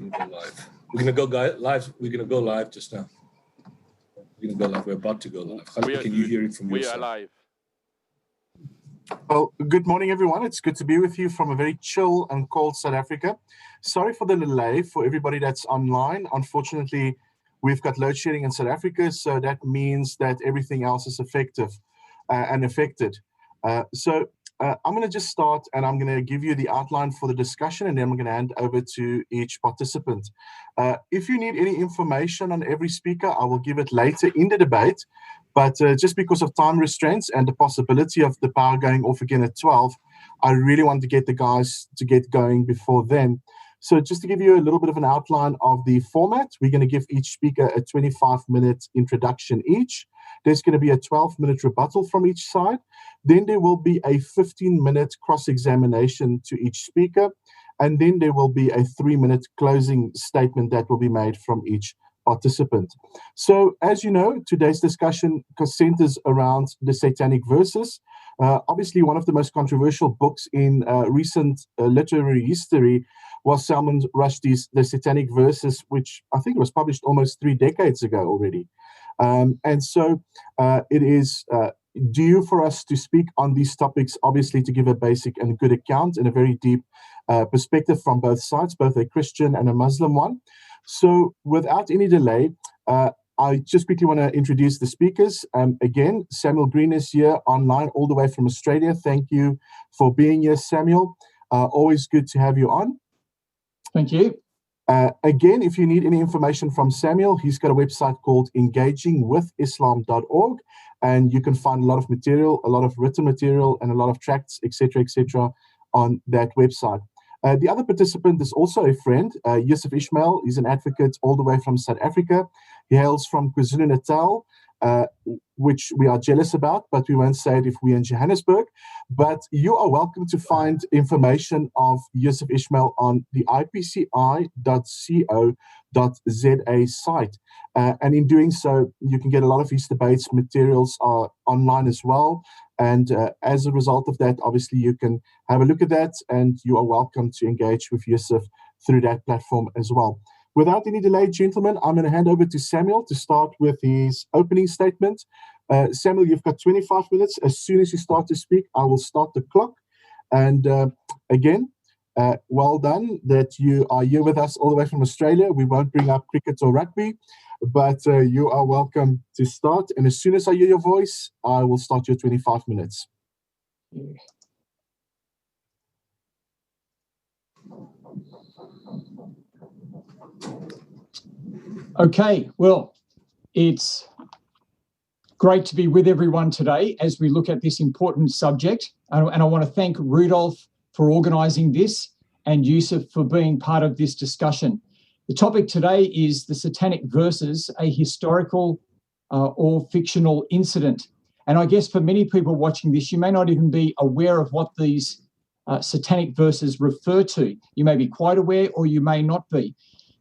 gonna go live. We're gonna go live. We're gonna go live just now. We're gonna go live. We're about to go live. How can you hear it from your side? We are live. Well, good morning, everyone. It's good to be with you from a very chill and cold South Africa. Sorry for the delay for everybody that's online. Unfortunately, we've got load shedding in South Africa, so that means that everything else is effective and affected. I'm going to just start, and I'm going to give you the outline for the discussion, and then I'm going to hand over to each participant. If you need any information on every speaker, I will give it later in the debate. But just because of time restraints and the possibility of the power going off again at 12, I really want to get the guys to get going before then. So just to give you a little bit of an outline of the format, we're going to give each speaker a 25-minute introduction each. There's going to be a 12-minute rebuttal from each side. Then there will be a 15-minute cross-examination to each speaker. And then there will be a 3-minute closing statement that will be made from each participant. So, as you know, today's discussion centers around the Satanic verses. Obviously, one of the most controversial books in recent literary history was Salman Rushdie's The Satanic Verses, which I think was published almost 3 decades ago already. And so it is due for us to speak on these topics, obviously to give a basic and good account and a very deep perspective from both sides, both a Christian and a Muslim one. So without any delay, I just quickly want to introduce the speakers. Again, Samuel Green is here online all the way from Australia. Thank you for being here, Samuel. Always good to have you on. Thank you. Again, if you need any information from Samuel, he's got a website called engagingwithislam.org, and you can find a lot of material, a lot of written material, and a lot of tracts, etc., on that website. The other participant is also a friend, Yusuf Ismail. He's an advocate all the way from South Africa. He hails from KwaZulu-Natal, which we are jealous about, but we won't say it if we're in Johannesburg. But you are welcome to find information of Yusuf Ismail on the ipci.co.za site. And in doing so, you can get a lot of his debates materials are online as well. And as a result of that, obviously, you can have a look at that, and you are welcome to engage with Yusuf through that platform as well. Without any delay, gentlemen, I'm going to hand over to Samuel to start with his opening statement. Samuel, you've got 25 minutes. As soon as you start to speak, I will start the clock. And again, well done that you are here with us all the way from Australia. We won't bring up cricket or rugby, but you are welcome to start. And as soon as I hear your voice, I will start your 25 minutes. Okay, well, it's great to be with everyone today as we look at this important subject. And I want to thank Rudolph for organising this and Yusuf for being part of this discussion. The topic today is the Satanic Verses, a historical or fictional incident. And I guess for many people watching this, you may not even be aware of what these Satanic Verses refer to. You may be quite aware or you may not be.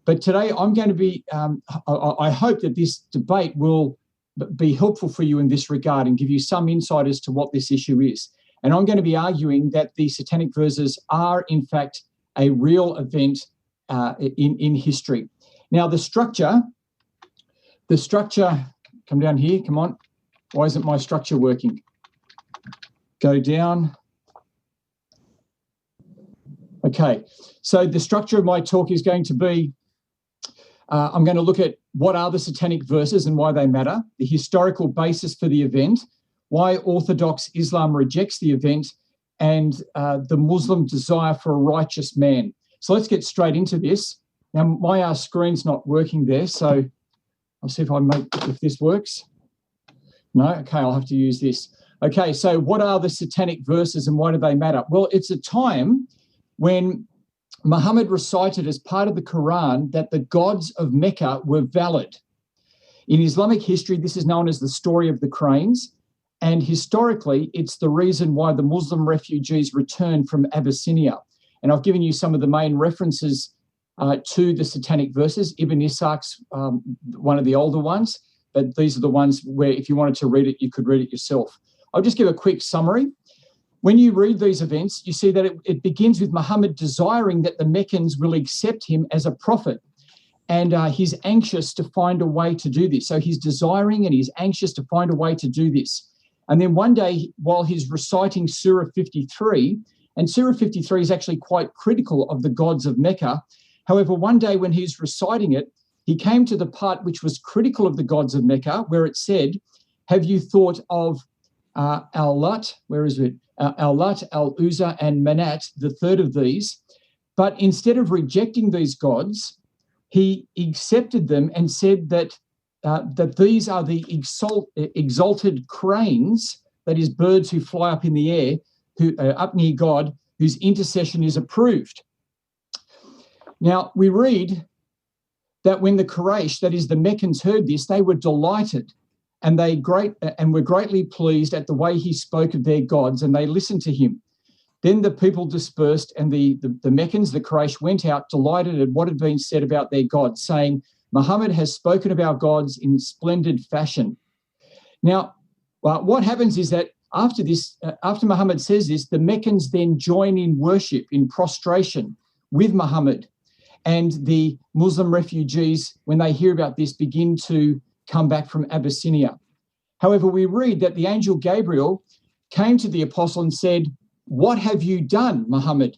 But today I'm going to be, I hope that this debate will be helpful for you in this regard and give you some insight as to what this issue is. And I'm going to be arguing that the Satanic Verses are, in fact, a real event in history. Now, the structure, come down here, come on. Why isn't my structure working? Go down. Okay, so the structure of my talk is going to be, I'm going to look at what are the Satanic Verses and why they matter, the historical basis for the event, why Orthodox Islam rejects the event, and the Muslim desire for a righteous man. So let's get straight into this. Now, my screen's not working there, so I'll see if this works. No? Okay, I'll have to use this. Okay, so what are the Satanic Verses and why do they matter? Well, it's a time when Muhammad recited as part of the Quran that the gods of Mecca were valid. In Islamic history, this is known as the story of the cranes, and historically, it's the reason why the Muslim refugees returned from Abyssinia. And I've given you some of the main references to the Satanic Verses. Ibn Ishaq's one of the older ones, but these are the ones where if you wanted to read it, you could read it yourself. I'll just give a quick summary. when you read these events, you see that it begins with Muhammad desiring that the Meccans will accept him as a prophet. And he's anxious to find a way to do this. So he's desiring and he's anxious to find a way to do this. And then one day, while he's reciting Surah 53, and Surah 53 is actually quite critical of the gods of Mecca. However, one day when he's reciting it, he came to the part which was critical of the gods of Mecca, where it said, have you thought of Al-Lat, where is it? Al-Lat, Al-Uzza, and Manat, the third of these. But instead of rejecting these gods, he accepted them and said that these are the exalted cranes, that is, birds who fly up in the air, who up near God, whose intercession is approved. Now, we read that when the Quraysh, that is the Meccans, heard this, they were delighted and were greatly pleased at the way he spoke of their gods, and they listened to him. Then the people dispersed, and the Meccans, the Quraysh, went out delighted at what had been said about their gods, saying, Muhammad has spoken of our gods in splendid fashion. Now, what happens is that after this, after Muhammad says this, the Meccans then join in worship, in prostration with Muhammad. And the Muslim refugees, when they hear about this, begin to come back from Abyssinia. However, we read that the angel Gabriel came to the apostle and said, what have you done, Muhammad?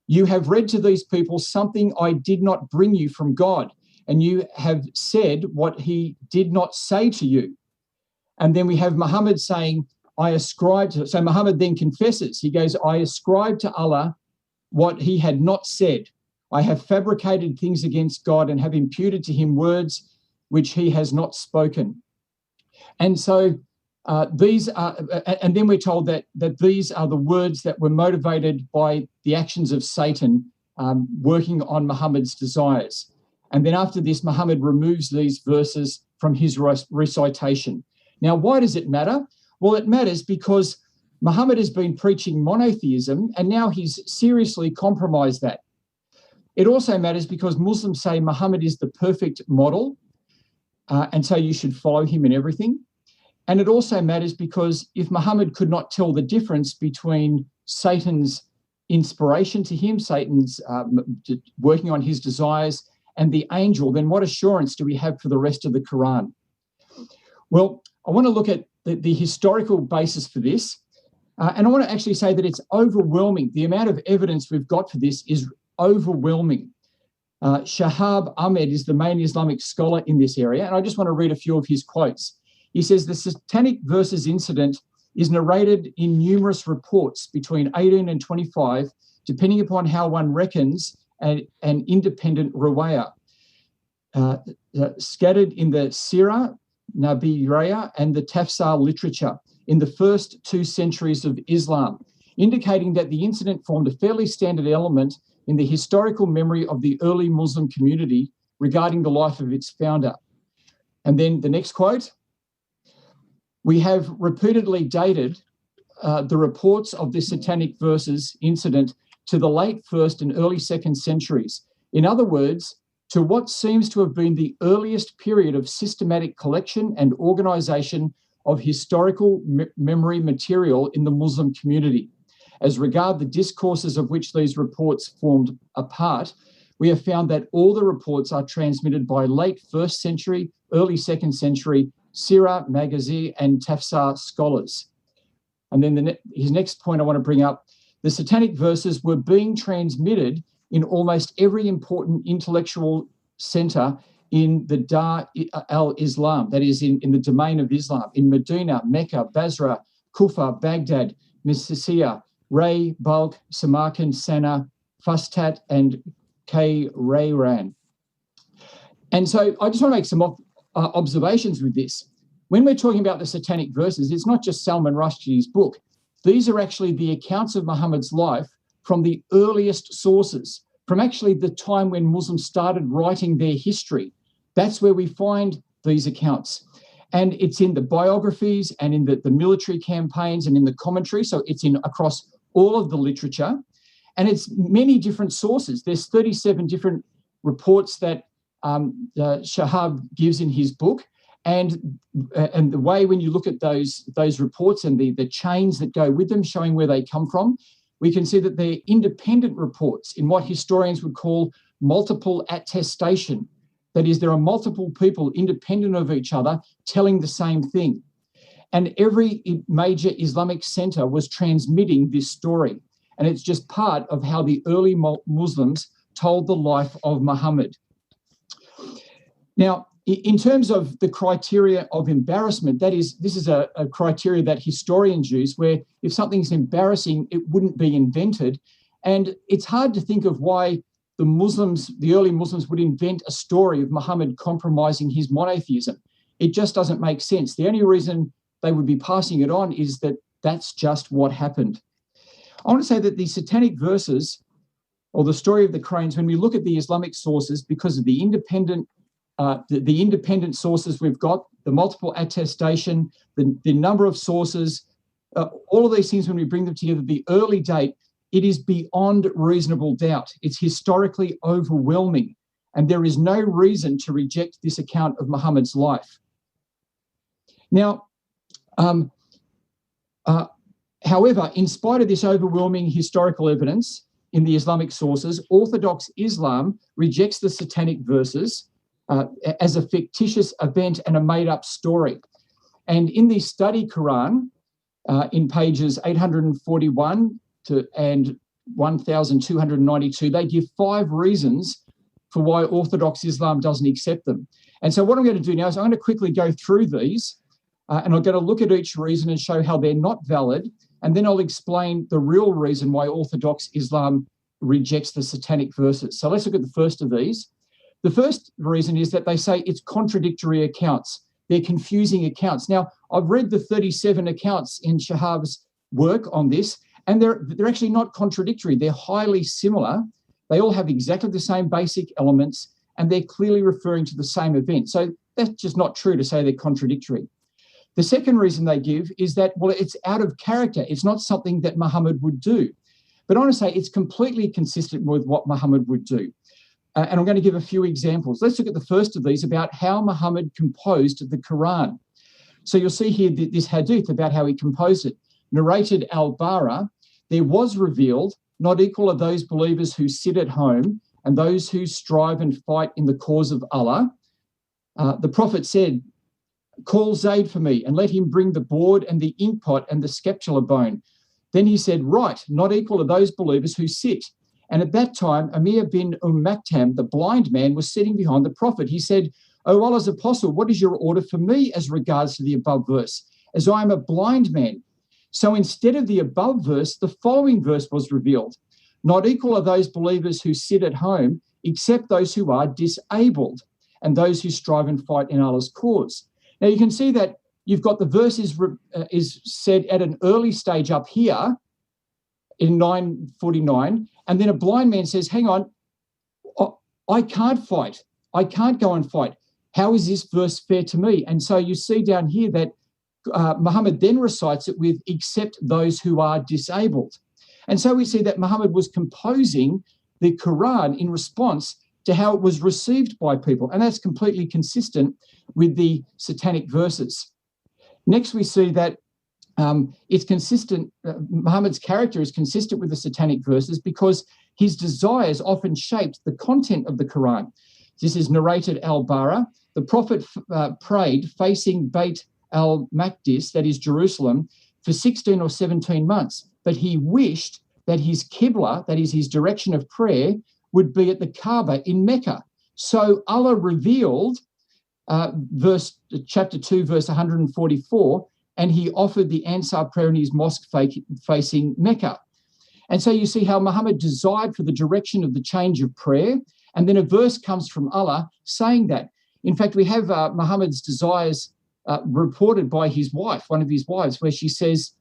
You have read to these people something I did not bring you from God, and you have said what he did not say to you. And then we have Muhammad saying, I ascribed to, so Muhammad then confesses. He goes, I ascribe to Allah what he had not said. I have fabricated things against God and have imputed to him words which he has not spoken. And so these are, and then we're told that these are the words that were motivated by the actions of Satan working on Muhammad's desires. And then after this, Muhammad removes these verses from his recitation. Now, why does it matter? Well, it matters because Muhammad has been preaching monotheism, and now he's seriously compromised that. It also matters because Muslims say Muhammad is the perfect model, and so you should follow him in everything. And it also matters because if Muhammad could not tell the difference between Satan's inspiration to him, Satan's working on his desires, and the angel, then what assurance do we have for the rest of the Quran? Well, I want to look at the historical basis for this. And I want to actually say that it's overwhelming. The amount of evidence we've got for this is overwhelming. Shahab Ahmed is the main Islamic scholar in this area, and I just want to read a few of his quotes. He says, the Satanic verses incident is narrated in numerous reports between 18 and 25, depending upon how one reckons an independent riwayah, scattered in the Sirah, Nabiyya, and the Tafsir literature in the first 2 centuries of Islam, indicating that the incident formed a fairly standard element in the historical memory of the early Muslim community regarding the life of its founder. And then the next quote, we have repeatedly dated the reports of this Satanic verses incident to the late 1st and early 2nd centuries. In other words, to what seems to have been the earliest period of systematic collection and organization of historical memory material in the Muslim community. As regard the discourses of which these reports formed a part, we have found that all the reports are transmitted by late 1st century, early 2nd century Sirah, Maghazi, and Tafsir scholars. And then his next point I want to bring up, the Satanic verses were being transmitted in almost every important intellectual center in the Dar al-Islam, that is in the domain of Islam, in Medina, Mecca, Basra, Kufa, Baghdad, Misisiya, Ray, Balkh, Samarkand, Sana, Fustat, and Kayran. And so I just want to make some observations with this. When we're talking about the Satanic verses, it's not just Salman Rushdie's book. These are actually the accounts of Muhammad's life from the earliest sources, from actually the time when Muslims started writing their history. That's where we find these accounts. And it's in the biographies and in the military campaigns and in the commentary. So it's in across all of the literature. And it's many different sources. There's 37 different reports that Shahab gives in his book. And the way when you look at those reports and the chains that go with them, showing where they come from, we can see that they're independent reports in what historians would call multiple attestation. That is, there are multiple people independent of each other telling the same thing. And every major Islamic center was transmitting this story. And it's just part of how the early Muslims told the life of Muhammad. Now, in terms of the criteria of embarrassment, this is a criteria that historians use, where if something's embarrassing, it wouldn't be invented. And it's hard to think of why the early Muslims would invent a story of Muhammad compromising his monotheism. It just doesn't make sense. The only reason they would be passing it on is that that's just what happened. I want to say that the Satanic verses, or the story of the cranes, when we look at the Islamic sources, because of the independent sources we've got, the multiple attestation, the number of sources, all of these things, when we bring them together, the early date, it is beyond reasonable doubt. It's historically overwhelming, and there is no reason to reject this account of Muhammad's life. Now, however, in spite of this overwhelming historical evidence in the Islamic sources, Orthodox Islam rejects the Satanic verses as a fictitious event and a made-up story. And in the Study Quran, in pages 841 and 1292, they give 5 reasons for why Orthodox Islam doesn't accept them. And so what I'm going to do now is I'm going to quickly go through these, and I'm going to look at each reason and show how they're not valid, and then I'll explain the real reason why Orthodox Islam rejects the Satanic verses. So let's look at the first of these. The first reason is that they say it's contradictory accounts. They're confusing accounts. Now, I've read the 37 accounts in Shahab's work on this, and they're actually not contradictory. They're highly similar. They all have exactly the same basic elements, and they're clearly referring to the same event. So that's just not true to say they're contradictory. The second reason they give is that, well, it's out of character. It's not something that Muhammad would do. But I want to say it's completely consistent with what Muhammad would do. And I'm going to give a few examples. Let's look at the first of these about how Muhammad composed the Quran. So you'll see here this hadith about how he composed it. Narrated al-Bara, there was revealed, not equal are those believers who sit at home and those who strive and fight in the cause of Allah. The Prophet said, call Zayd for me and let him bring the board and the ink pot and the scapular bone. Then he said, right, not equal are those believers who sit. And at that time, Amir bin Maktam, the blind man, was sitting behind the Prophet. He said, O Allah's apostle, what is your order for me as regards to the above verse, as I am a blind man? So instead of the above verse, the following verse was revealed. Not equal are those believers who sit at home, except those who are disabled and those who strive and fight in Allah's cause. Now you can see that you've got the verse is said at an early stage up here in 949, and then a blind man says, hang on, I can't fight. I can't go and fight. How is this verse fair to me? And so you see down here that Muhammad then recites it with, except those who are disabled. And so we see that Muhammad was composing the Quran in response to how it was received by people. And that's completely consistent with the Satanic verses. Next, we see that it's consistent, Muhammad's character is consistent with the Satanic verses because his desires often shaped the content of the Quran. This is narrated al-Bara. The Prophet prayed facing Beit al-Maqdis, that is Jerusalem, for 16 or 17 months. But he wished that his Qibla, that is his direction of prayer, would be at the Kaaba in Mecca. So Allah revealed chapter 2, verse 144, and he offered the Ansar prayer in his mosque facing Mecca. And so you see how Muhammad desired for the direction of the change of prayer, and then a verse comes from Allah saying that. In fact, we have Muhammad's desires reported by his wife, one of his wives, where she says,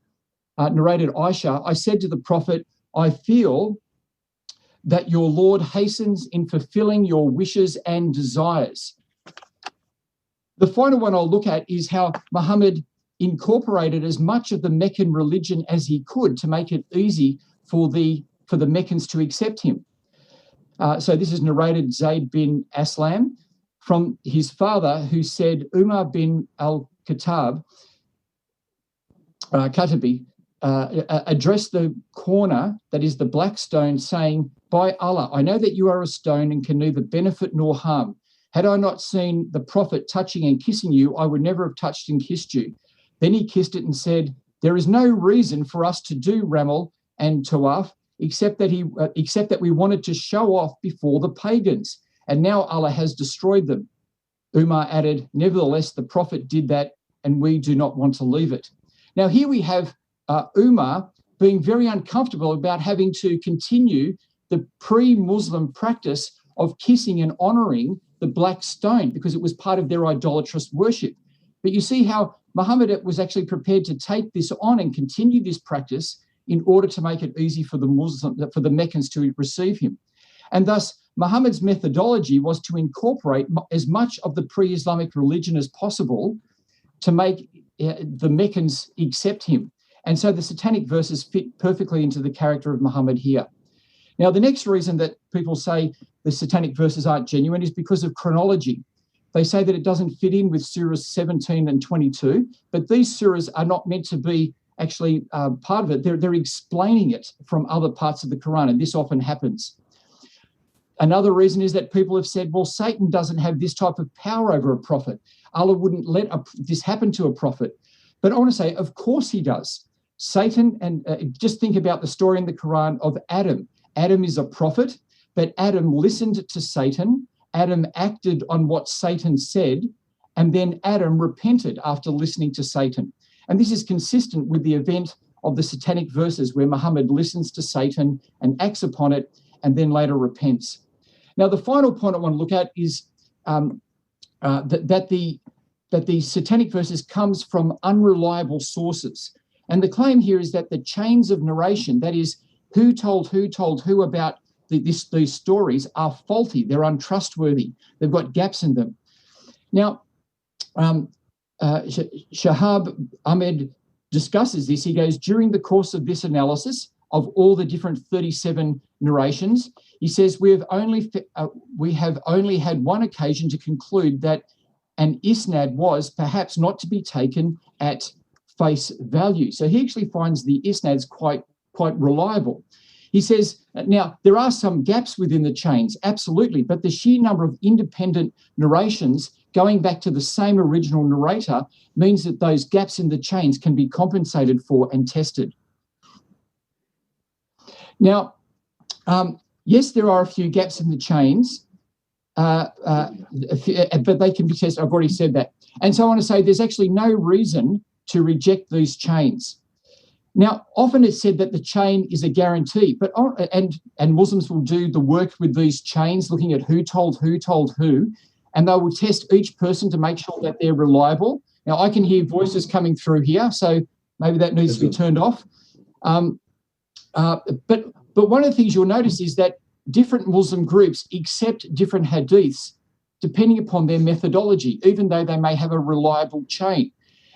narrated Aisha, I said to the Prophet, I feel that your Lord hastens in fulfilling your wishes and desires. The final one I'll look at is how Muhammad incorporated as much of the Meccan religion as he could to make it easy for the Meccans to accept him. So this is narrated Zayd bin Aslam. from his father, who said, Umar bin al-Khattab, Katabi, addressed the corner, that is the black stone, saying, by Allah, I know that you are a stone and can neither benefit nor harm. Had I not seen the Prophet touching and kissing you, I would never have touched and kissed you. Then he kissed it and said, there is no reason for us to do Ramal and Tawaf, except that we wanted to show off before the pagans, and now Allah has destroyed them. Umar added, nevertheless, the Prophet did that, and we do not want to leave it. Now here we have Umar being very uncomfortable about having to continue the pre-Muslim practice of kissing and honouring the black stone, because it was part of their idolatrous worship. But you see how Muhammad was actually prepared to take this on and continue this practice in order to make it easy for the Meccans to receive him. And thus, Muhammad's methodology was to incorporate as much of the pre-Islamic religion as possible to make the Meccans accept him. And so the satanic verses fit perfectly into the character of Muhammad here. Now, the next reason that people say the satanic verses aren't genuine is because of chronology. They say that it doesn't fit in with surahs 17 and 22, but these surahs are not meant to be actually part of it. They're explaining it from other parts of the Quran, and this often happens. Another reason is that people have said, well, Satan doesn't have this type of power over a prophet. Allah wouldn't let this happen to a prophet. But I want to say, of course he does. Satan, and just think about the story in the Quran of Adam. Adam is a prophet, but Adam listened to Satan. Adam acted on what Satan said, and then Adam repented after listening to Satan. And this is consistent with the event of the satanic verses where Muhammad listens to Satan and acts upon it and then later repents. Now, the final point I want to look at is that the satanic verses comes from unreliable sources. And the claim here is that the chains of narration, that is, who told who about these stories, are faulty. They're untrustworthy. They've got gaps in them. Now, Shahab Ahmed discusses this. He goes, during the course of this analysis of all the different 37 narrations, he says, we have only had one occasion to conclude that an isnad was perhaps not to be taken at face value. So he actually finds the isnads quite reliable. He says, now, there are some gaps within the chains, absolutely, but the sheer number of independent narrations going back to the same original narrator means that those gaps in the chains can be compensated for and tested. Now, yes, there are a few gaps in the chains, but they can be tested. I've already said that. And so I want to say there's actually no reason to reject these chains. Now, often it's said that the chain is a guarantee, but and Muslims will do the work with these chains, looking at who told who, and they will test each person to make sure that they're reliable. Now, I can hear voices coming through here, so maybe that needs to be turned off. But one of the things you'll notice is that different Muslim groups accept different hadiths depending upon their methodology, even though they may have a reliable chain.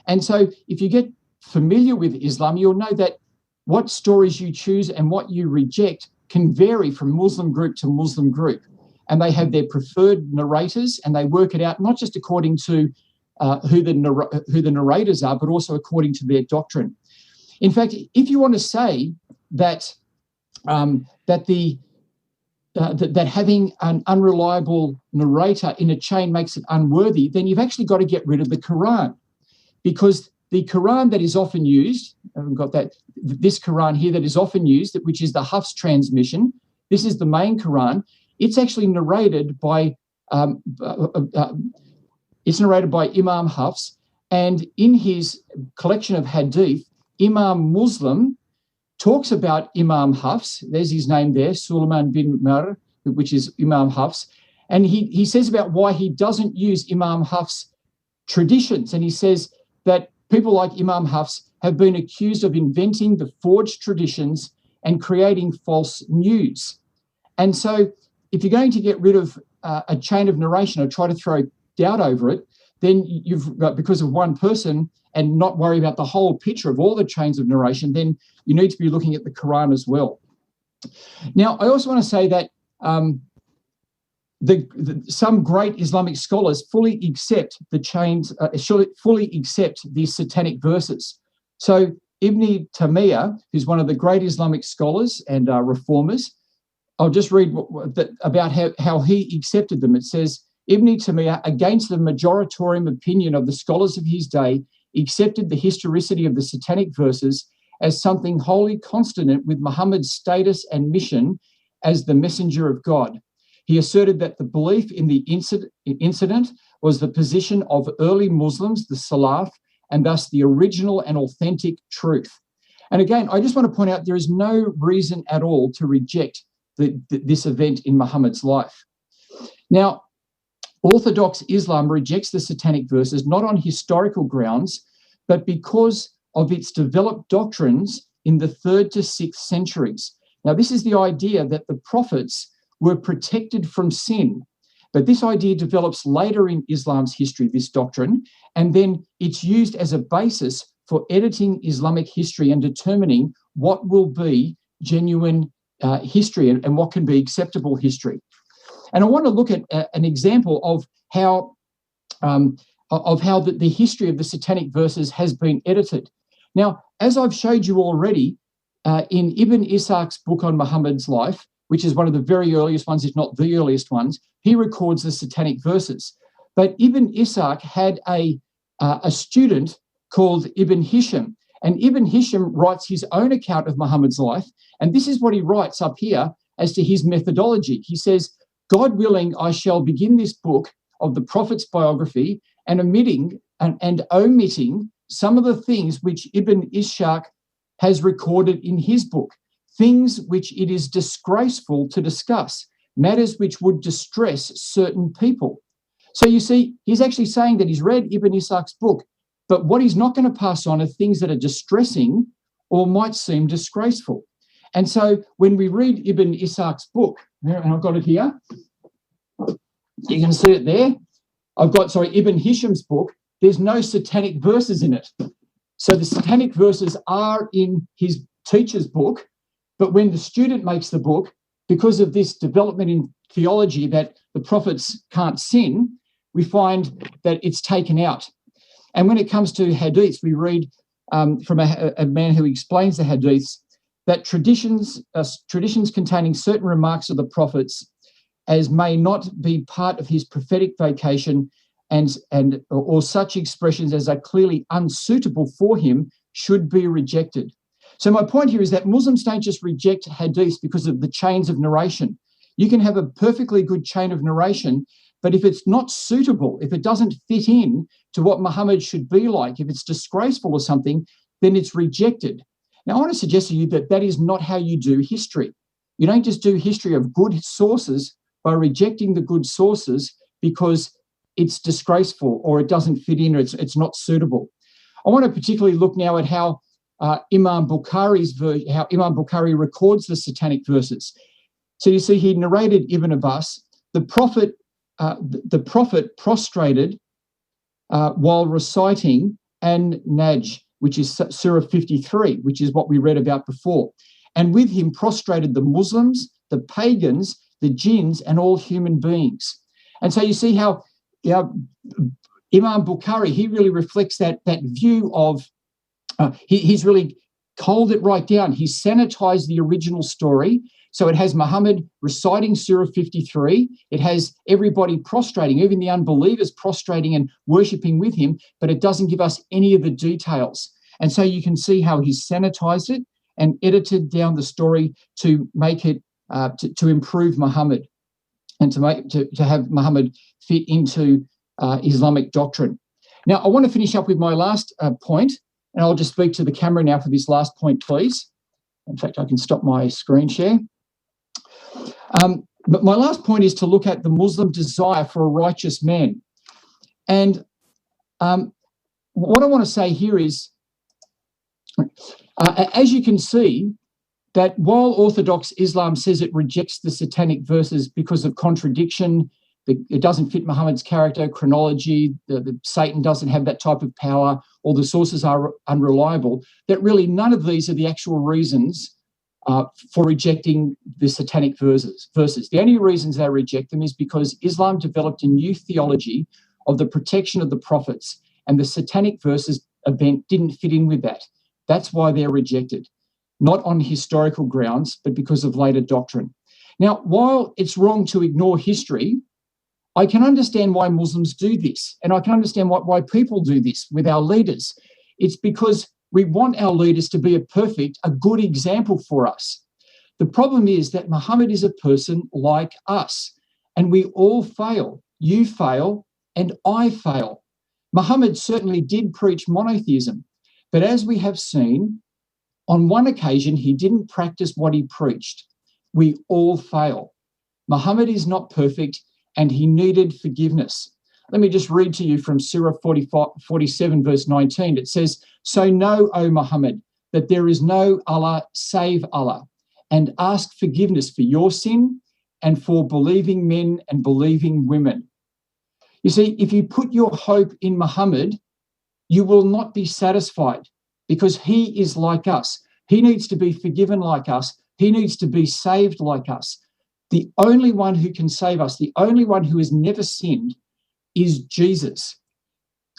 And so if you get familiar with Islam, you'll know that what stories you choose and what you reject can vary from Muslim group to Muslim group. And they have their preferred narrators, and they work it out not just according to who the narrators are, but also according to their doctrine. In fact, if you want to say that that having an unreliable narrator in a chain makes it unworthy, then you've actually got to get rid of the Quran, because the Quran that is often used, I haven't got that, this Quran here that is often used, which is the Hafs transmission, this is the main Quran. It's actually narrated by Imam Hafs, and in his collection of hadith, Imam Muslim talks about Imam Hafs. There's his name there, Sulaiman bin Mar, which is Imam Hafs, and he says about why he doesn't use Imam Hafs traditions, and he says that people like Imam Hafs have been accused of inventing the forged traditions and creating false news. And so if you're going to get rid of a chain of narration or try to throw doubt over it, then you've got, because of one person, and not worry about the whole picture of all the chains of narration, then you need to be looking at the Quran as well. Now, I also want to say that some great Islamic scholars fully accept fully accept these satanic verses. So Ibn Taymiyyah, who's one of the great Islamic scholars and reformers, I'll just read about how he accepted them. It says, Ibn Taymiyyah, against the majoritarian opinion of the scholars of his day, accepted the historicity of the satanic verses as something wholly consonant with Muhammad's status and mission as the messenger of God. He asserted that the belief in the incident was the position of early Muslims, the Salaf, and thus the original and authentic truth. And again, I just want to point out there is no reason at all to reject this event in Muhammad's life. Now, Orthodox Islam rejects the satanic verses not on historical grounds, but because of its developed doctrines in the 3rd to 6th centuries. Now, this is the idea that the prophets were protected from sin. But this idea develops later in Islam's history, this doctrine, and then it's used as a basis for editing Islamic history and determining what will be genuine history and what can be acceptable history. And I want to look at an example of how the history of the satanic verses has been edited. Now, as I've showed you already, in Ibn Ishaq's book on Muhammad's life, which is one of the very earliest ones, if not the earliest ones, he records the satanic verses. But Ibn Ishaq had a student called Ibn Hisham, and Ibn Hisham writes his own account of Muhammad's life, and this is what he writes up here as to his methodology. He says, God willing, I shall begin this book of the Prophet's biography and omitting some of the things which Ibn Ishaq has recorded in his book, things which it is disgraceful to discuss, matters which would distress certain people. So you see, he's actually saying that he's read Ibn Ishaq's book, but what he's not going to pass on are things that are distressing or might seem disgraceful. And so when we read Ibn Ishaq's book, and I've got it here, you can see it there. Ibn Hisham's book, there's no satanic verses in it. So the satanic verses are in his teacher's book, but when the student makes the book, because of this development in theology that the prophets can't sin, we find that it's taken out. And when it comes to hadiths, we read from a man who explains the hadiths that traditions containing certain remarks of the prophets as may not be part of his prophetic vocation or such expressions as are clearly unsuitable for him should be rejected. So my point here is that Muslims don't just reject hadiths because of the chains of narration. You can have a perfectly good chain of narration, but if it's not suitable, if it doesn't fit in to what Muhammad should be like, if it's disgraceful or something, then it's rejected. Now, I want to suggest to you that that is not how you do history. You don't just do history of good sources by rejecting the good sources because it's disgraceful or it doesn't fit in or it's not suitable. I want to particularly look now at how Imam Bukhari records the satanic verses. So you see, he narrated Ibn Abbas. The prophet prostrated while reciting An-Najm, which is Surah 53, which is what we read about before. And with him prostrated the Muslims, the pagans, the jinns, and all human beings. And so you see how Imam Bukhari, he really reflects that view of, he's really culled it right down. He's sanitized the original story. So it has Muhammad reciting Surah 53. It has everybody prostrating, even the unbelievers prostrating and worshipping with him, but it doesn't give us any of the details. And so you can see how he's sanitized it and edited down the story to make it, to improve Muhammad and to have Muhammad fit into Islamic doctrine. Now, I want to finish up with my last point, and I'll just speak to the camera now for this last point, please. In fact, I can stop my screen share. But my last point is to look at the Muslim desire for a righteous man. And what I want to say here is, as you can see, that while Orthodox Islam says it rejects the satanic verses because of contradiction, it doesn't fit Muhammad's character, chronology, Satan doesn't have that type of power, or the sources are unreliable, that really none of these are the actual reasons for rejecting the satanic verses. The only reasons they reject them is because Islam developed a new theology of the protection of the prophets, and the satanic verses event didn't fit in with that. That's why they're rejected, not on historical grounds, but because of later doctrine. Now, while it's wrong to ignore history, I can understand why Muslims do this, and I can understand why people do this with our leaders. It's because we want our leaders to be a good example for us. The problem is that Muhammad is a person like us, and we all fail. You fail, and I fail. Muhammad certainly did preach monotheism, but as we have seen, on one occasion, he didn't practice what he preached. We all fail. Muhammad is not perfect, and he needed forgiveness. Let me just read to you from Surah 47, verse 19. It says, "So know, O Muhammad, that there is no Allah save Allah, and ask forgiveness for your sin and for believing men and believing women." You see, if you put your hope in Muhammad, you will not be satisfied because he is like us. He needs to be forgiven like us. He needs to be saved like us. The only one who can save us, the only one who has never sinned, is Jesus.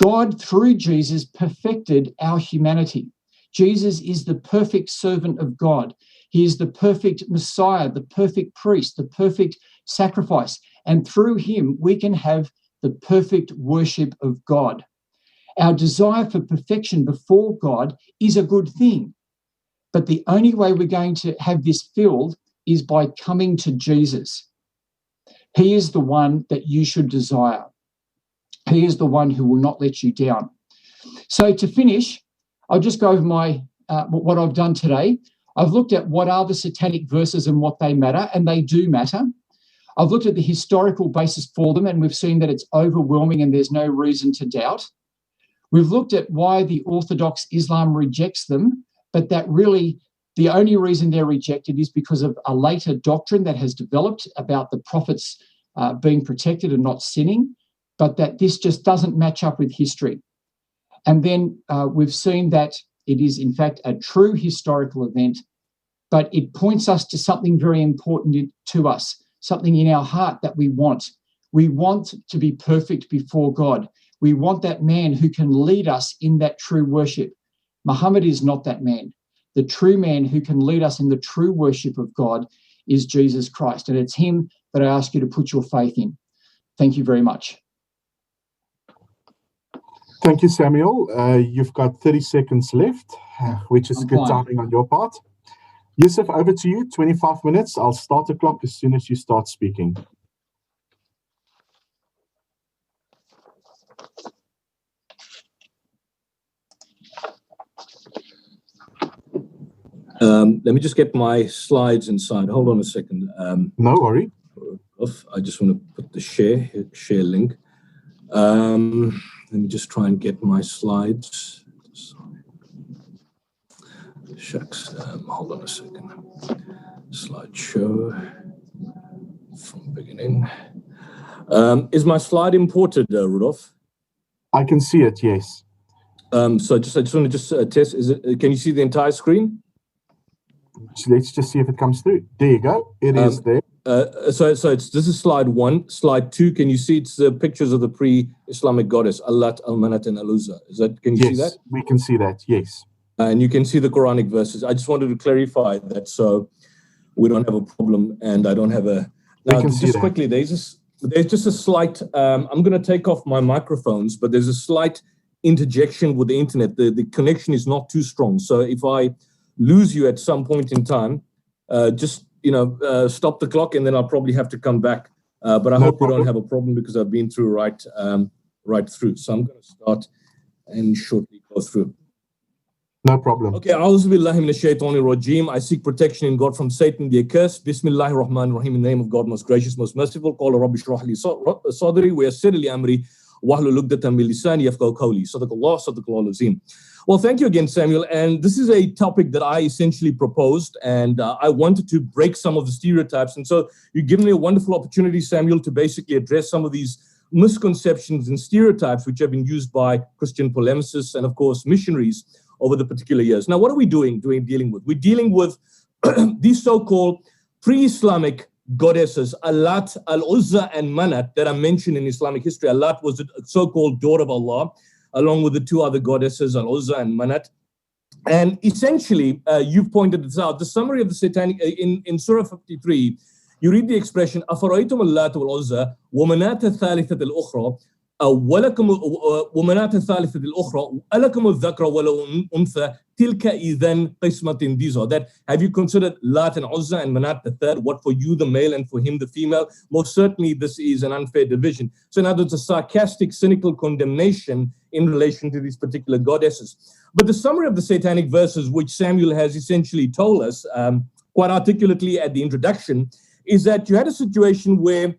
God, through Jesus, perfected our humanity. Jesus is the perfect servant of God. He is the perfect Messiah, the perfect priest, the perfect sacrifice. And through him, we can have the perfect worship of God. Our desire for perfection before God is a good thing. But the only way we're going to have this filled is by coming to Jesus. He is the one that you should desire. He is the one who will not let you down. So to finish, I'll just go over what I've done today. I've looked at what are the satanic verses and what they matter, and they do matter. I've looked at the historical basis for them, and we've seen that it's overwhelming and there's no reason to doubt. We've looked at why the Orthodox Islam rejects them, but that really the only reason they're rejected is because of a later doctrine that has developed about the prophets being protected and not sinning, but that this just doesn't match up with history. And then we've seen that it is, in fact, a true historical event, but it points us to something very important to us, something in our heart that we want. We want to be perfect before God. We want that man who can lead us in that true worship. Muhammad is not that man. The true man who can lead us in the true worship of God is Jesus Christ. And it's him that I ask you to put your faith in. Thank you very much. Thank you, Samuel. You've got 30 seconds left, which is good timing on your part. Yusuf, over to you. 25 minutes. I'll start the clock as soon as you start speaking. Let me just get my slides inside. Hold on a second. No worry. I just want to put the share link. Let me just try and get my slides. Shucks. Hold on a second. Slideshow from beginning. Is my slide imported, Rudolph? I can see it, yes. So I just want to test. Can you see the entire screen? So let's just see if it comes through. There you go. It is there. So this is slide 1. Slide 2, can you see it's the pictures of the pre-Islamic goddess, Allat, Al-Manat, and Al-Uzza? Can you see that? We can see that, yes. And you can see the Quranic verses. I just wanted to clarify that so we don't have a problem and I don't have a... Now, just quickly, there's just a slight... I'm going to take off my microphones, but there's a slight interjection with the internet. The connection is not too strong. So if I lose you at some point in time, just... stop the clock, and then I'll probably have to come back. But I hope we don't have a problem because I've been through right through. So I'm going to start and shortly go through. No problem. Okay. A'udhu billahi minash shaitanir rajim. I seek protection in God from Satan the accursed. Bismillahir Rahmanir Rahim. In the name of God, most gracious, most merciful. Qala rabbi shrah li sadri wa yassir li amri wahlul 'uqdatan min lisani yafqahu qawli. Sadaqallahu azim. Well, thank you again, Samuel. And this is a topic that I essentially proposed, and I wanted to break some of the stereotypes. And so you've given me a wonderful opportunity, Samuel, to basically address some of these misconceptions and stereotypes which have been used by Christian polemicists and, of course, missionaries over the particular years. Now, what are we dealing with? We're dealing with these so-called pre-Islamic goddesses, Allat, Al-Uzza, and Manat, that are mentioned in Islamic history. Allat was a so-called daughter of Allah, along with the two other goddesses, Al-Uzza and Manat. And essentially, you've pointed this out, the summary of the satanic, in Surah 53, you read the expression, أَفَرَأَيْتُمُ اللَّاتَ وَالْعُزَّى وَمَنَاةَ الثَّالِثَةَ الْأُخْرَى وَمَنَاةَ الثَّالِثَةَ الْأُخْرَى أَلَكُمُ الذَّكْرَ وَالْأُنثَى تِلْكَ إِذًا قِسْمَةٍ ضِيزَى. That, have you considered Lat and Uzza and Manat the third? What for you the male and for him the female? Most certainly this is an unfair division. So in other words, a sarcastic, cynical condemnation in relation to these particular goddesses. But the summary of the satanic verses, which Samuel has essentially told us quite articulately at the introduction, is that you had a situation where,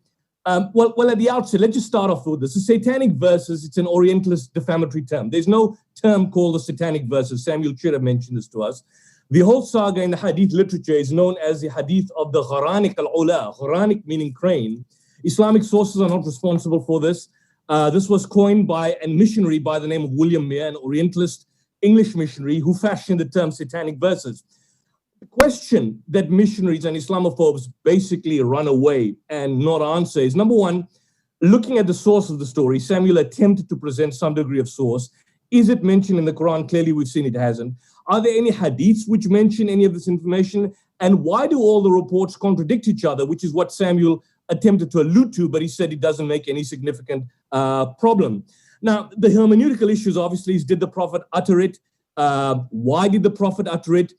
well, at the outset, let's just start off with this. The satanic verses, it's an Orientalist defamatory term. There's no term called the satanic verses. Samuel should have mentioned this to us. The whole saga in the hadith literature is known as the hadith of the Gharanik al-Ula. Gharanik meaning crane. Islamic sources are not responsible for this. This was coined by a missionary by the name of William Mere, an Orientalist English missionary who fashioned the term satanic verses. The question that missionaries and Islamophobes basically run away and not answer is, number one, looking at the source of the story, Samuel attempted to present some degree of source. Is it mentioned in the Quran? Clearly, we've seen it hasn't. Are there any hadiths which mention any of this information? And why do all the reports contradict each other, which is what Samuel attempted to allude to, but he said it doesn't make any significant problem. Now, the hermeneutical issues obviously is, did the Prophet utter it? Why did the Prophet utter it?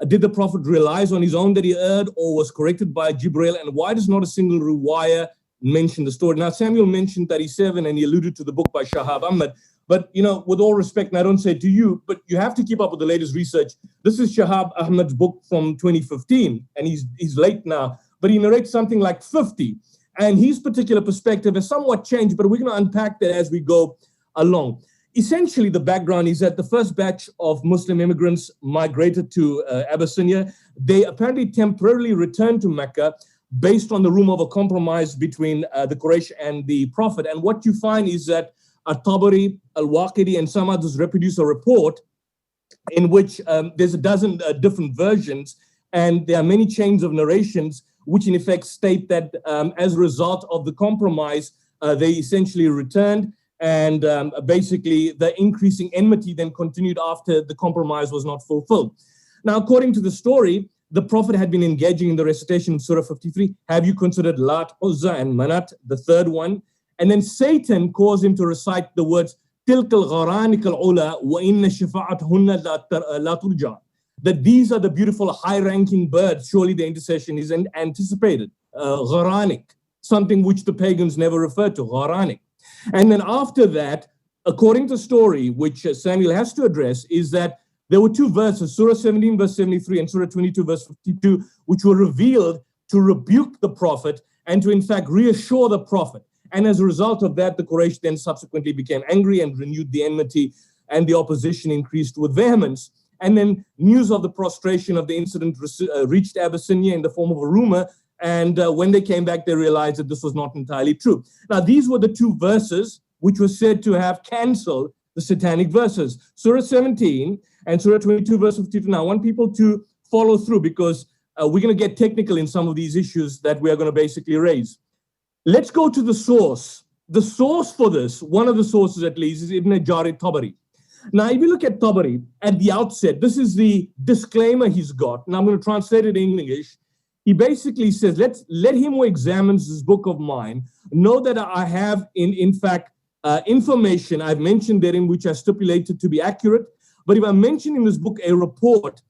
Did the Prophet realize on his own that he erred or was corrected by Jibreel? And why does not a single riwayah mention the story? Now, Samuel mentioned 37 and he alluded to the book by Shahab Ahmad. But, you know, with all respect, and I don't say it to you, but you have to keep up with the latest research. This is Shahab Ahmad's book from 2015, and he's late now, but he narrates something like 50. And his particular perspective has somewhat changed, but we're going to unpack that as we go along. Essentially, the background is that the first batch of Muslim immigrants migrated to Abyssinia. They apparently temporarily returned to Mecca based on the rumor of a compromise between the Quraysh and the Prophet. And what you find is that At-Tabari, Al-Waqidi, and some others reproduce a report in which there's a dozen different versions, and there are many chains of narrations which in effect state that as a result of the compromise, they essentially returned. And basically, the increasing enmity then continued after the compromise was not fulfilled. Now, according to the story, the Prophet had been engaging in the recitation of Surah 53. Have you considered Lat, Uzza, and Manat, the third one? And then Satan caused him to recite the words, Tilk al-Gharanik al-Ula wa inna shafa'athunna la turja. That these are the beautiful high-ranking birds. Surely the intercession is anticipated. Gharanik, something which the pagans never referred to, Gharanik. And then after that, according to the story, which Samuel has to address, is that there were two verses, Surah 17, verse 73, and Surah 22, verse 52, which were revealed to rebuke the Prophet and to, in fact, reassure the Prophet. And as a result of that, the Quraysh then subsequently became angry and renewed the enmity, and the opposition increased with vehemence. And then news of the prostration of the incident reached Abyssinia in the form of a rumor. And when they came back, they realized that this was not entirely true. Now, these were the two verses which were said to have canceled the satanic verses. Surah 17 and Surah 22, verse 52. Now, I want people to follow through because we're going to get technical in some of these issues that we are going to basically raise. Let's go to the source. The source for this, one of the sources at least, is Ibn Jarir Tabari. Now, if you look at Tabari at the outset, this is the disclaimer he's got. Now, I'm going to translate it in English. He basically says, let him who examines this book of mine know that I have, in fact, information I've mentioned therein which I stipulated to be accurate. But if I mention in this book a report,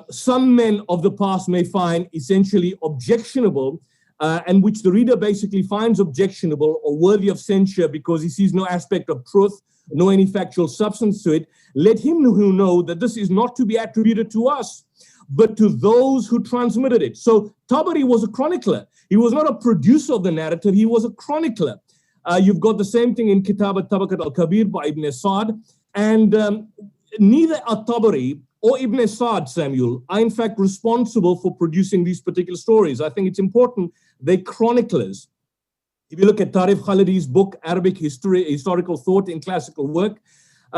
some men of the past may find essentially objectionable, and which the reader basically finds objectionable or worthy of censure because he sees no aspect of truth, no any factual substance to it. Let him who know that this is not to be attributed to us, but to those who transmitted it. So Tabari was a chronicler. He was not a producer of the narrative. He was a chronicler. You've got the same thing in Kitab al-Tabakat al-Kabir by Ibn Sa'd. And neither al-Tabari or Ibn Sa'd, Samuel, are in fact responsible for producing these particular stories. I think it's important. They're chroniclers. If you look at Tarif Khalidi's book, Arabic History, Historical Thought in Classical Work,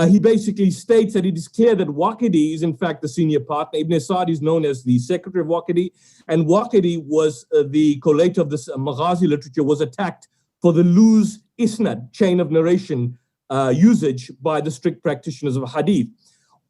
He basically states that it is clear that Waqidi is in fact the senior partner. Ibn Sa'd is known as the secretary of Waqidi, and Waqidi was the collator of this Maghazi literature, was attacked for the loose isnad, chain of narration usage by the strict practitioners of hadith.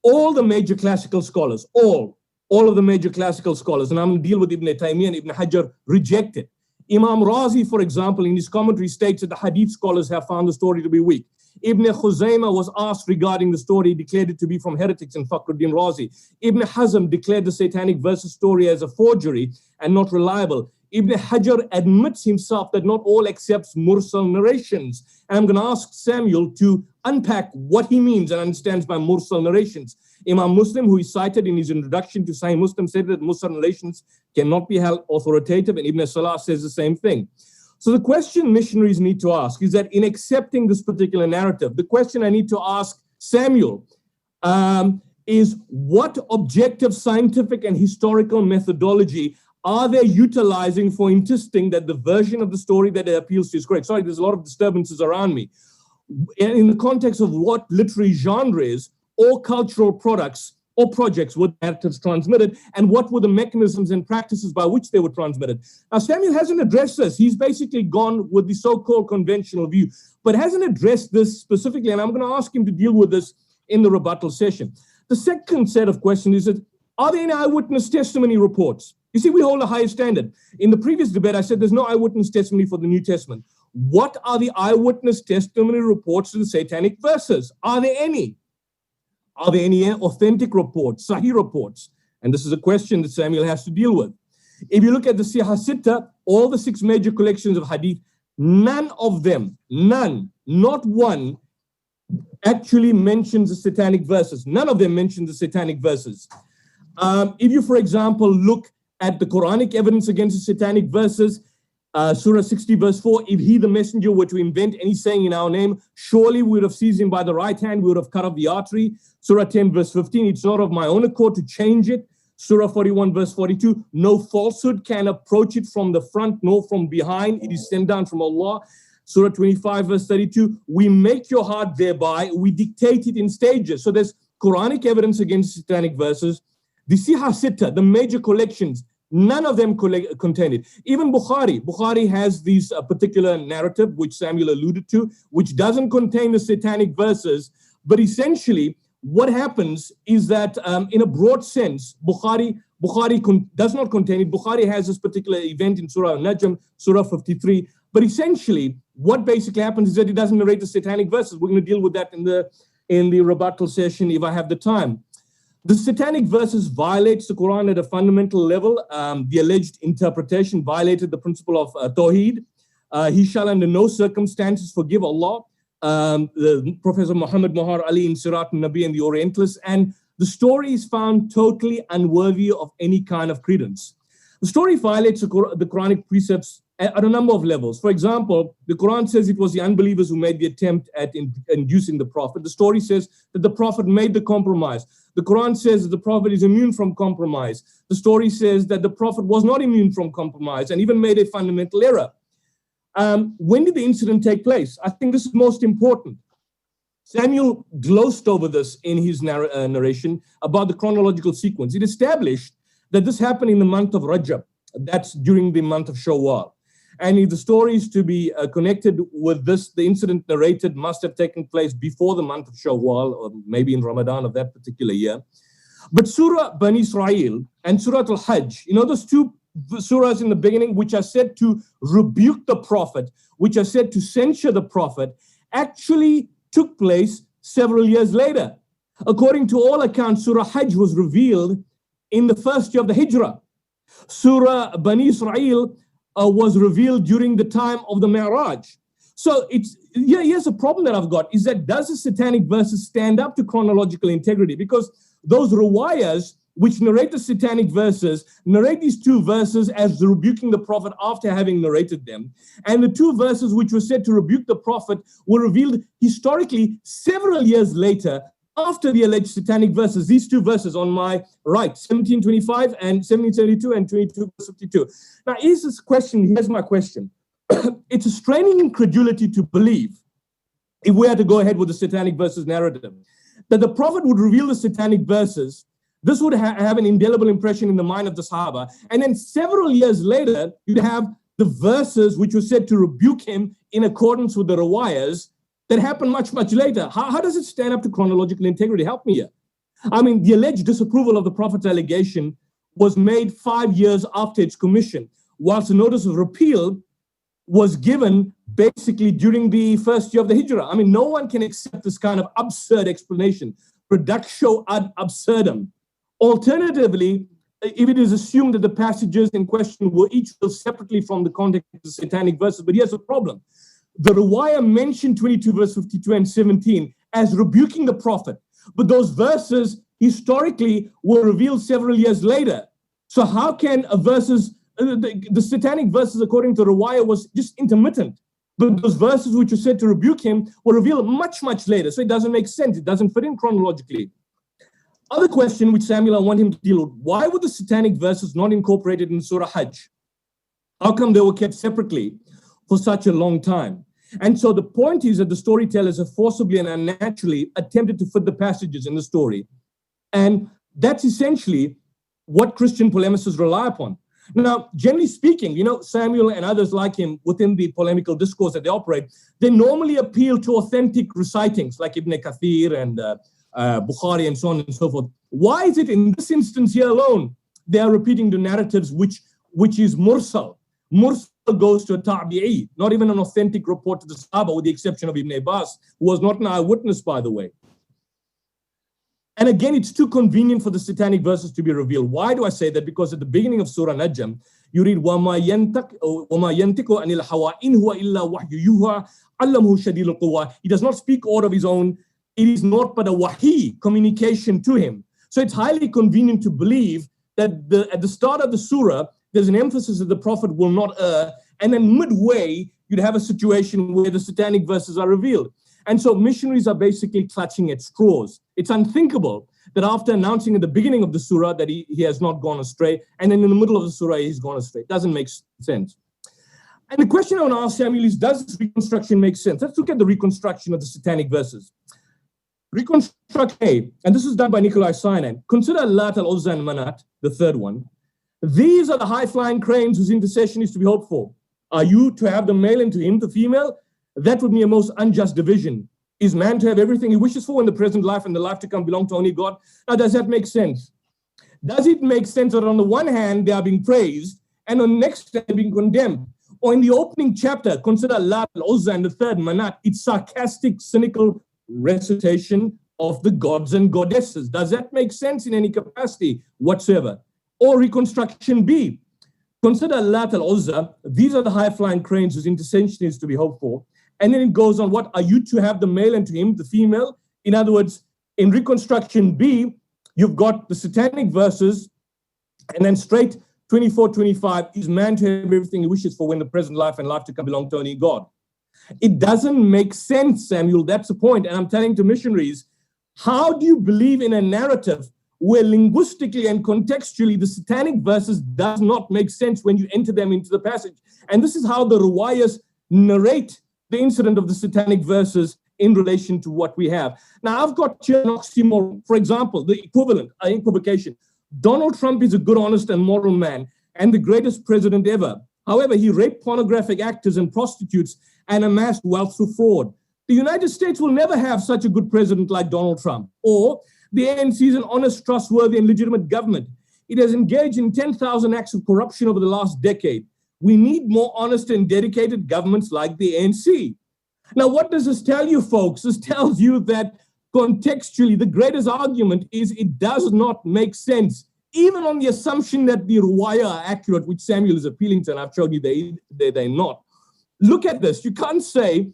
All the major classical scholars, all of the major classical scholars, and I'm going to deal with Ibn Taymiyyah and Ibn Hajar, reject it. Imam Razi, for example, in his commentary states that the hadith scholars have found the story to be weak. Ibn Khuzaymah was asked regarding the story, he declared it to be from heretics in Fakhruddin Razi. Ibn Hazm declared the satanic verses story as a forgery and not reliable. Ibn Hajar admits himself that not all accepts mursal narrations. And I'm going to ask Samuel to unpack what he means and understands by mursal narrations. Imam Muslim, who is cited in his introduction to Sahih Muslim, said that mursal narrations cannot be held authoritative, and Ibn Salah says the same thing. So the question missionaries need to ask is that in accepting this particular narrative, the question I need to ask Samuel is what objective scientific and historical methodology are they utilizing for insisting that the version of the story that it appeals to is correct? Sorry, there's a lot of disturbances around me. In the context of what literary genres or cultural products or projects were narratives transmitted, and what were the mechanisms and practices by which they were transmitted? Now, Samuel hasn't addressed this. He's basically gone with the so-called conventional view, but hasn't addressed this specifically, and I'm going to ask him to deal with this in the rebuttal session. The second set of questions is that, are there any eyewitness testimony reports? You see, we hold a higher standard. In the previous debate, I said there's no eyewitness testimony for the New Testament. What are the eyewitness testimony reports to the satanic verses? Are there any? Are there any authentic reports, Sahih reports? And this is a question that Samuel has to deal with. If you look at the Sihah Sitta, all the 6 major collections of hadith, none of them, none, not one, actually mentions the satanic verses. None of them mention the satanic verses. If you, for example, look at the Quranic evidence against the satanic verses, Surah 60 verse 4, if he, the messenger, were to invent any saying in our name, surely we would have seized him by the right hand, we would have cut off the artery. Surah 10 verse 15, it's not of my own accord to change it. Surah 41 verse 42, no falsehood can approach it from the front nor from behind, it is sent down from Allah. Surah 25 verse 32, we make your heart thereby, we dictate it in stages. So there's Quranic evidence against satanic verses. The Sihah Sitta, the major collections, none of them contain it. Even Bukhari has this particular narrative, which Samuel alluded to, which doesn't contain the satanic verses. But essentially, what happens is that in a broad sense, Bukhari does not contain it. Bukhari has this particular event in Surah Al-Najm, Surah 53. But essentially, what basically happens is that it doesn't narrate the satanic verses. We're going to deal with that in the rebuttal session if I have the time. The satanic verses violates the Quran at a fundamental level. The alleged interpretation violated the principle of Tawheed. He shall under no circumstances forgive Allah. Professor Muhammad Muhar Ali in Sirat al-Nabi and the Orientalists. And the story is found totally unworthy of any kind of credence. The story violates the Quranic precepts at a number of levels. For example, the Quran says it was the unbelievers who made the attempt at inducing the Prophet. The story says that the Prophet made the compromise. The Quran says that the Prophet is immune from compromise. The story says that the Prophet was not immune from compromise and even made a fundamental error. When did the incident take place? I think this is most important. Samuel glossed over this in his narration about the chronological sequence. It established that this happened in the month of Rajab. That's during the month of Shawwal. And if the story is to be connected with this, the incident narrated must have taken place before the month of Shawwal, or maybe in Ramadan of that particular year. But Surah Bani Israel and Surah Al-Hajj, those 2 surahs in the beginning, which are said to rebuke the Prophet, which are said to censure the Prophet, actually took place several years later. According to all accounts, Surah Hajj was revealed in the first year of the Hijrah. Surah Bani Israel was revealed during the time of the Mi'raj. So here's a problem that I've got, is that does the satanic verses stand up to chronological integrity? Because those riwayas which narrate the satanic verses narrate these 2 verses as rebuking the Prophet after having narrated them. And the 2 verses which were said to rebuke the Prophet were revealed historically several years later after the alleged satanic verses. These 2 verses on my right, 1725 and 1772 and 2252. Now, here's my question. It's a straining incredulity to believe if we had to go ahead with the satanic verses narrative, that the Prophet would reveal the satanic verses. This would have an indelible impression in the mind of the Sahaba. And then several years later, you'd have the verses which were said to rebuke him in accordance with the riwayas that happened much, much later. How does it stand up to chronological integrity? Help me here. I mean, the alleged disapproval of the Prophet's allegation was made 5 years after its commission, whilst a notice of repeal was given basically during the first year of the Hijrah. I mean, no one can accept this kind of absurd explanation. Reductio ad absurdum. Alternatively, if it is assumed that the passages in question were each separately from the context of the satanic verses, but here's the problem. The riwayah mentioned 22 verse 52 and 17 as rebuking the Prophet, but those verses historically were revealed several years later. So how can the satanic verses according to riwayah was just intermittent, but those verses which were said to rebuke him were revealed much, much later. So it doesn't make sense. It doesn't fit in chronologically. Other question which Samuel, I want him to deal with, why were the satanic verses not incorporated in Surah Hajj? How come they were kept separately for such a long time? And so the point is that the storytellers have forcibly and unnaturally attempted to fit the passages in the story. And that's essentially what Christian polemicists rely upon. Now, generally speaking, Samuel and others like him within the polemical discourse that they operate, they normally appeal to authentic recitings like Ibn Kathir and Bukhari and so on and so forth. Why is it in this instance here alone, they are repeating the narratives which is mursal? Mursal goes to a tabi'i, not even an authentic report to the Sahaba, with the exception of Ibn Abbas, who was not an eyewitness, by the way. And again, it's too convenient for the satanic verses to be revealed. Why do I say that? Because at the beginning of Surah Najm, you read, وَمَا يَنْتِقُ عَنِ الْحَوَىٰ إِنْ هُوَ إِلَّا وَحْيُ يُوحَىٰ عَلَّمَهُ شَدِيدُ الْقُوَىٰ. He does not speak out of his own. It is not but a wahi, communication to him. So it's highly convenient to believe that at the start of the surah, there's an emphasis that the Prophet will not err. And then midway, you'd have a situation where the satanic verses are revealed. And so missionaries are basically clutching at straws. It's unthinkable that after announcing at the beginning of the surah that he has not gone astray, and then in the middle of the surah, he's gone astray. It doesn't make sense. And the question I want to ask Samuel is, does this reconstruction make sense? Let's look at the reconstruction of the satanic verses. Reconstruct A, and this is done by Nikolai Sinai. Consider Lat, Al-Uzza, and Manat, the third one. These are the high-flying cranes whose intercession is to be hoped for. Are you to have the male and to him the female? That would be a most unjust division. Is man to have everything he wishes for in the present life and the life to come belong to only God? Now, does that make sense? Does it make sense that on the one hand, they are being praised, and on the next, they're being condemned? Or in the opening chapter, consider Lat, Al-Uzza, and the third, Manat. It's sarcastic, cynical recitation of the gods and goddesses. Does that make sense in any capacity whatsoever? Or reconstruction B. Consider Lat, Al-Uzza. These are the high-flying cranes whose intercession is to be hoped for. And then it goes on, what are you to have the male and to him the female? In other words, in reconstruction B, you've got the satanic verses, and then straight 24, 25, is man to have everything he wishes for when the present life and life to come belong to only God. It doesn't make sense, Samuel. That's the point. And I'm telling to missionaries, how do you believe in a narrative where linguistically and contextually the satanic verses does not make sense when you enter them into the passage? And this is how the riwayas narrate the incident of the satanic verses in relation to what we have. Now, I've got here an oxymoron. For example, the equivocation. Donald Trump is a good, honest, and moral man and the greatest president ever. However, he raped pornographic actors and prostitutes and amassed wealth through fraud. The United States will never have such a good president like Donald Trump. Or the ANC is an honest, trustworthy, and legitimate government. It has engaged in 10,000 acts of corruption over the last decade. We need more honest and dedicated governments like the ANC. Now, what does this tell you, folks? This tells you that contextually, the greatest argument is it does not make sense, even on the assumption that the riwayah are accurate, which Samuel is appealing to, and I've shown you they're not. Look at this. You can't say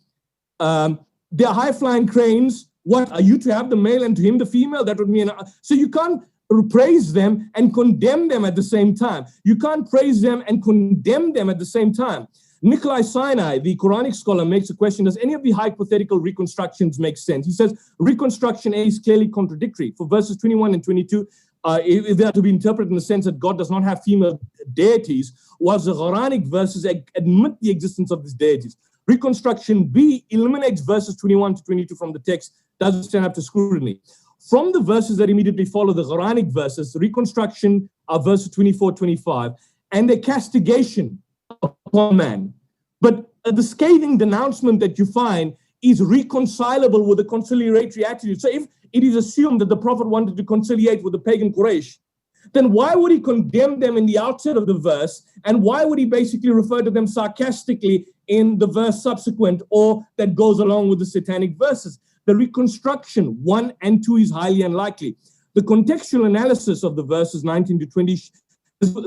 they're high-flying cranes. What, are you to have the male and to him the female? That would mean, so you can't praise them and condemn them at the same time. You can't praise them and condemn them at the same time. Nikolai Sinai, the Quranic scholar, makes a question, does any of the hypothetical reconstructions make sense? He says, reconstruction A is clearly contradictory. For verses 21 and 22, if they are to be interpreted in the sense that God does not have female deities, whilst the Quranic verses admit the existence of these deities. Reconstruction B eliminates verses 21 to 22 from the text, doesn't stand up to scrutiny. From the verses that immediately follow the Quranic verses, reconstruction are verses 24, 25, and a castigation upon man. But the scathing denouncement that you find is reconcilable with the conciliatory attitude. So if it is assumed that the Prophet wanted to conciliate with the pagan Quraysh, then why would he condemn them in the outset of the verse? And why would he basically refer to them sarcastically in the verse subsequent or that goes along with the satanic verses? The reconstruction 1 and 2 is highly unlikely. The contextual analysis of the verses 19 to 20 is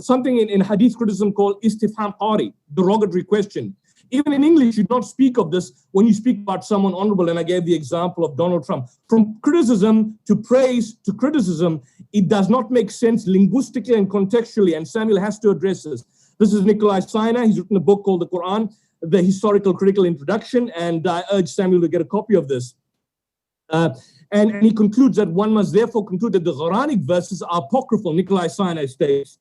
something in hadith criticism called istifham qari, derogatory question. Even in English, you don't speak of this when you speak about someone honorable, and I gave the example of Donald Trump. From criticism to praise to criticism, it does not make sense linguistically and contextually, and Samuel has to address this. This is Nikolai Steiner. He's written a book called The Quran, The Historical Critical Introduction, and I urge Samuel to get a copy of this. And he concludes that one must therefore conclude that the Quranic verses are apocryphal, Nikolai Steiner states,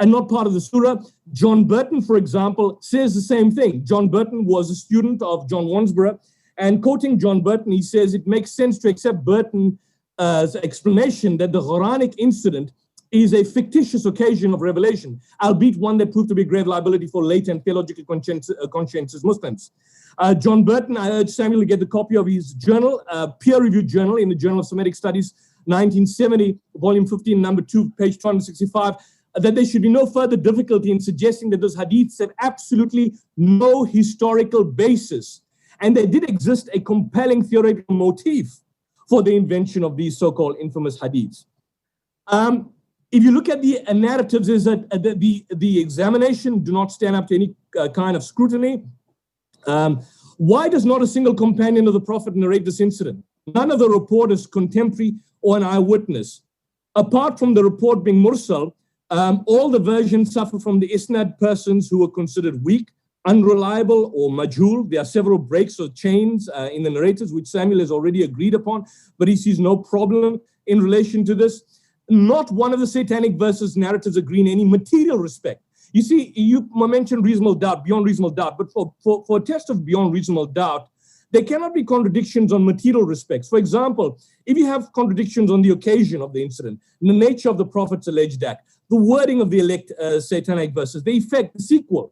and not part of the surah. John Burton, for example, says the same thing. John Burton was a student of John Wansborough, and quoting John Burton, he says it makes sense to accept Burton's explanation that the Quranic incident is a fictitious occasion of revelation, albeit one that proved to be a grave liability for latent theological conscientious Muslims. John Burton, I urge Samuel to get the copy of his journal, peer-reviewed journal in the Journal of Semitic Studies, 1970, volume 15, number 2, page 265, that there should be no further difficulty in suggesting that those hadiths have absolutely no historical basis. And there did exist a compelling theoretical motif for the invention of these so-called infamous hadiths. If you look at the narratives, is that the examination do not stand up to any kind of scrutiny. Why does not a single companion of the Prophet narrate this incident? None of the report is contemporary or an eyewitness. Apart from the report being mursal, all the versions suffer from the isnad persons who were considered weak, unreliable, or majhul. There are several breaks or chains in the narrators, which Samuel has already agreed upon, but he sees no problem in relation to this. Not one of the satanic verses narratives agree in any material respect. You see, you mentioned reasonable doubt, beyond reasonable doubt, but for a test of beyond reasonable doubt, there cannot be contradictions on material respects. For example, if you have contradictions on the occasion of the incident, the nature of the Prophet's alleged act, the wording of the elect satanic verses, the effect, the sequel.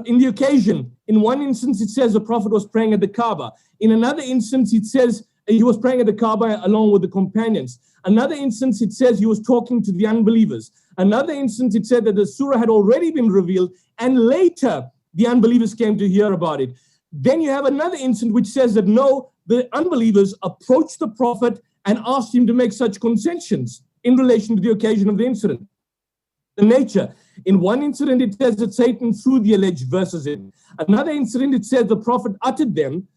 In the occasion, in one instance, it says the Prophet was praying at the Kaaba. In another instance, it says he was praying at the Kaaba along with the companions. Another instance, it says he was talking to the unbelievers. Another instance, it said that the surah had already been revealed, and later the unbelievers came to hear about it. Then you have another instance which says that no, the unbelievers approached the Prophet and asked him to make such concessions in relation to the occasion of the incident. The nature. In one incident, it says that Satan threw the alleged verses in. Another incident, it says the Prophet uttered them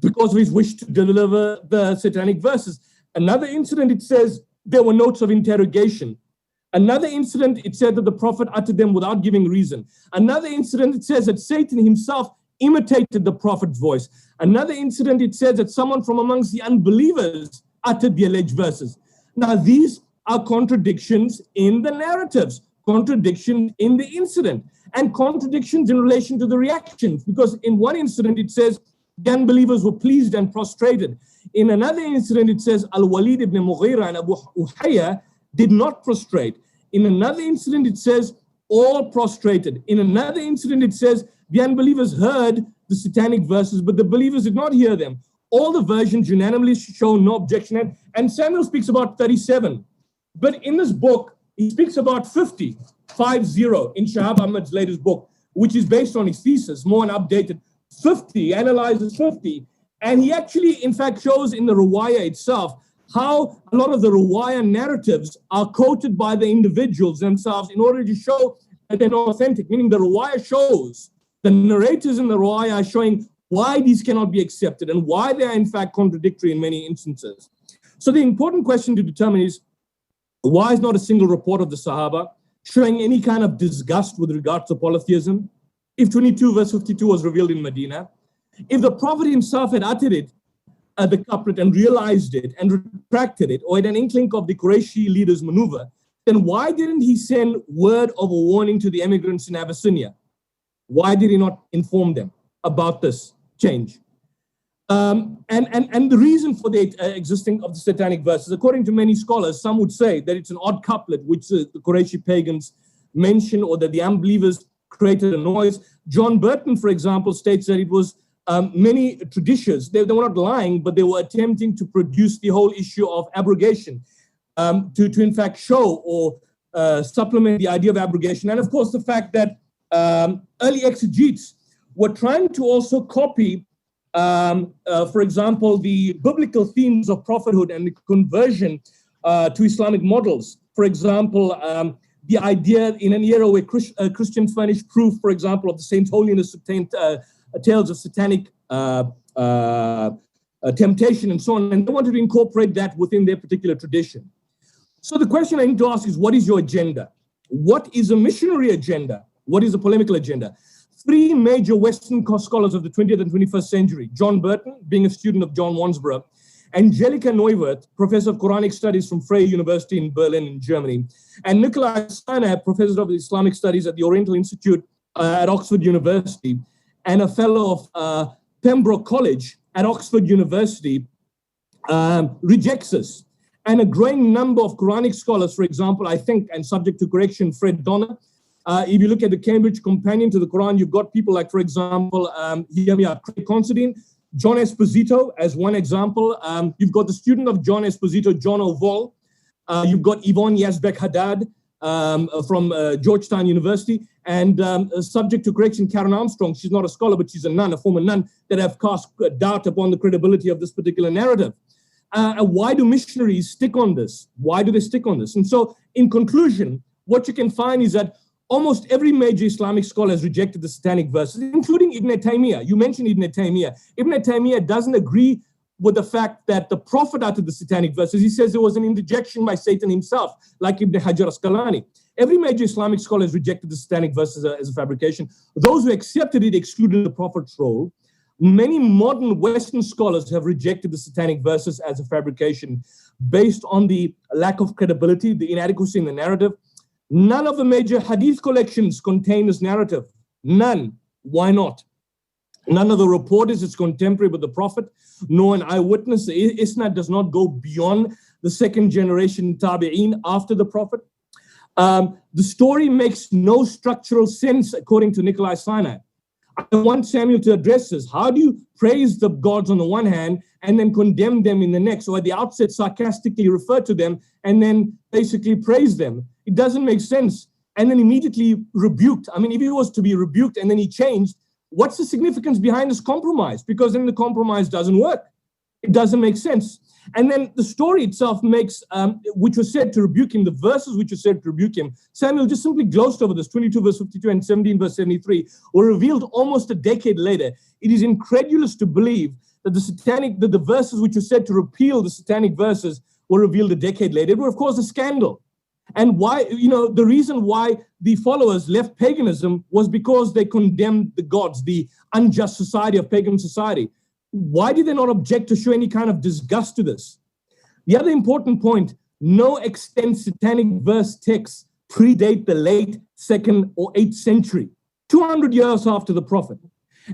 because of his wish to deliver the satanic verses. Another incident, it says there were notes of interrogation. Another incident, it said that the Prophet uttered them without giving reason. Another incident, it says that Satan himself imitated the Prophet's voice. Another incident, it says that someone from amongst the unbelievers uttered the alleged verses. Now, these are contradictions in the narratives, contradictions in the incident, and contradictions in relation to the reactions. Because in one incident, it says the unbelievers were pleased and prostrated. In another incident, it says Al-Walid ibn Mughira and Abu Uhayya did not prostrate. In another incident, it says all prostrated. In another incident, it says the unbelievers heard the satanic verses, but the believers did not hear them. All the versions unanimously show no objection. And Samuel speaks about 37. But in this book, he speaks about 50 in Shahab Ahmad's latest book, which is based on his thesis, more and updated. 50, analyzes 50. And he actually, in fact, shows in the Ruwaya itself how a lot of the Ruwaya narratives are quoted by the individuals themselves in order to show that they're not authentic, meaning the Ruwaya shows, the narrators in the Ruwaya are showing why these cannot be accepted and why they are, in fact, contradictory in many instances. So the important question to determine is, why is not a single report of the Sahaba showing any kind of disgust with regards to polytheism? If 22 verse 52 was revealed in Medina, if the Prophet himself had uttered it, the couplet, and realized it and retracted it, or had an inkling of the Qurayshi leader's maneuver, then why didn't he send word of a warning to the immigrants in Abyssinia? Why did he not inform them? about this change. And the reason for the existing of the Satanic verses, according to many scholars, some would say that it's an odd couplet which the Qurayshi pagans mention, or that the unbelievers created a noise. John Burton, for example, states that it was many traditions. They were not lying, but they were attempting to produce the whole issue of abrogation, to in fact show or supplement the idea of abrogation. And of course, the fact that early exegetes were trying to also copy, for example, the biblical themes of prophethood and the conversion to Islamic models. For example, the idea in an era where Christians furnished proof, for example, of the saint's holiness, obtained tales of satanic temptation and so on, and they wanted to incorporate that within their particular tradition. So the question I need to ask is, what is your agenda? What is a missionary agenda? What is a polemical agenda? Three major Western scholars of the 20th and 21st century, John Burton, being a student of John Wansborough, Angelika Neuwirth, professor of Quranic studies from Freie University in Berlin in Germany, and Nikolai Sinai, professor of Islamic studies at the Oriental Institute at Oxford University, and a fellow of Pembroke College at Oxford University, rejects this. And a growing number of Quranic scholars, for example, I think, and subject to correction, Fred Donner. If you look at the Cambridge Companion to the Quran, you've got people like, for example, Craig Considine, John Esposito as one example. You've got the student of John Esposito, John O'Vall. You've got Yvonne Yazbek Haddad from Georgetown University, and subject to correction, Karen Armstrong. She's not a scholar, but she's a nun, a former nun, that have cast doubt upon the credibility of this particular narrative. Why do missionaries stick on this? Why do they stick on this? And so, in conclusion, what you can find is that almost every major Islamic scholar has rejected the Satanic verses, including Ibn Taymiyyah. You mentioned Ibn Taymiyyah. Ibn Taymiyyah doesn't agree with the fact that the Prophet uttered the Satanic verses. He says there was an interjection by Satan himself, like Ibn Hajar Asqalani. Every major Islamic scholar has rejected the Satanic verses as a fabrication. Those who accepted it excluded the Prophet's role. Many modern Western scholars have rejected the Satanic verses as a fabrication based on the lack of credibility, the inadequacy in the narrative. None of the major hadith collections contain this narrative. None. Why not? None of the reporters is contemporary with the Prophet, nor an eyewitness. Isnad does not go beyond the second generation tabi'een after the Prophet. The story makes no structural sense, according to Nikolai Sinai. I want Samuel to address this. How do you praise the gods on the one hand and then condemn them in the next, or at the outset sarcastically refer to them and then basically praise them? It doesn't make sense. And then immediately rebuked. I mean, if he was to be rebuked and then he changed, what's the significance behind this compromise? Because then the compromise doesn't work. It doesn't make sense. And then the story itself makes, which was said to rebuke him, the verses which were said to rebuke him, Samuel just simply glossed over this. 22 verse 52 and 17 verse 73 were revealed almost a decade later. It is incredulous to believe that the verses which were said to repeal the Satanic verses were revealed a decade later. It was, of course, a scandal. And why, the reason why the followers left paganism was because they condemned the gods, the unjust society of pagan society. Why did they not object to show any kind of disgust to this? The other important point, no extant Satanic verse texts predate the late 2nd or 8th century, 200 years after the Prophet.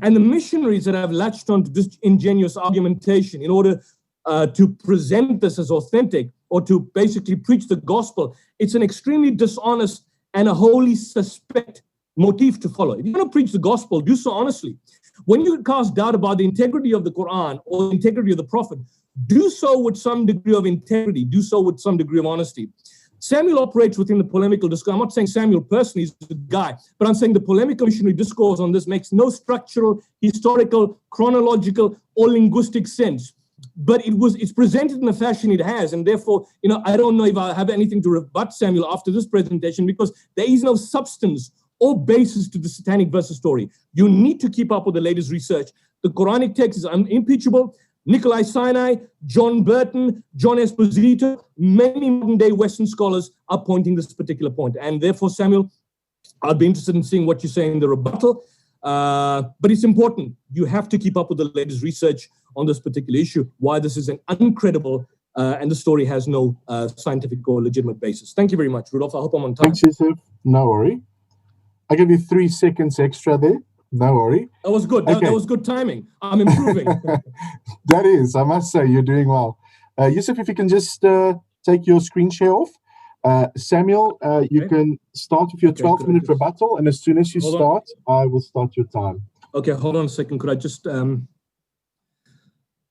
And the missionaries that have latched on to this ingenious argumentation in order to present this as authentic or to basically preach the gospel, it's an extremely dishonest and a wholly suspect motif to follow. If you want to preach the gospel, do so honestly. When you cast doubt about the integrity of the Quran or the integrity of the Prophet, do so with some degree of integrity, do so with some degree of honesty. Samuel operates within the polemical discourse. I'm not saying Samuel personally is the guy, but I'm saying the polemical missionary discourse on this makes no structural, historical, chronological, or linguistic sense. But it's presented in the fashion it has, and therefore, I don't know if I have anything to rebut Samuel after this presentation, because there is no substance or basis to the Satanic verses story. You need to keep up with the latest research. The Quranic text is unimpeachable. Nikolai Sinai, John Burton, John Esposito, many modern-day Western scholars are pointing this particular point. And therefore, Samuel, I'll be interested in seeing what you say in the rebuttal. But it's important. You have to keep up with the latest research on this particular issue, why this is an uncredible and the story has no scientific or legitimate basis. Thank you very much, Rudolph. I hope I'm on time. Thanks, Yusuf. No worry. I give you 3 seconds extra there. No worry. That was good. Okay. That was good timing. I'm improving. That is, I must say, you're doing well. Yusuf, if you can just take your screen share off. Samuel, you can start with your 12-minute rebuttal, and as soon as you start, I will start your time. Okay, hold on a second. Could I just where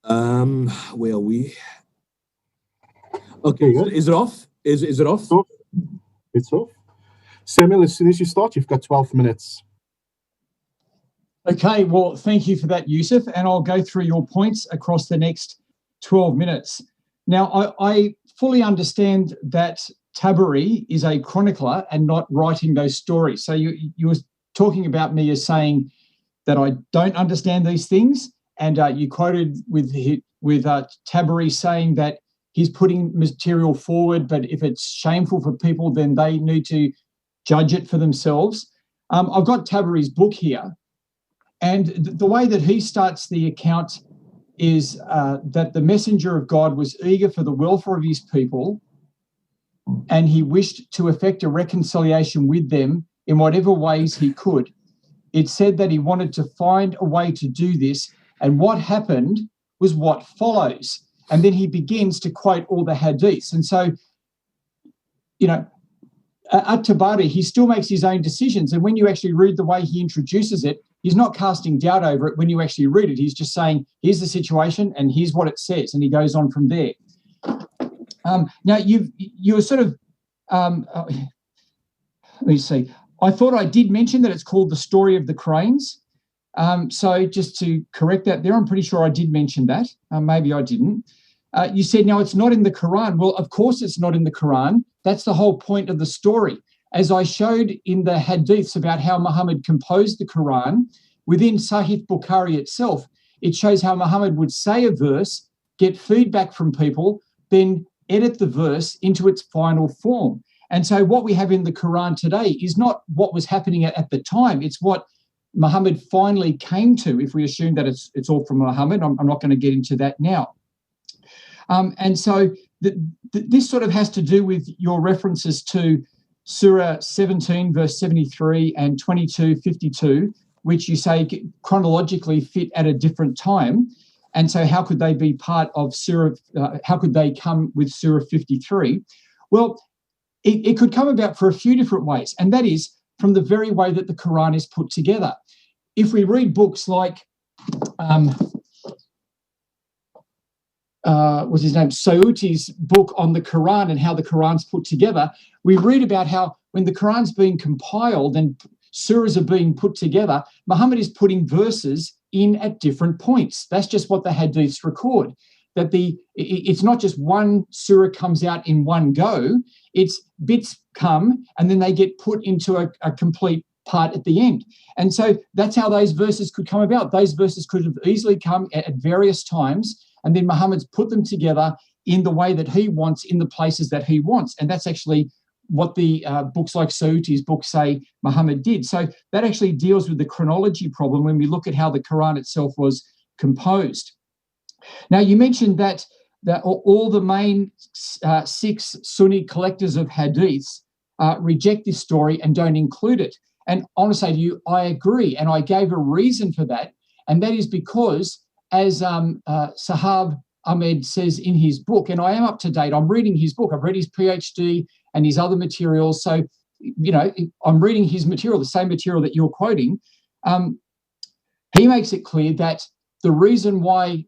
are we? Okay, is it off? Is it off? It's off. Samuel, as soon as you start, you've got 12 minutes. Okay, well, thank you for that, Yusuf, and I'll go through your points across the next 12 minutes. Now, I fully understand that Tabari is a chronicler and not writing those stories. So you were talking about me as saying that I don't understand these things, and you quoted with Tabari saying that he's putting material forward, but if it's shameful for people, then they need to judge it for themselves. I've got Tabari's book here, and the way that he starts the account is that the messenger of God was eager for the welfare of his people, and he wished to effect a reconciliation with them in whatever ways he could. It said that he wanted to find a way to do this, and what happened was what follows. And then he begins to quote all the hadiths. And so, at Tabari, he still makes his own decisions. And when you actually read the way he introduces it, he's not casting doubt over it when you actually read it. He's just saying, here's the situation and here's what it says. And he goes on from there. Now, you're sort of, let me see. I thought I did mention that it's called The Story of the Cranes. So just to correct that there, I'm pretty sure I did mention that. Maybe I didn't. You said, no, it's not in the Quran. Well, of course it's not in the Quran. That's the whole point of the story. As I showed in the hadiths about how Muhammad composed the Quran, within Sahih Bukhari itself, it shows how Muhammad would say a verse, get feedback from people, then edit the verse into its final form. And so what we have in the Quran today is not what was happening at the time. It's what Muhammad finally came to, if we assume that it's all from Muhammad. I'm not going to get into that now. And so this sort of has to do with your references to Surah 17, verse 73 and 22:52, which you say chronologically fit at a different time. And so how could they be part of Surah, how could they come with Surah 53? Well, it could come about for a few different ways, and that is from the very way that the Quran is put together. If we read books like, what's his name, Sauti's book on the Quran and how the Quran's put together, we read about how when the Quran's being compiled and surahs are being put together, Muhammad is putting verses in at different points. That's just what the hadiths record. That it's not just one surah comes out in one go, it's bits come and then they get put into a complete part at the end. And so that's how those verses could come about. Those verses could have easily come at various times, and then Muhammad's put them together in the way that he wants, in the places that he wants. And that's actually what the books like Sauti's book say Muhammad did. So that actually deals with the chronology problem when we look at how the Quran itself was composed. Now, you mentioned that all the main 6 Sunni collectors of hadiths reject this story and don't include it. And I want to say to you, I agree. And I gave a reason for that. And that is because, as Sahab Ahmed says in his book, and I am up to date, I'm reading his book, I've read his PhD and his other materials. So, I'm reading his material, the same material that you're quoting. He makes it clear that the reason why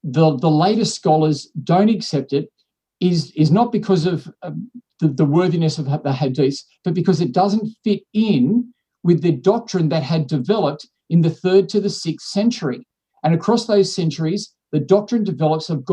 the latest scholars don't accept it is not because of the worthiness of the hadiths, but because it doesn't fit in with the doctrine that had developed in the 3rd to the 6th century. And across those centuries, the doctrine develops of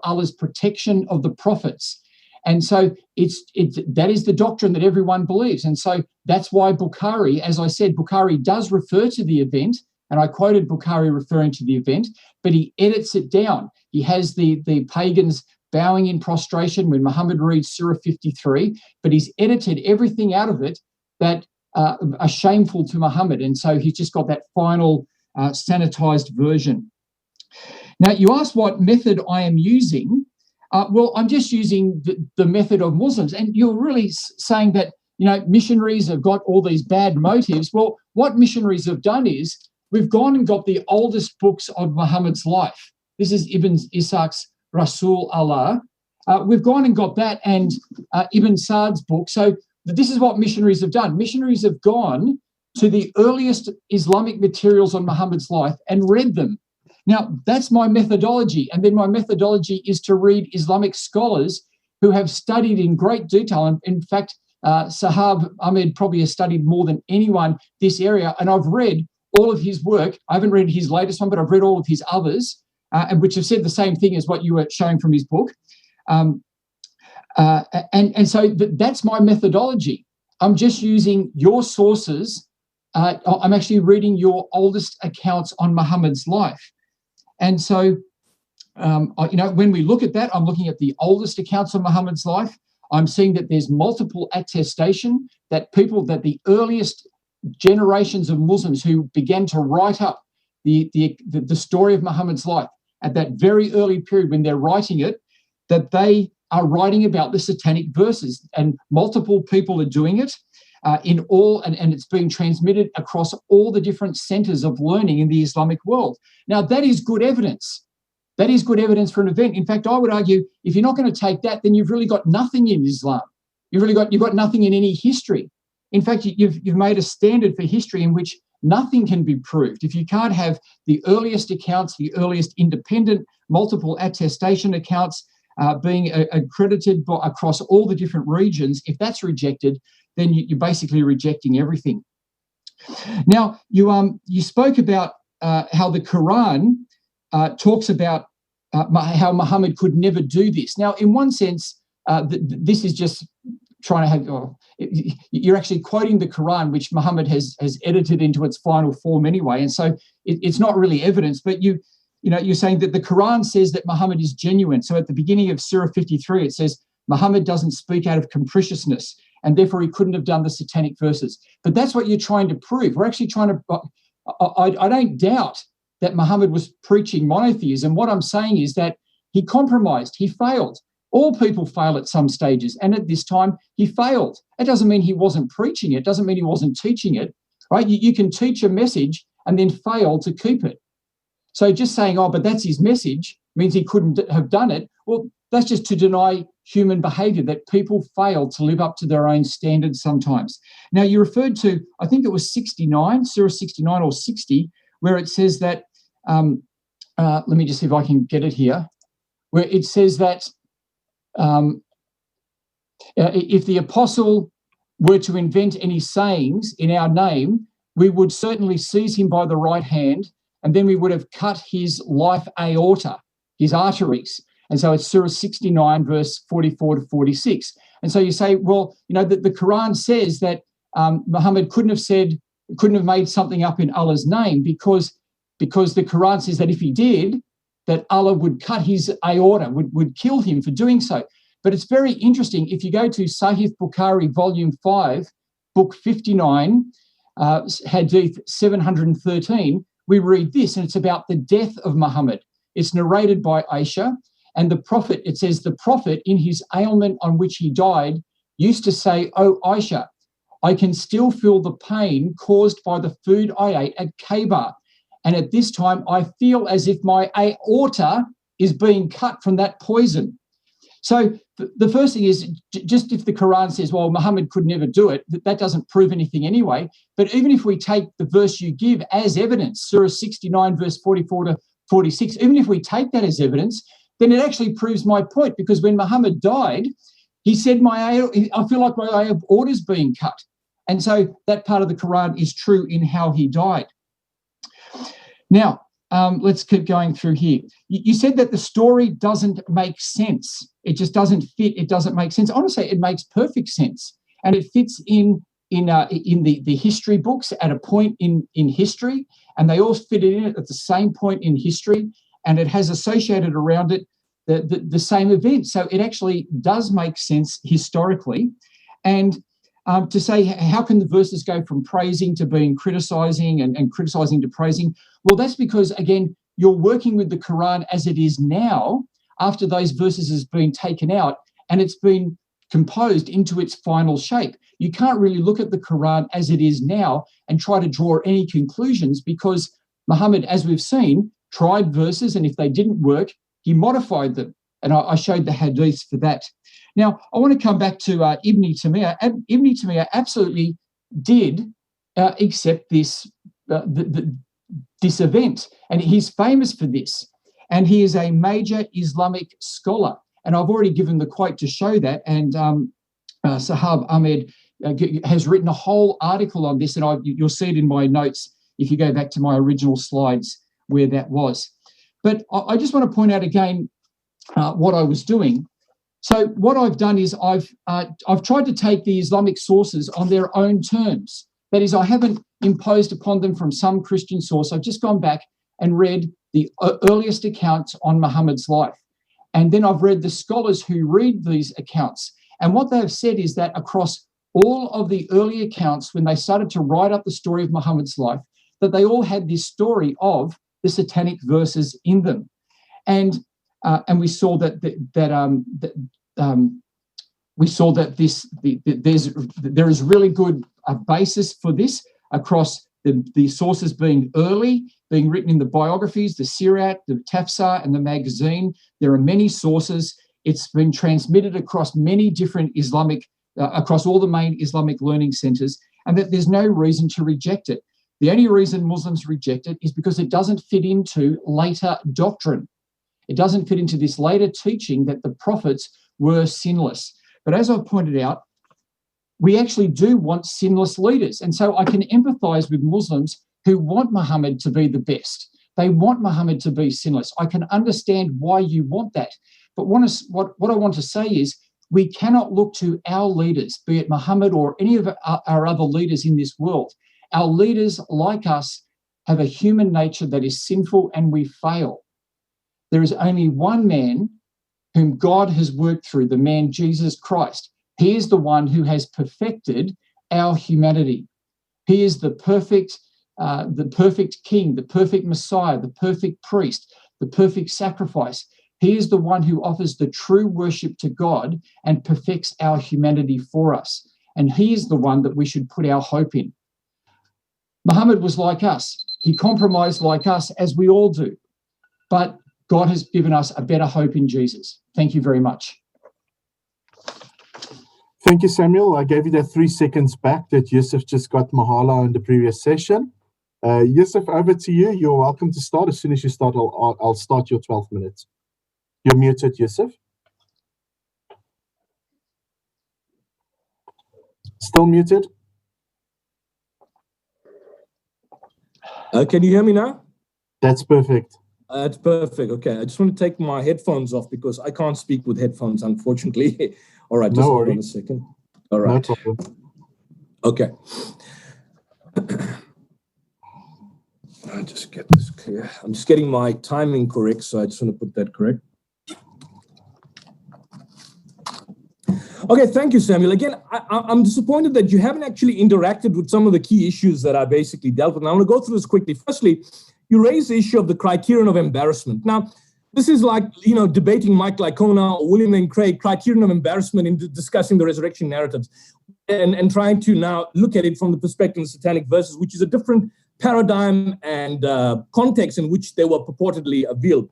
Allah's protection of the prophets. And so that is the doctrine that everyone believes. And so that's why Bukhari, as I said, Bukhari does refer to the event, and I quoted Bukhari referring to the event, but he edits it down. He has the pagans bowing in prostration when Muhammad reads Surah 53, but he's edited everything out of it that are shameful to Muhammad. And so he's just got that final sanitized version. Now, you asked what method I am using. Well, I'm just using the method of Muslims. And you're really saying that, missionaries have got all these bad motives. Well, what missionaries have done is we've gone and got the oldest books of Muhammad's life. This is Ibn Ishaq's Rasul Allah. We've gone and got that and Ibn Sa'd's book. So this is what missionaries have done. Missionaries have gone to the earliest Islamic materials on Muhammad's life and read them. Now, that's my methodology. And then my methodology is to read Islamic scholars who have studied in great detail. And in fact, Sahab Ahmed probably has studied more than anyone this area. And I've read all of his work. I haven't read his latest one, but I've read all of his others, and which have said the same thing as what you were showing from his book. And so that's my methodology. I'm just using your sources. I'm actually reading your oldest accounts on Muhammad's life. And so, when we look at that, I'm looking at the oldest accounts of Muhammad's life. I'm seeing that there's multiple attestation that the earliest generations of Muslims who began to write up the story of Muhammad's life at that very early period when they're writing it, that they are writing about the satanic verses, and multiple people are doing it and it's being transmitted across all the different centers of learning in the Islamic world. Now, that is good evidence. That is good evidence for an event. In fact, I would argue if you're not going to take that, then you've really got nothing in Islam. You've got nothing in any history. In fact, you've made a standard for history in which nothing can be proved. If you can't have the earliest accounts, the earliest independent multiple attestation accounts being accredited across all the different regions, if that's rejected, then you're basically rejecting everything. Now, you spoke about how the Quran talks about how Muhammad could never do this. Now, in one sense, this is just trying to have. You're actually quoting the Quran, which Muhammad has edited into its final form anyway, and so it's not really evidence. But you're saying that the Quran says that Muhammad is genuine. So at the beginning of Surah 53, it says Muhammad doesn't speak out of capriciousness, and therefore he couldn't have done the satanic verses. But that's what you're trying to prove. We're actually trying to. I don't doubt that Muhammad was preaching monotheism. What I'm saying is that he compromised. He failed. All people fail at some stages, and at this time he failed. It doesn't mean he wasn't preaching it. It doesn't mean he wasn't teaching it, right? You can teach a message and then fail to keep it. So just saying, but that's his message means he couldn't have done it. Well, that's just to deny human behavior, that people fail to live up to their own standards sometimes. Now, you referred to, I think it was 69, Surah 69 or 60, where it says that, let me just see if I can get it here, where it says that if the apostle were to invent any sayings in our name, we would certainly seize him by the right hand, and then we would have cut his life aorta, his arteries. And so it's Surah 69, verse 44 to 46. And so you say, well, the Quran says that Muhammad couldn't have made something up in Allah's name because the Quran says that if he did, that Allah would cut his aorta, would kill him for doing so. But it's very interesting. If you go to Sahih Bukhari, volume 5, book 59, hadith 713, we read this, and it's about the death of Muhammad. It's narrated by Aisha, and the Prophet, it says, the Prophet in his ailment on which he died used to say, "Oh, Aisha, I can still feel the pain caused by the food I ate at Khaybar. And at this time, I feel as if my aorta is being cut from that poison." So the first thing is, just if the Quran says, well, Muhammad could never do it, that doesn't prove anything anyway. But even if we take the verse you give as evidence, Surah 69, verse 44 to 46, even if we take that as evidence, then it actually proves my point, because when Muhammad died, he said, I feel like my aorta is being cut. And so that part of the Quran is true in how he died. Now, let's keep going through here. You said that the story doesn't make sense. It just doesn't fit. It doesn't make sense. Honestly, it makes perfect sense. And it fits in the history books at a point in history, and they all fit in it at the same point in history, and it has associated around it the same event. So it actually does make sense historically. And to say, how can the verses go from praising to being criticizing and criticizing to praising? Well, that's because, again, you're working with the Quran as it is now, after those verses has been taken out, and it's been composed into its final shape. You can't really look at the Quran as it is now and try to draw any conclusions, because Muhammad, as we've seen, tried verses, and if they didn't work, he modified them. And I showed the hadiths for that. Now, I want to come back to Ibn Taymiyyah. Ibn Taymiyyah absolutely did accept this event, and he's famous for this. And he is a major Islamic scholar. And I've already given the quote to show that. And Sahab Ahmed has written a whole article on this, and you'll see it in my notes if you go back to my original slides where that was. But I just want to point out again what I was doing. So what I've done is I've tried to take the Islamic sources on their own terms. That is, I haven't imposed upon them from some Christian source. I've just gone back and read the earliest accounts on Muhammad's life. And then I've read the scholars who read these accounts. And what they've said is that across all of the early accounts, when they started to write up the story of Muhammad's life, that they all had this story of the satanic verses in them. And we saw that there is really good basis for this across the sources being early, being written in the biographies, the Sirat, the Tafsir, and the magazine. There are many sources. It's been transmitted across many different across all the main Islamic learning centers, and that there's no reason to reject it. The only reason Muslims reject it is because it doesn't fit into later doctrine. It doesn't fit into this later teaching that the prophets were sinless. But as I've pointed out, we actually do want sinless leaders. And so I can empathize with Muslims who want Muhammad to be the best. They want Muhammad to be sinless. I can understand why you want that. But what I want to say is we cannot look to our leaders, be it Muhammad or any of our other leaders in this world. Our leaders, like us, have a human nature that is sinful, and we fail. There is only one man whom God has worked through, the man Jesus Christ. He is the one who has perfected our humanity. He is the perfect king, the perfect Messiah, the perfect priest, the perfect sacrifice. He is the one who offers the true worship to God and perfects our humanity for us. And he is the one that we should put our hope in. Muhammad was like us. He compromised like us, as we all do. But God has given us a better hope in Jesus. Thank you very much. Thank you, Samuel. I gave you that 3 seconds back that Yusuf just got Mahala in the previous session. Yusuf, over to you. You're welcome to start. As soon as you start, I'll start your 12 minutes. You're muted, Yusuf. Still muted? Can you hear me now? That's perfect. That's perfect. Okay, I just want to take my headphones off because I can't speak with headphones, unfortunately. All right, just hold on a second. All right. No problem. Okay. I'll just get this clear. I'm just getting my timing correct, so I just want to put that correct. Okay, thank you, Samuel. Again, I'm disappointed that you haven't actually interacted with some of the key issues that I basically dealt with. And I'm going to go through this quickly. Firstly, you raised the issue of the criterion of embarrassment. Now, this is like, debating Mike Licona or William Lane Craig, criterion of embarrassment in discussing the resurrection narratives and trying to now look at it from the perspective of satanic verses, which is a different paradigm and context in which they were purportedly revealed.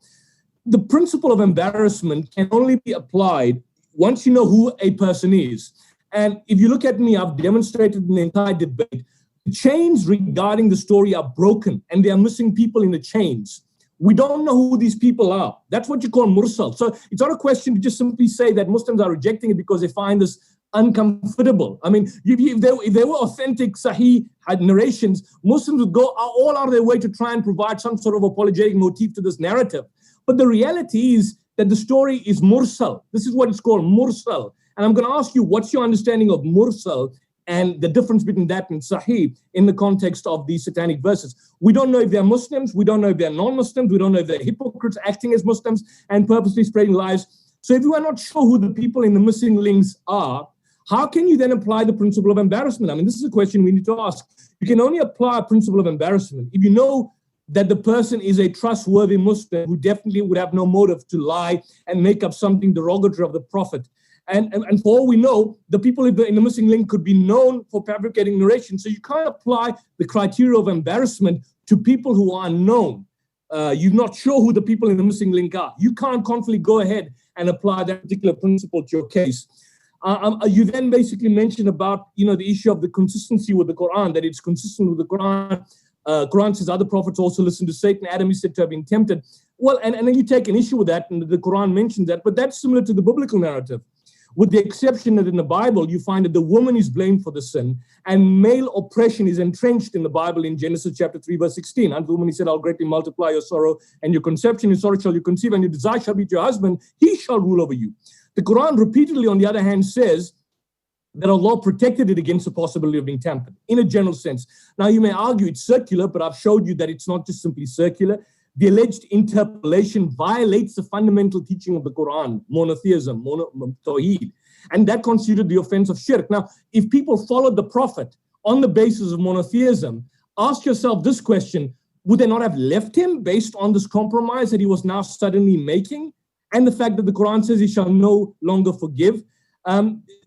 The principle of embarrassment can only be applied once you know who a person is. And if you look at me, I've demonstrated in the entire debate, the chains regarding the story are broken and they are missing people in the chains. We don't know who these people are. That's what you call mursal. So it's not a question to just simply say that Muslims are rejecting it because they find this uncomfortable. I mean, if they were authentic Sahih narrations, Muslims would go all out of their way to try and provide some sort of apologetic motif to this narrative. But the reality is that the story is mursal. This is what it's called, mursal. And I'm going to ask you, what's your understanding of mursal and the difference between that and Sahih in the context of these satanic verses? We don't know if they're Muslims. We don't know if they're non-Muslims. We don't know if they're hypocrites acting as Muslims and purposely spreading lies. So if you are not sure who the people in the missing links are, how can you then apply the principle of embarrassment? I mean, this is a question we need to ask. You can only apply a principle of embarrassment if you know that the person is a trustworthy Muslim who definitely would have no motive to lie and make up something derogatory of the Prophet. And for all we know, the people in the missing link could be known for fabricating narration. So you can't apply the criteria of embarrassment to people who are unknown. You're not sure who the people in the missing link are. You can't confidently go ahead and apply that particular principle to your case. You then basically mentioned about, the issue of the consistency with the Quran, that it's consistent with the Quran. Quran says other prophets also listened to Satan. Adam is said to have been tempted. Well, and then you take an issue with that, and the Quran mentions that, but that's similar to the biblical narrative, with the exception that in the Bible, you find that the woman is blamed for the sin, and male oppression is entrenched in the Bible in Genesis chapter 3, verse 16. And the woman, he said, I'll greatly multiply your sorrow, and your conception, in sorrow shall you conceive, and your desire shall be to your husband, he shall rule over you. The Quran repeatedly, on the other hand, says that Allah protected it against the possibility of being tampered, in a general sense. Now, you may argue it's circular, but I've showed you that it's not just simply circular. The alleged interpolation violates the fundamental teaching of the Quran, monotheism, tawheed, and that constituted the offense of shirk. Now, if people followed the Prophet on the basis of monotheism, ask yourself this question: would they not have left him based on this compromise that he was now suddenly making? And the fact that the Quran says he shall no longer forgive.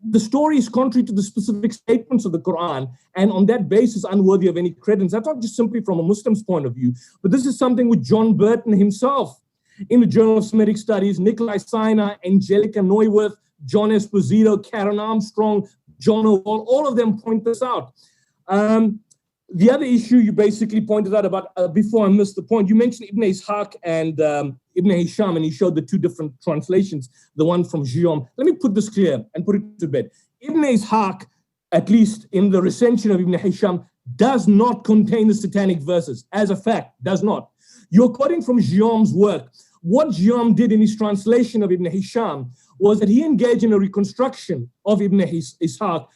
The story is contrary to the specific statements of the Quran, and on that basis, unworthy of any credence. That's not just simply from a Muslim's point of view, but this is something which John Burton himself, in the Journal of Semitic Studies, Nikolai Sina, Angelica Neuwirth, John Esposito, Karen Armstrong, John O'Wall, all of them point this out. The other issue you basically pointed out about, before I missed the point, you mentioned Ibn Ishaq and Ibn Hisham, and he showed the two different translations, the one from Guillaume. Let me put this clear and put it to bed. Ibn Ishaq, at least in the recension of Ibn Hisham, does not contain the satanic verses. As a fact, does not. You're quoting from Guillaume's work. What Guillaume did in his translation of Ibn Hisham was that he engaged in a reconstruction of Ibn Ishaq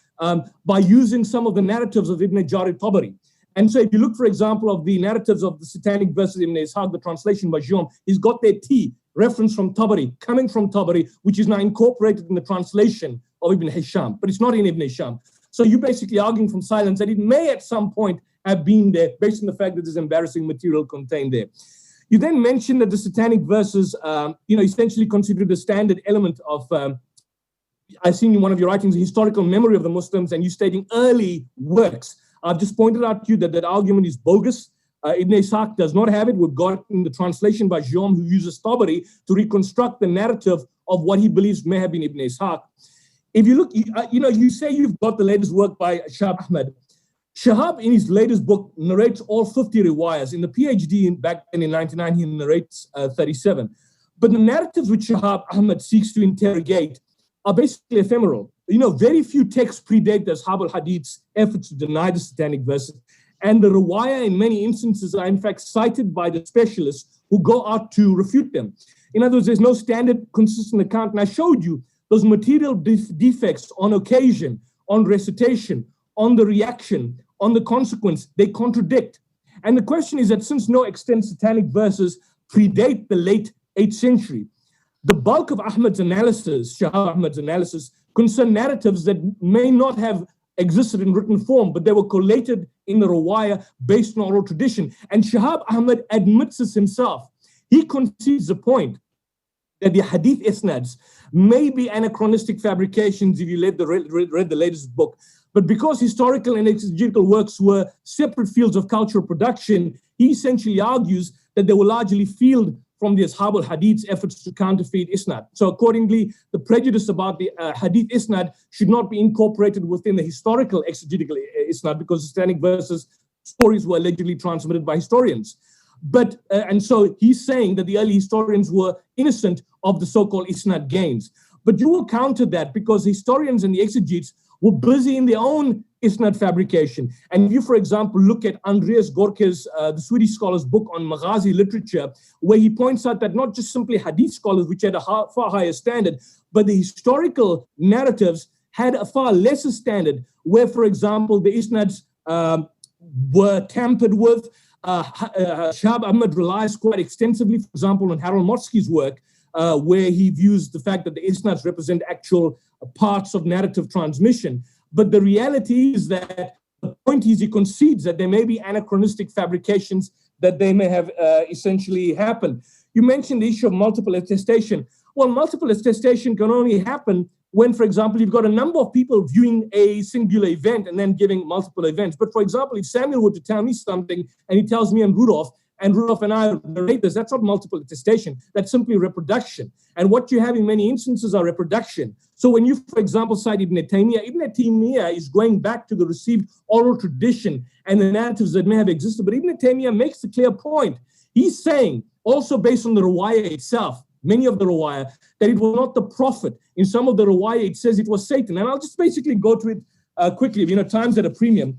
by using some of the narratives of Ibn Jarir Tabari. And so if you look, for example, of the narratives of the satanic verses in Ishaq, the translation by Guillaume, he's got their T, reference from Tabari, coming from Tabari, which is now incorporated in the translation of Ibn Hisham, but it's not in Ibn Hisham. So you're basically arguing from silence that it may at some point have been there based on the fact that there's embarrassing material contained there. You then mentioned that the satanic verses, essentially considered a standard element of, I've seen in one of your writings, a historical memory of the Muslims, and you stating early works. I've just pointed out to you that that argument is bogus. Ibn Ishaq does not have it. We've got in the translation by Guillaume, who uses Tabari to reconstruct the narrative of what he believes may have been Ibn Ishaq. If you look, you say you've got the latest work by Shahab Ahmed. Shahab, in his latest book, narrates all 50 riwayas. In the PhD back then in 99, he narrates 37. But the narratives which Shahab Ahmed seeks to interrogate are basically ephemeral. Very few texts predate the Ashab al-Hadith's efforts to deny the satanic verses. And the riwayah in many instances are in fact cited by the specialists who go out to refute them. In other words, there's no standard consistent account. And I showed you those material defects on occasion, on recitation, on the reaction, on the consequence. They contradict. And the question is that since no extant satanic verses predate the late 8th century, the bulk of Ahmed's analysis, Shahab Ahmed's analysis, concern narratives that may not have existed in written form, but they were collated in the riwayah based on oral tradition. And Shahab Ahmed admits this himself. He concedes the point that the hadith isnads may be anachronistic fabrications if you read the latest book. But because historical and exegetical works were separate fields of cultural production, he essentially argues that they were largely fueled from the Ashab al-Hadith's efforts to counterfeit isnad. So accordingly, the prejudice about the hadith isnad should not be incorporated within the historical exegetical isnad because satanic verses stories were allegedly transmitted by historians. But and so he's saying that the early historians were innocent of the so-called isnad gains. But you will counter that because historians and the exegetes were busy in their own isnad fabrication. And if you, for example, look at Andreas Gorke's, the Swedish scholar's book on Maghazi literature, where he points out that not just simply hadith scholars, which had a far higher standard, but the historical narratives had a far lesser standard, where, for example, the isnads were tampered with. Shahab Ahmed relies quite extensively, for example, on Harold Motsky's work, where he views the fact that the isnads represent actual parts of narrative transmission. But the reality is that the point is he concedes that there may be anachronistic fabrications that they may have essentially happened. You mentioned the issue of multiple attestation. Well, multiple attestation can only happen when, for example, you've got a number of people viewing a singular event and then giving multiple events. But for example, if Samuel were to tell me something and he tells me and Rudolph and I narrate this, that's not multiple attestation. That's simply reproduction. And what you have in many instances are reproduction. So when you, for example, cite Ibn Taymiyyah is going back to the received oral tradition and the narratives that may have existed. But Ibn Taymiyyah makes a clear point. He's saying, also based on the Riwayah itself, many of the Riwayah, that it was not the Prophet. In some of the Riwayah, it says it was Satan. And I'll just basically go to it quickly, time's at a premium.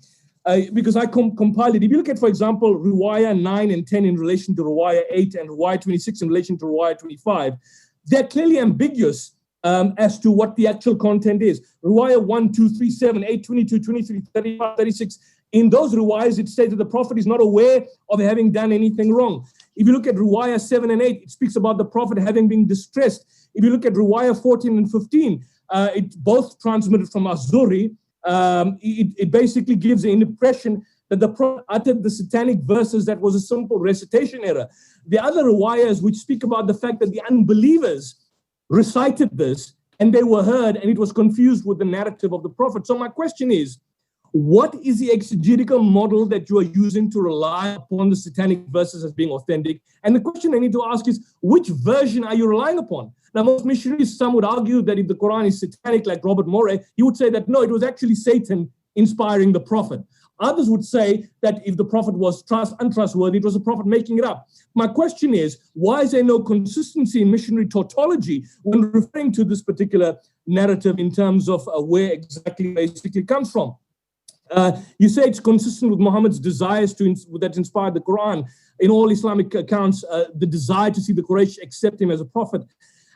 Because I compiled it. If you look at, for example, Riwayah 9 and 10 in relation to Riwayah 8 and Riwayah 26 in relation to Riwayah 25, they're clearly ambiguous as to what the actual content is. Riwayah 1, 2, 3, 7, 8, 22, 23, 35, 36, in those Riwayahs, it states that the Prophet is not aware of having done anything wrong. If you look at Riwayah 7 and 8, it speaks about the Prophet having been distressed. If you look at Riwayah 14 and 15, it's both transmitted from Az-Zuhri. It basically gives an impression that the Prophet uttered the satanic verses that was a simple recitation error. The other riwayahs which speak about the fact that the unbelievers recited this and they were heard and it was confused with the narrative of the Prophet. So my question is, what is the exegetical model that you are using to rely upon the satanic verses as being authentic? And the question I need to ask is, which version are you relying upon? Now, most missionaries, some would argue that if the Quran is satanic, like Robert Morey, he would say that, no, it was actually Satan inspiring the Prophet. Others would say that if the Prophet was untrustworthy, it was the Prophet making it up. My question is, why is there no consistency in missionary tautology when referring to this particular narrative in terms of where exactly basically it comes from? You say it's consistent with Muhammad's desires that inspired the Quran. In all Islamic accounts, the desire to see the Quraysh accept him as a prophet.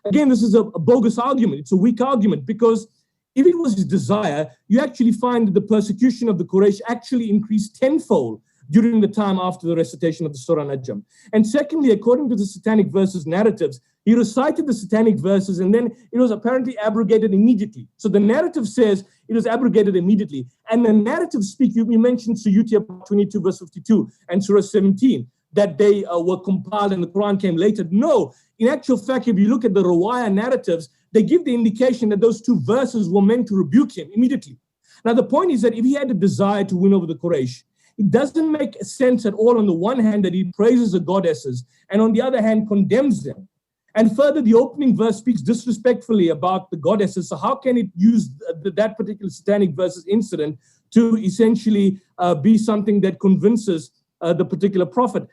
Again, this is a bogus argument. It's a weak argument because if it was his desire, you actually find that the persecution of the Quraysh actually increased tenfold during the time after the recitation of the Surah Najm. And secondly, according to the satanic verses narratives, he recited the satanic verses and then it was apparently abrogated immediately. So the narrative says it was abrogated immediately. And the narrative speak, you mentioned Suyuti 22 verse 52 and Surah 17, that they were compiled and the Quran came later. No, in actual fact, if you look at the Riwayah narratives, they give the indication that those two verses were meant to rebuke him immediately. Now, the point is that if he had a desire to win over the Quraysh, it doesn't make sense at all on the one hand that he praises the goddesses and on the other hand condemns them. And further, the opening verse speaks disrespectfully about the goddesses. So how can it use that particular satanic verses incident to essentially be something that convinces the particular prophet?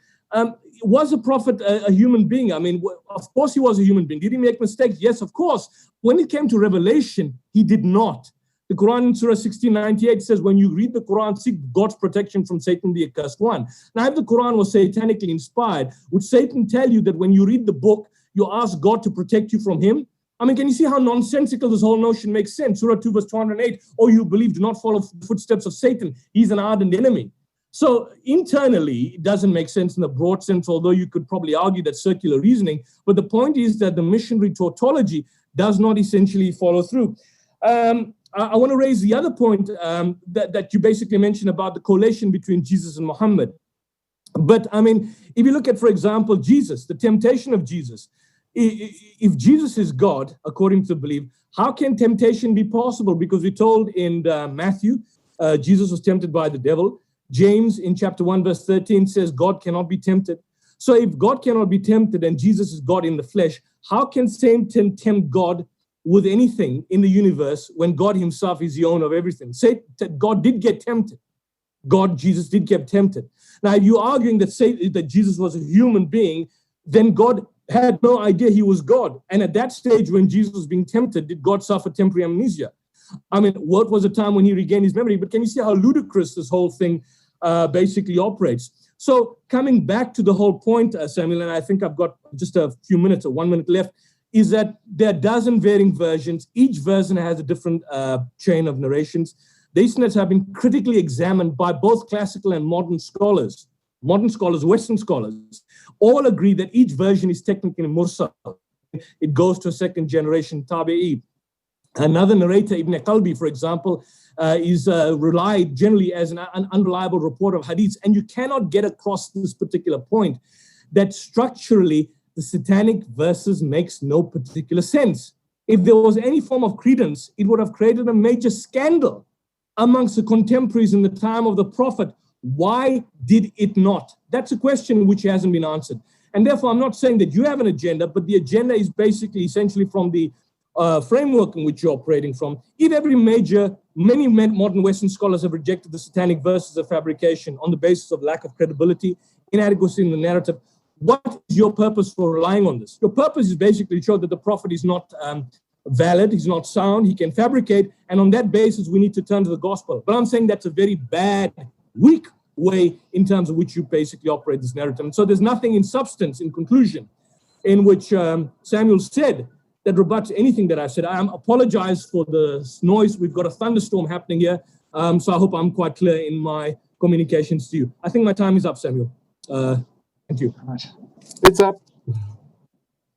Was a prophet a human being? I mean, of course he was a human being. Did he make mistakes? Yes, of course. When it came to revelation, he did not. The Quran in Surah 1698 says, when you read the Quran, seek God's protection from Satan, the accursed one. Now, if the Quran was satanically inspired, would Satan tell you that when you read the book, you ask God to protect you from him? I mean, can you see how nonsensical this whole notion makes sense? Surah 2 verse 208, or you believe, do not follow the footsteps of Satan. He's an ardent enemy. So internally, it doesn't make sense in the broad sense, although you could probably argue that circular reasoning. But the point is that the missionary tautology does not essentially follow through. I want to raise the other point that you basically mentioned about the correlation between Jesus and Muhammad. But I mean, if you look at, for example, Jesus, the temptation of Jesus, if Jesus is God, according to belief, how can temptation be possible? Because we're told in Matthew, Jesus was tempted by the devil. James in chapter 1 verse 13 says God cannot be tempted. So if God cannot be tempted and Jesus is God in the flesh, how can Satan tempt God with anything in the universe when God himself is the owner of everything? Say that God did get tempted. Jesus did get tempted. Now, if you're arguing that Jesus was a human being, then God had no idea he was God. And at that stage when Jesus was being tempted, did God suffer temporary amnesia? I mean, what was the time when he regained his memory? But can you see how ludicrous this whole thing basically operates? So coming back to the whole point, Samuel, and I think I've got just a few minutes or 1 minute left, is that there are a dozen varying versions. Each version has a different chain of narrations. The Isnaids have been critically examined by both classical and modern scholars, Western scholars, all agree that each version is technically mursal. It goes to a second generation tabi'i. Another narrator, Ibn Qalbi, for example, is relied generally as an unreliable reporter of hadiths. And you cannot get across this particular point that structurally the satanic verses makes no particular sense. If there was any form of credence, it would have created a major scandal amongst the contemporaries in the time of the Prophet. Why did it not? That's a question which hasn't been answered. And therefore, I'm not saying that you have an agenda, but the agenda is basically essentially from the framework in which you're operating from. If many modern Western scholars have rejected the satanic verses of fabrication on the basis of lack of credibility, inadequacy in the narrative, what is your purpose for relying on this? Your purpose is basically to show that the Prophet is not valid, he's not sound, he can fabricate, and on that basis, we need to turn to the gospel. But I'm saying that's a very bad, weak way in terms of which you basically operate this narrative. And so there's nothing in substance, in conclusion, in which Samuel said that rebuts anything that I've said. I apologize for the noise. We've got a thunderstorm happening here. So I hope I'm quite clear in my communications to you. I think my time is up, Samuel. Thank you. It's up.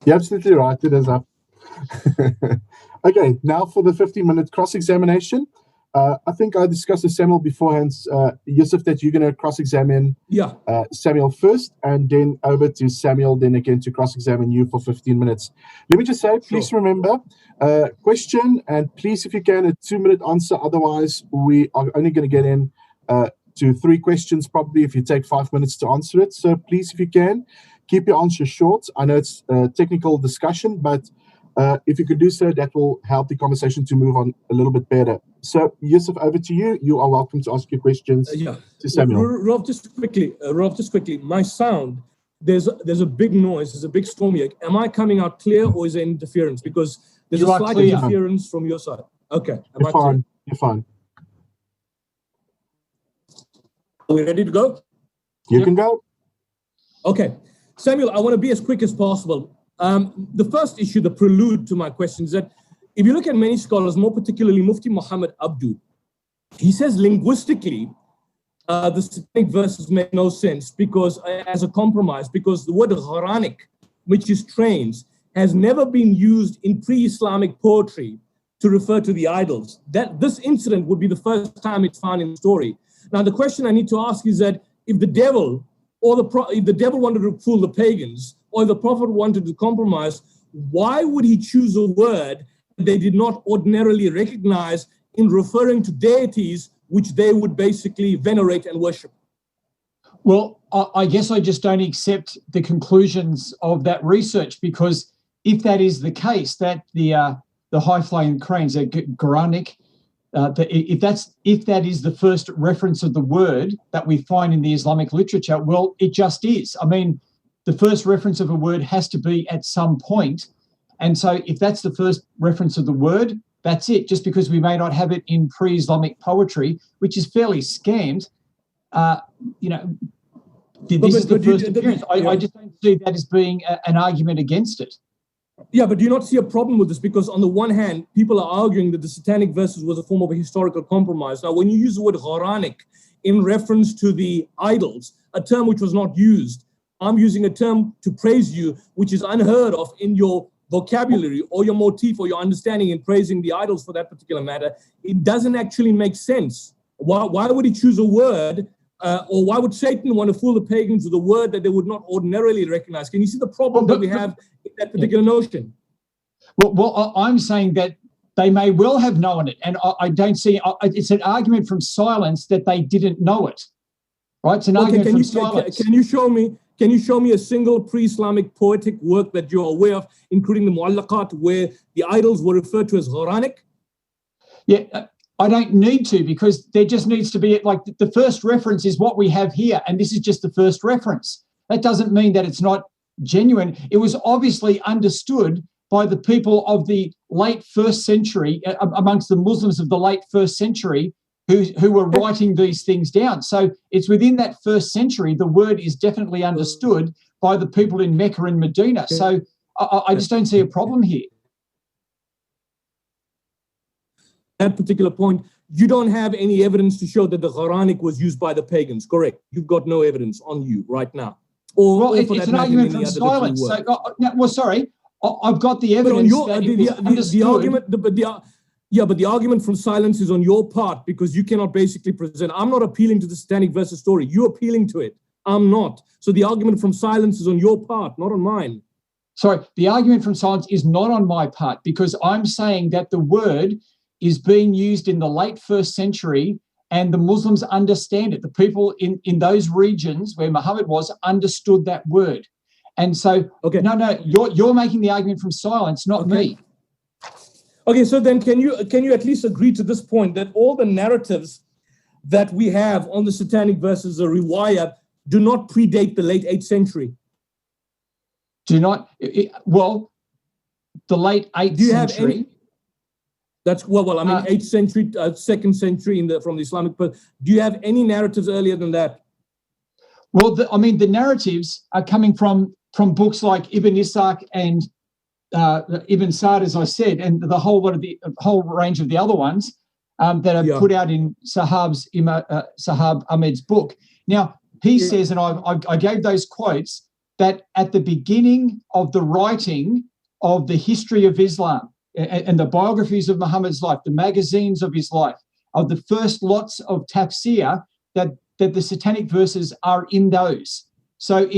You're absolutely right. It is up. Okay, now for the 15-minute cross-examination. I think I discussed with Samuel beforehand, Yusuf, that you're going to cross-examine Samuel first, and then over to Samuel, then again to cross-examine you for 15 minutes. Let me just say, please remember, question, and please, if you can, a 2-minute answer. Otherwise, we are only going to get in to 3 questions, probably, if you take 5 minutes to answer it. So please, if you can, keep your answers short. I know it's a technical discussion, but if you could do so, that will help the conversation to move on a little bit better. So, Yusuf, over to you. You are welcome to ask your questions to Samuel. Rolf, just quickly, my sound, there's a big noise, there's a big storm here. Am I coming out clear, or is there interference? Because there's a slight interference from your side. Okay. You're fine. You're fine. Are we ready to go? You can go. Okay. Samuel, I want to be as quick as possible. The first issue, the prelude to my question, is that if you look at many scholars, more particularly Mufti Muhammad Abdu, he says linguistically, the satanic verses make no sense because, as a compromise, because the word Quranic, which is trains, has never been used in pre-Islamic poetry to refer to the idols. That this incident would be the first time it's found in the story. Now, the question I need to ask is that if the devil if the devil wanted to fool the pagans, or the Prophet wanted to compromise, why would he choose a word they did not ordinarily recognize in referring to deities which they would basically venerate and worship? Well, I guess I just don't accept the conclusions of that research, because if that is the case, that the high-flying cranes, the Quranic, if that is the first reference of the word that we find in the Islamic literature, well, it just is. I mean, the first reference of a word has to be at some point. And so if that's the first reference of the word, that's it. Just because we may not have it in pre-Islamic poetry, which is fairly scant, this is the first appearance. I just don't see that as being an argument against it. Yeah, but do you not see a problem with this? Because on the one hand, people are arguing that the satanic verses was a form of a historical compromise. Now, when you use the word Quranic in reference to the idols, a term which was not used, I'm using a term to praise you, which is unheard of in your vocabulary or your motif or your understanding in praising the idols for that particular matter. It doesn't actually make sense. Why would he choose a word, or why would Satan want to fool the pagans with a word that they would not ordinarily recognize? Can you see the problem that we have in that particular notion? Well, I'm saying that they may well have known it, and I don't see. It's an argument from silence that they didn't know it, right? It's an argument from silence. Can you show me a single pre-Islamic poetic work that you're aware of, including the Mu'allaqat, where the idols were referred to as Quranic? Yeah, I don't need to, because there just needs to be, like, the first reference is what we have here, and this is just the first reference. That doesn't mean that it's not genuine. It was obviously understood by the people of the late first century, amongst the Muslims of the late first century, who were writing these things down. So it's within that first century, the word is definitely understood by the people in Mecca and Medina. So I just don't see a problem here. That particular point, you don't have any evidence to show that the Quranic was used by the pagans, correct? You've got no evidence on you right now. Well, it's an argument from silence. So, sorry, I've got the evidence that it was understood. But the argument from silence is on your part, because you cannot basically present. I'm not appealing to the satanic versus story. You're appealing to it. I'm not. So the argument from silence is on your part, not on mine. Sorry, the argument from silence is not on my part, because I'm saying that the word is being used in the late 1st century and the Muslims understand it. The people in those regions where Muhammad was understood that word. And so, no, you're making the argument from silence, not me. Okay, so then can you at least agree to this point that all the narratives that we have on the satanic verses, the riwayah, do not predate the late 8th century? Do not, well, the late 8th century. That's, well, I mean, 8th century, 2nd century from the Islamic, do you have any narratives earlier than that? Well, the narratives are coming from books like Ibn Ishaq and Ibn Sa'd, as I said, and the whole range of the other ones that are put out in Sahab Ahmed's book. Now, he says, and I gave those quotes, that at the beginning of the writing of the history of Islam and the biographies of Muhammad's life, the magazines of his life, of the first lots of tafsir, that the satanic verses are in those. So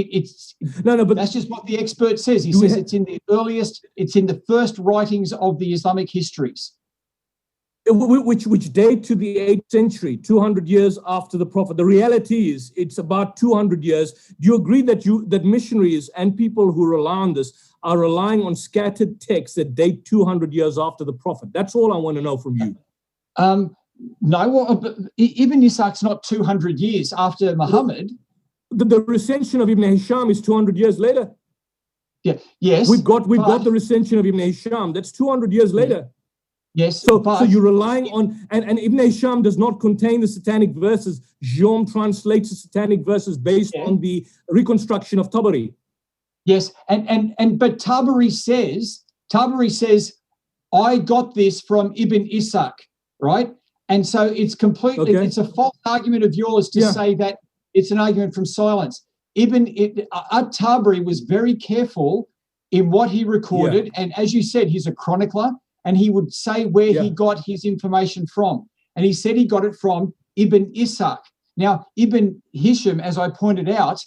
but that's just what the expert says. He says it's in the first writings of the Islamic histories. Which date to the 8th century, 200 years after the Prophet. The reality is it's about 200 years. Do you agree that missionaries and people who rely on this are relying on scattered texts that date 200 years after the Prophet? That's all I want to know from you. No, well, Ibn Ishaq's not 200 years after Muhammad. The recension of Ibn Hisham is 200 years later. Yeah, yes. We've got the recension of Ibn Hisham. That's 200 years later. Yes. So you're relying on, and Ibn Hisham does not contain the satanic verses. Jom translates the satanic verses based on the reconstruction of Tabari. Yes, but Tabari says, I got this from Ibn Ishaq, right? And so it's completely, it's a false argument of yours to say that it's an argument from silence. At-Tabari was very careful in what he recorded, and as you said, he's a chronicler, and he would say where he got his information from. And he said he got it from Ibn Ishaq. Now, Ibn Hisham, as I pointed out,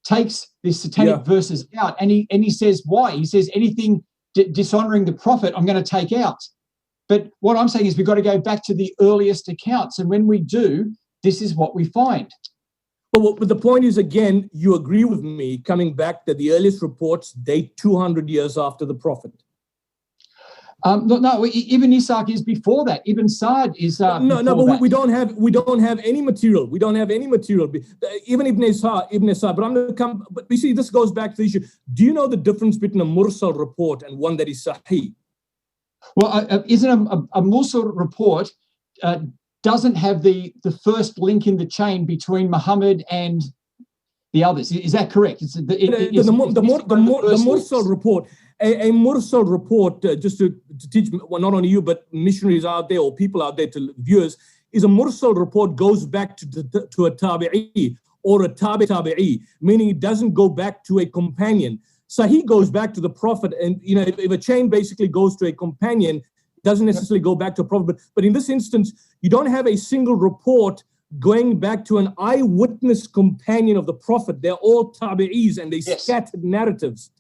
takes the satanic verses out, and he says why. He says anything dishonoring the Prophet, I'm going to take out. But what I'm saying is we've got to go back to the earliest accounts, and when we do, this is what we find. But the point is, again, you agree with me coming back that the earliest reports date 200 years after the Prophet. No, Ibn Ishaq is before that. Ibn Sa'd is but we don't have any material. We don't have any material. Even Ibn Ishaq. But I'm going to come. But you see, this goes back to the issue. Do you know the difference between a mursal report and one that is sahih? Well, isn't a mursal report doesn't have the first link in the chain between Muhammad and the others? Is that correct? The mursal report. A mursal report, just to teach, well, not only you, but missionaries out there or people out there, to viewers, is a mursal report goes back to a tabi'i or a tabi'i, meaning it doesn't go back to a companion. Sahih goes back to the Prophet, and if a chain basically goes to a companion, it doesn't necessarily go back to a Prophet. But in this instance, you don't have a single report going back to an eyewitness companion of the Prophet. They're all tabi'is and they scattered narratives.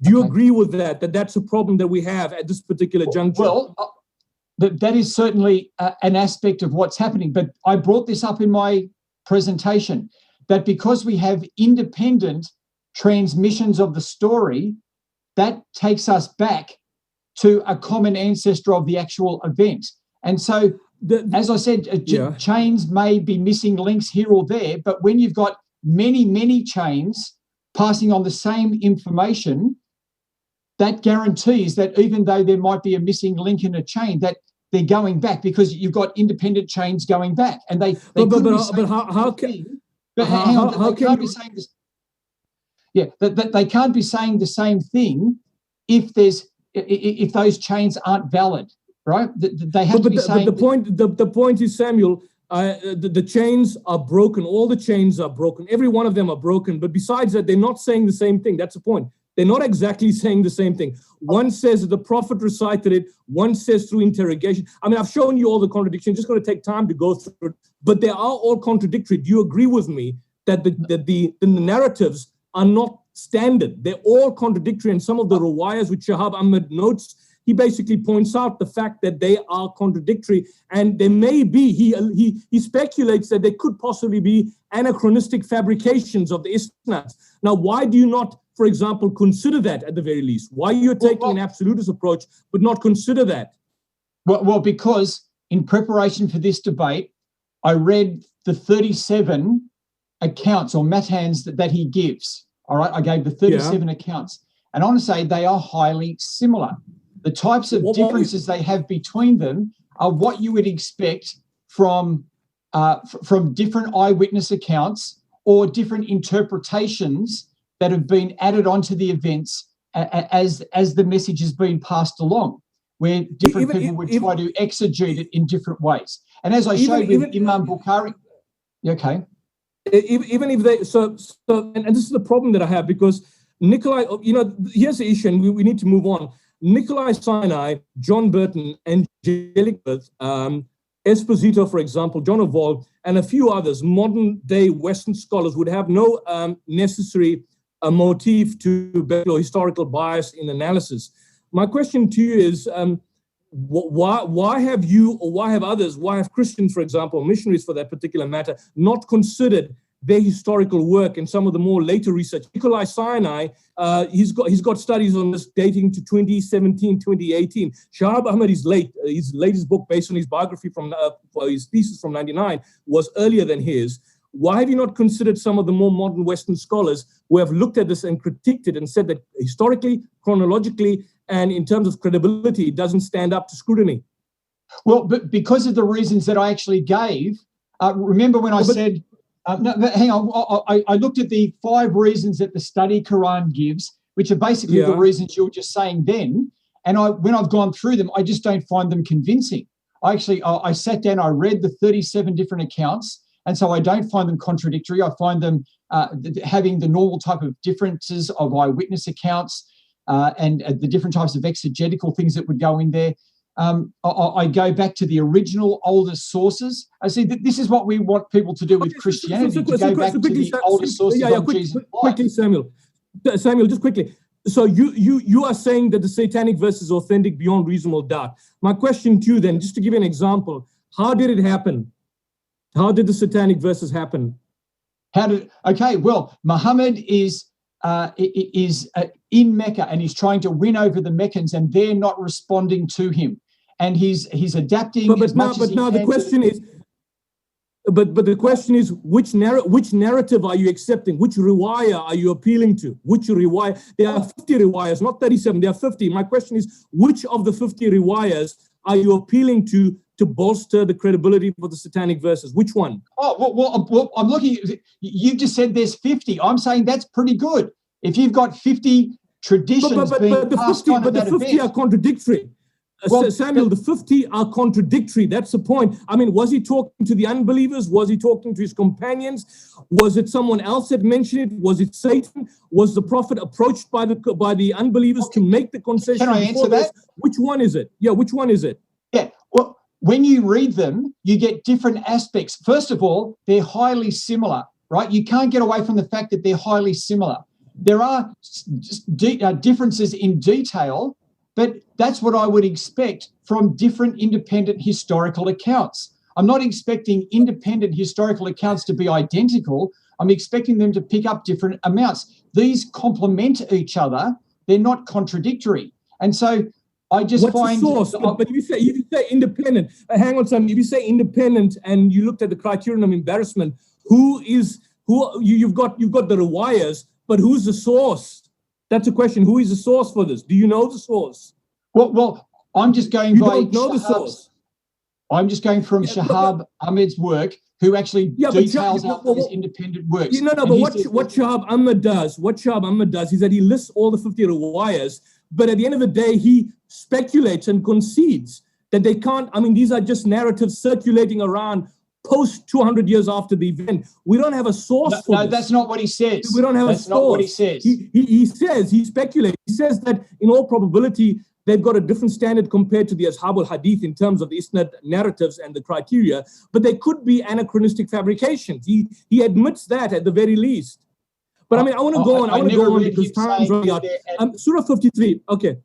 Do you agree with that that's a problem that we have at this particular juncture? Well, that is certainly an aspect of what's happening. But I brought this up in my presentation, that because we have independent transmissions of the story, that takes us back to a common ancestor of the actual event. And so, as I said, chains may be missing links here or there, but when you've got many, many chains passing on the same information, that guarantees that even though there might be a missing link in a chain, that they're going back, because you've got independent chains going back, and they can't be saying this. Yeah, they can't be saying the same thing if those chains aren't valid, right? They have to be saying. But the point is, Samuel, the chains are broken. All the chains are broken. Every one of them are broken. But besides that, they're not saying the same thing. That's the point. They're not exactly saying the same thing. One says that the Prophet recited it. One says through interrogation. I mean, I've shown you all the contradictions. Just going to take time to go through it. But they are all contradictory. Do you agree with me that the narratives are not standard. They're all contradictory, and some of the riwayas which Shahab Ahmed notes, he basically points out the fact that they are contradictory, and there may be, he speculates that there could possibly be anachronistic fabrications of the isnads. Now, why do you not, for example, consider that at the very least? Why you're taking an absolutist approach but not consider that? Well, because in preparation for this debate, I read the 37 accounts or matans that he gives. All right, I gave the 37 accounts, and I want to say they are highly similar. The types of differences they have between them are what you would expect from different eyewitness accounts or different interpretations that have been added onto the events as the message has been passed along, where different people would try to exegete it in different ways. And as I showed with Imam Bukhari, okay. Even if they, and this is the problem that I have, because Nikolai, here's the issue, and we need to move on. Nikolai Sinai, John Burton, Angelic Esposito, for example, John Oval, and a few others, modern-day Western scholars would have no necessary motive to or historical bias in analysis. My question to you is, why have you, or why have others, why have Christians, for example, missionaries for that particular matter, not considered their historical work and some of the more later research? Nikolai Sinai, he's got studies on this dating to 2017, 2018. Shahab Ahmed is late. His latest book, based on his biography from his thesis from '99, was earlier than his. Why have you not considered some of the more modern Western scholars who have looked at this and critiqued it and said that historically, chronologically, and in terms of credibility, it doesn't stand up to scrutiny? Well, but because of the reasons that I actually gave, remember when I said, no, but hang on, I looked at the 5 reasons that the study Quran gives, which are basically the reasons you were just saying then. And when I've gone through them, I just don't find them convincing. I sat down, I read the 37 different accounts, and so I don't find them contradictory. I find them having the normal type of differences of eyewitness accounts and the different types of exegetical things that would go in there. I go back to the original oldest sources. I see that this is what we want people to do with Christianity, to go back to the oldest sources of Jesus. Quickly, Samuel, just quickly. So you are saying that the Satanic verse is authentic beyond reasonable doubt. My question to you then, just to give you an example, how did it happen? How did the Satanic verses happen? Okay, well, Muhammad is in Mecca, and he's trying to win over the Meccans, and they're not responding to him, and he's adapting. But now the question is, the question is, which narrative are you accepting? Which riwayah are you appealing to? Which riwayah? There are 50 riwayahs, not 37. There are 50. My question is, which of the 50 riwayahs are you appealing to bolster the credibility for the Satanic verses? Which one? Well, I'm looking. You've just said there's 50. I'm saying that's pretty good. If you've got 50 traditions being passed on at that event. But the 50 are contradictory. Samuel, the 50 are contradictory. That's the point. I mean, was he talking to the unbelievers? Was he talking to his companions? Was it someone else that mentioned it? Was it Satan? Was the prophet approached by the unbelievers to make the concession? Can I answer that? Which one is it? Yeah, which one is it? Yeah, well, when you read them, you get different aspects. First of all, they're highly similar, right? You can't get away from the fact that they're highly similar. There are differences in detail, but that's what I would expect from different independent historical accounts. I'm not expecting independent historical accounts to be identical. I'm expecting them to pick up different amounts. These complement each other. They're not contradictory. And so I just find... What's the source? But if you say independent, hang on, Sam, if you say independent and you looked at the criterion of embarrassment, you've got the riwayahs, but who's the source? That's a question. Who is the source for this? Do you know the source? Well, I'm just going by... You don't know the source. I'm just going from Shahab Ahmed's work, who actually details out his independent works. But what Shahab Ahmed does is that he lists all the 50 riwayahs, but at the end of the day, he speculates and concedes that they can't... I mean, these are just narratives circulating around post 200 years after the event. We don't have a source for this. No, that's not what he says. We don't have a source. That's not what he says. He speculates. He says that in all probability, they've got a different standard compared to the Ashab al-Hadith in terms of the Isnad narratives and the criteria, but they could be anachronistic fabrications. He admits that at the very least. But I mean, I want to go on. I want to go on because time's running out. Surah 53. Okay.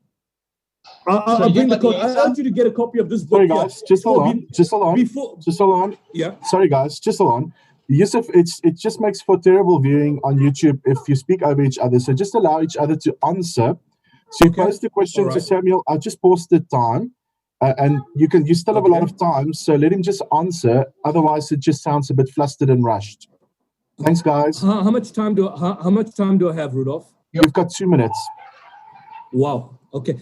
I'll bring the code. I want you to get a copy of this book. Sorry, guys. Just hold on. Just hold on. Yeah. Sorry, guys. Just hold on. Yusuf, it just makes for terrible viewing on YouTube if you speak over each other. So just allow each other to answer. So you post the question to Samuel. I just paused the time. And you still have a lot of time, so let him just answer. Otherwise, it just sounds a bit flustered and rushed. Thanks, guys. How much time do I have, Rudolph? You've got 2 minutes. Wow. Okay.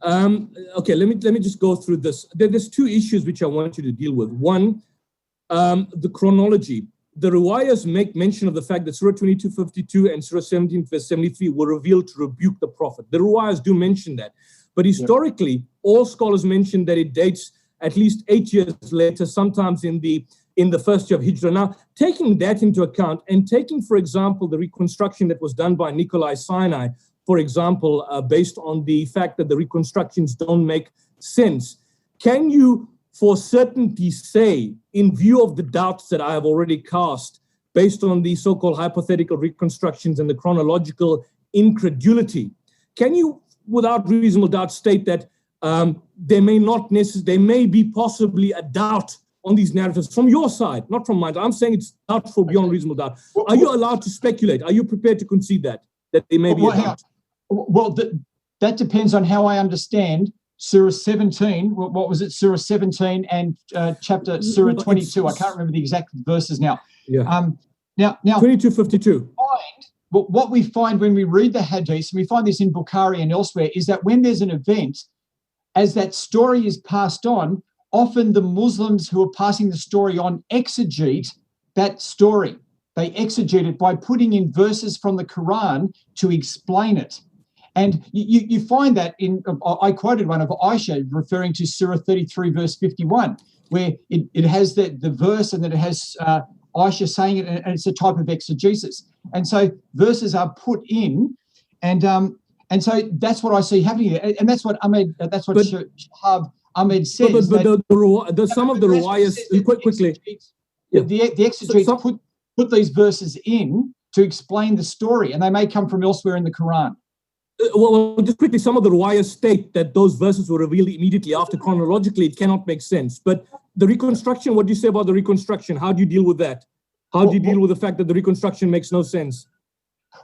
Okay. Let me just go through this. There's two issues which I want you to deal with. One, the chronology. The riwayahs make mention of the fact that Surah 22:52 and Surah 17 verse 73 were revealed to rebuke the Prophet. The riwayahs do mention that. But historically, all scholars mention that it dates at least 8 years later, sometimes in the first year of Hijrah. Now, taking that into account and taking, for example, the reconstruction that was done by Nikolai Sinai, for example, based on the fact that the reconstructions don't make sense, can you for certainty say, in view of the doubts that I have already cast, based on the so-called hypothetical reconstructions and the chronological incredulity, can you without reasonable doubt state that there may be possibly a doubt on these narratives from your side, not from mine? I'm saying it's doubtful beyond reasonable doubt. Are you allowed to speculate? Are you prepared to concede that there may be a doubt? Well, that depends on how I understand Surah 17. What was it? Surah 17 and chapter Surah 22. I can't remember the exact verses now. Yeah. Now 22:52. But what we find when we read the hadith, and we find this in Bukhari and elsewhere, is that when there's an event, as that story is passed on, often the Muslims who are passing the story on exegete that story. They exegete it by putting in verses from the Quran to explain it. And you find that I quoted one of Aisha referring to Surah 33, verse 51, where it has the verse and then it has Aisha saying it, and it's a type of exegesis. And so verses are put in, and so that's what I see happening there. And that's what Shahab Ahmed says. But some of the riwayahs, quickly. The exegetes put these verses in to explain the story, and they may come from elsewhere in the Quran. Well, just quickly, some of the riwayahs state that those verses were revealed immediately after. Chronologically, it cannot make sense. But the reconstruction, what do you say about the reconstruction? How do you deal with that? How do you deal with the fact that the reconstruction makes no sense?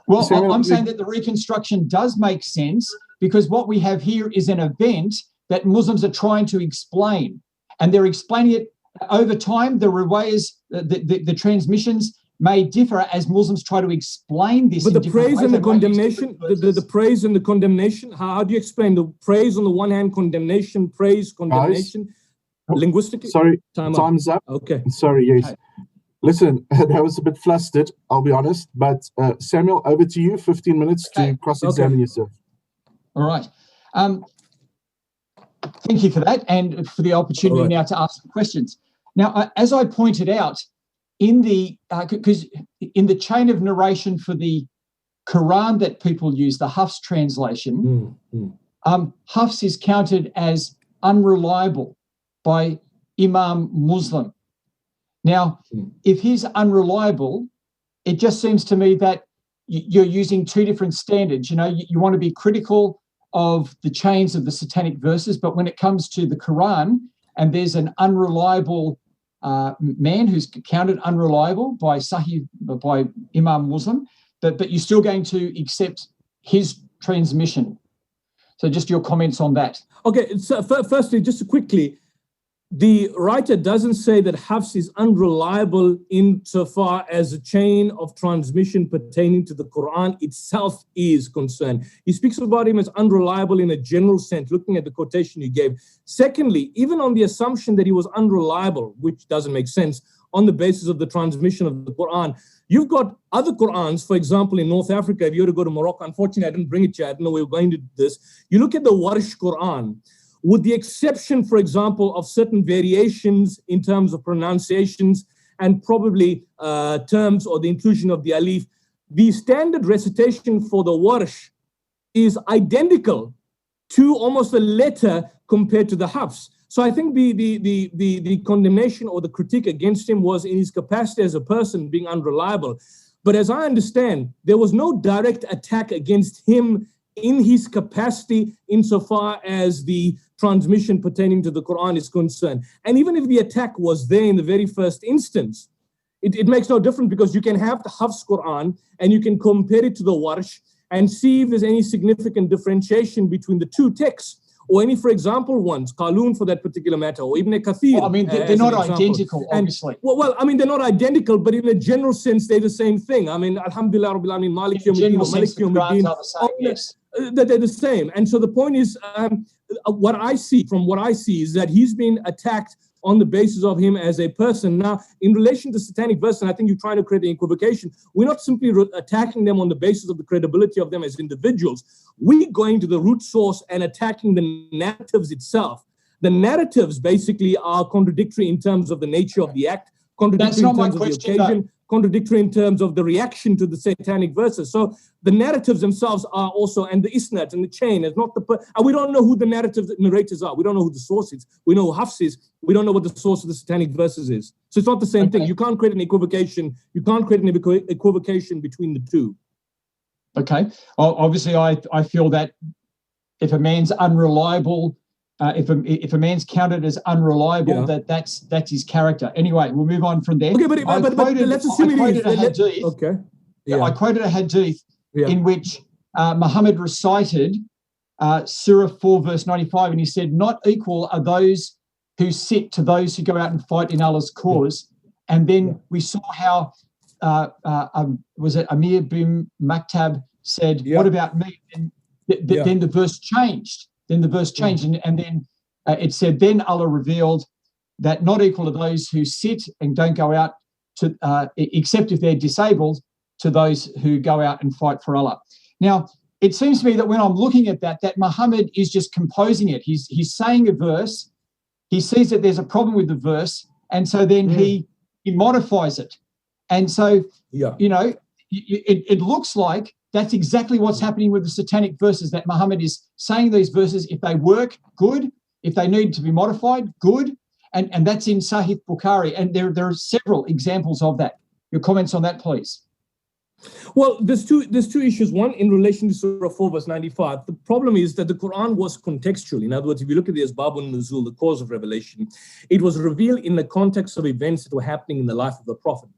Well, I'm saying that the reconstruction does make sense because what we have here is an event that Muslims are trying to explain. And they're explaining it over time. The riwayahs, the transmissions may differ as Muslims try to explain this. But the praise and the condemnation, the praise and the condemnation, how do you explain the praise on the one hand, condemnation, praise, condemnation, guys, linguistically? Sorry, time's up. Okay. Sorry, yes. Okay. Listen, that was a bit flustered, I'll be honest. But Samuel, over to you, 15 minutes to cross-examine yourself. All right. Thank you for that and for the opportunity now to ask some questions. Now, as I pointed out, because in the chain of narration for the Quran that people use, the Hafs translation, Hafs is counted as unreliable by Imam Muslim. Now, if he's unreliable, it just seems to me that you're using two different standards. You know, you want to be critical of the chains of the satanic verses, but when it comes to the Quran and there's an unreliable man who's counted unreliable by Imam Muslim, but you're still going to accept his transmission. So just your comments on that. Okay, so firstly, just quickly, the writer doesn't say that Hafs is unreliable insofar as a chain of transmission pertaining to the Quran itself is concerned. He speaks about him as unreliable in a general sense, looking at the quotation you gave. Secondly, even on the assumption that he was unreliable, which doesn't make sense, on the basis of the transmission of the Quran, you've got other Qurans, for example, in North Africa. If you were to go to Morocco, unfortunately, I didn't bring it yet. I didn't know we were going to do this. You look at the Warsh Quran, with the exception, for example, of certain variations in terms of pronunciations and probably terms or the inclusion of the alif, the standard recitation for the Warsh is identical to almost a letter compared to the Hafs. So I think the condemnation or the critique against him was in his capacity as a person being unreliable. But as I understand, there was no direct attack against him in his capacity insofar as the transmission pertaining to the Quran is concerned. And even if the attack was there in the very first instance, it makes no difference, because you can have the Hafs Quran and you can compare it to the Warsh and see if there's any significant differentiation between the two texts, or any, for example, ones, Qalun for that particular matter, or Ibn Kathir. Well, I mean, they're not identical, obviously. Well, I mean, they're not identical, but in a general sense, they're the same thing. I mean, Alhamdulillah, Rabbil Alameen, Malik Yawmiddin, Malik Yawmiddin, yes. They're the same. And so the point is, what I see is that he's been attacked on the basis of him as a person. Now, in relation to satanic verse, and I think you're trying to create an equivocation, we're not simply attacking them on the basis of the credibility of them as individuals. We're going to the root source and attacking the narratives itself. The narratives basically are contradictory in terms of the nature of the act, contradictory in terms of the occasion, contradictory in terms of the reaction to the satanic verses. So the narratives themselves are also, and the isnad and the chain is not and we don't know who the narrators are. We don't know who the source is. We know who Hafs is. We don't know what the source of the satanic verses is. So it's not the same thing. You can't create an equivocation. You can't create an equivocation between the two. Okay. Well, obviously, I feel that if a man's unreliable, if a man's counted as unreliable, that's his character. Anyway, we'll move on from there. Okay, but let's assume it is. Okay. Yeah. I quoted a hadith in which Muhammad recited Surah 4, verse 95, and he said, "Not equal are those who sit to those who go out and fight in Allah's cause." And then we saw how was it Amir bin Maktab said, "What about me?" And then the verse changed. And then it said, then Allah revealed that not equal to those who sit and don't go out to, except if they're disabled, to those who go out and fight for Allah. Now, it seems to me that when I'm looking at that Muhammad is just composing it. He's saying a verse, he sees that there's a problem with the verse, and so then he modifies it. And so, it looks like that's exactly what's happening with the satanic verses, that Muhammad is saying these verses, if they work, good. If they need to be modified, good. And that's in Sahih Bukhari. And there are several examples of that. Your comments on that, please. Well, there's two issues. One, in relation to Surah 4, verse 95. The problem is that the Quran was contextual. In other words, if you look at the Asbabun Nuzul, the cause of revelation, it was revealed in the context of events that were happening in the life of the Prophet.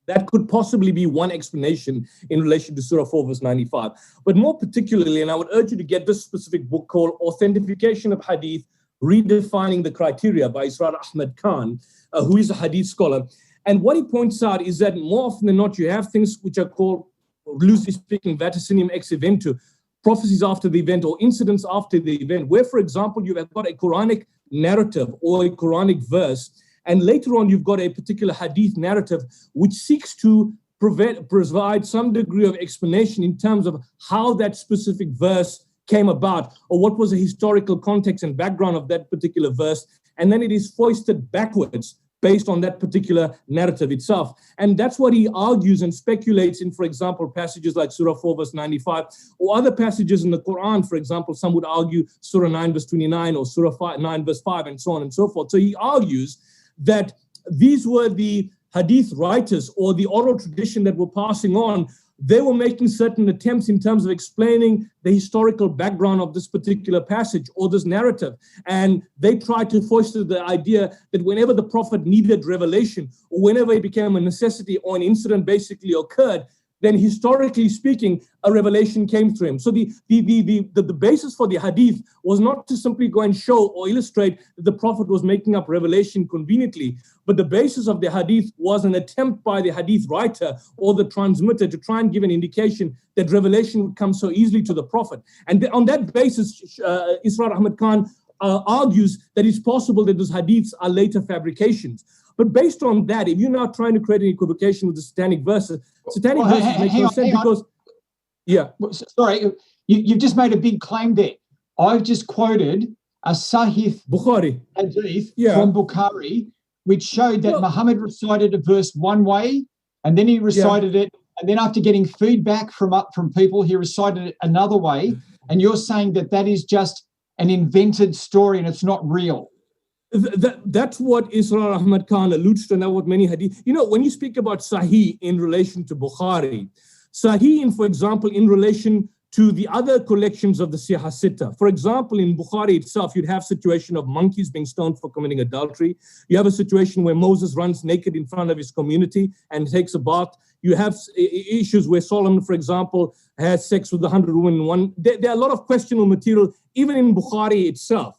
That could possibly be one explanation in relation to Surah 4, verse 95. But more particularly, and I would urge you to get this specific book called Authentication of Hadith, Redefining the Criteria by Israr Ahmad Khan, who is a Hadith scholar. And what he points out is that more often than not, you have things which are called, loosely speaking, vaticinium ex eventu, prophecies after the event or incidents after the event, where, for example, you have got a Quranic narrative or a Quranic verse, and later on, you've got a particular hadith narrative which seeks to provide some degree of explanation in terms of how that specific verse came about, or what was the historical context and background of that particular verse. And then it is foisted backwards based on that particular narrative itself. And that's what he argues and speculates in, for example, passages like Surah 4, verse 95, or other passages in the Quran. For example, some would argue Surah 9, verse 29, or Surah 9, verse 5, and so on and so forth. So he argues that these were the hadith writers or the oral tradition that were passing on. They were making certain attempts in terms of explaining the historical background of this particular passage or this narrative. And they tried to foster the idea that whenever the Prophet needed revelation, or whenever it became a necessity or an incident basically occurred, then historically speaking, a revelation came through him. So the basis for the hadith was not to simply go and show or illustrate that the Prophet was making up revelation conveniently, but the basis of the hadith was an attempt by the hadith writer or the transmitter to try and give an indication that revelation would come so easily to the Prophet. And on that basis, Israr Ahmad Khan argues that it's possible that those hadiths are later fabrications. But based on that, if you're now trying to create an equivocation with the satanic verses make no sense because... Yeah. Sorry, you've just made a big claim there. I've just quoted a Sahih Bukhari hadith from Bukhari, which showed that Muhammad recited a verse one way, and then he recited it, and then after getting feedback from people, he recited it another way. And you're saying that is just an invented story and it's not real. That's what Isra Ahmad Khan alludes to, and that's what many hadith. You know, when you speak about Sahih in relation to Bukhari, Sahih, for example, in relation to the other collections of the Sihah Sitta. For example, in Bukhari itself, you'd have situation of monkeys being stoned for committing adultery. You have a situation where Moses runs naked in front of his community and takes a bath. You have issues where Solomon, for example, has sex with 100 women in one. There are a lot of questionable material, even in Bukhari itself.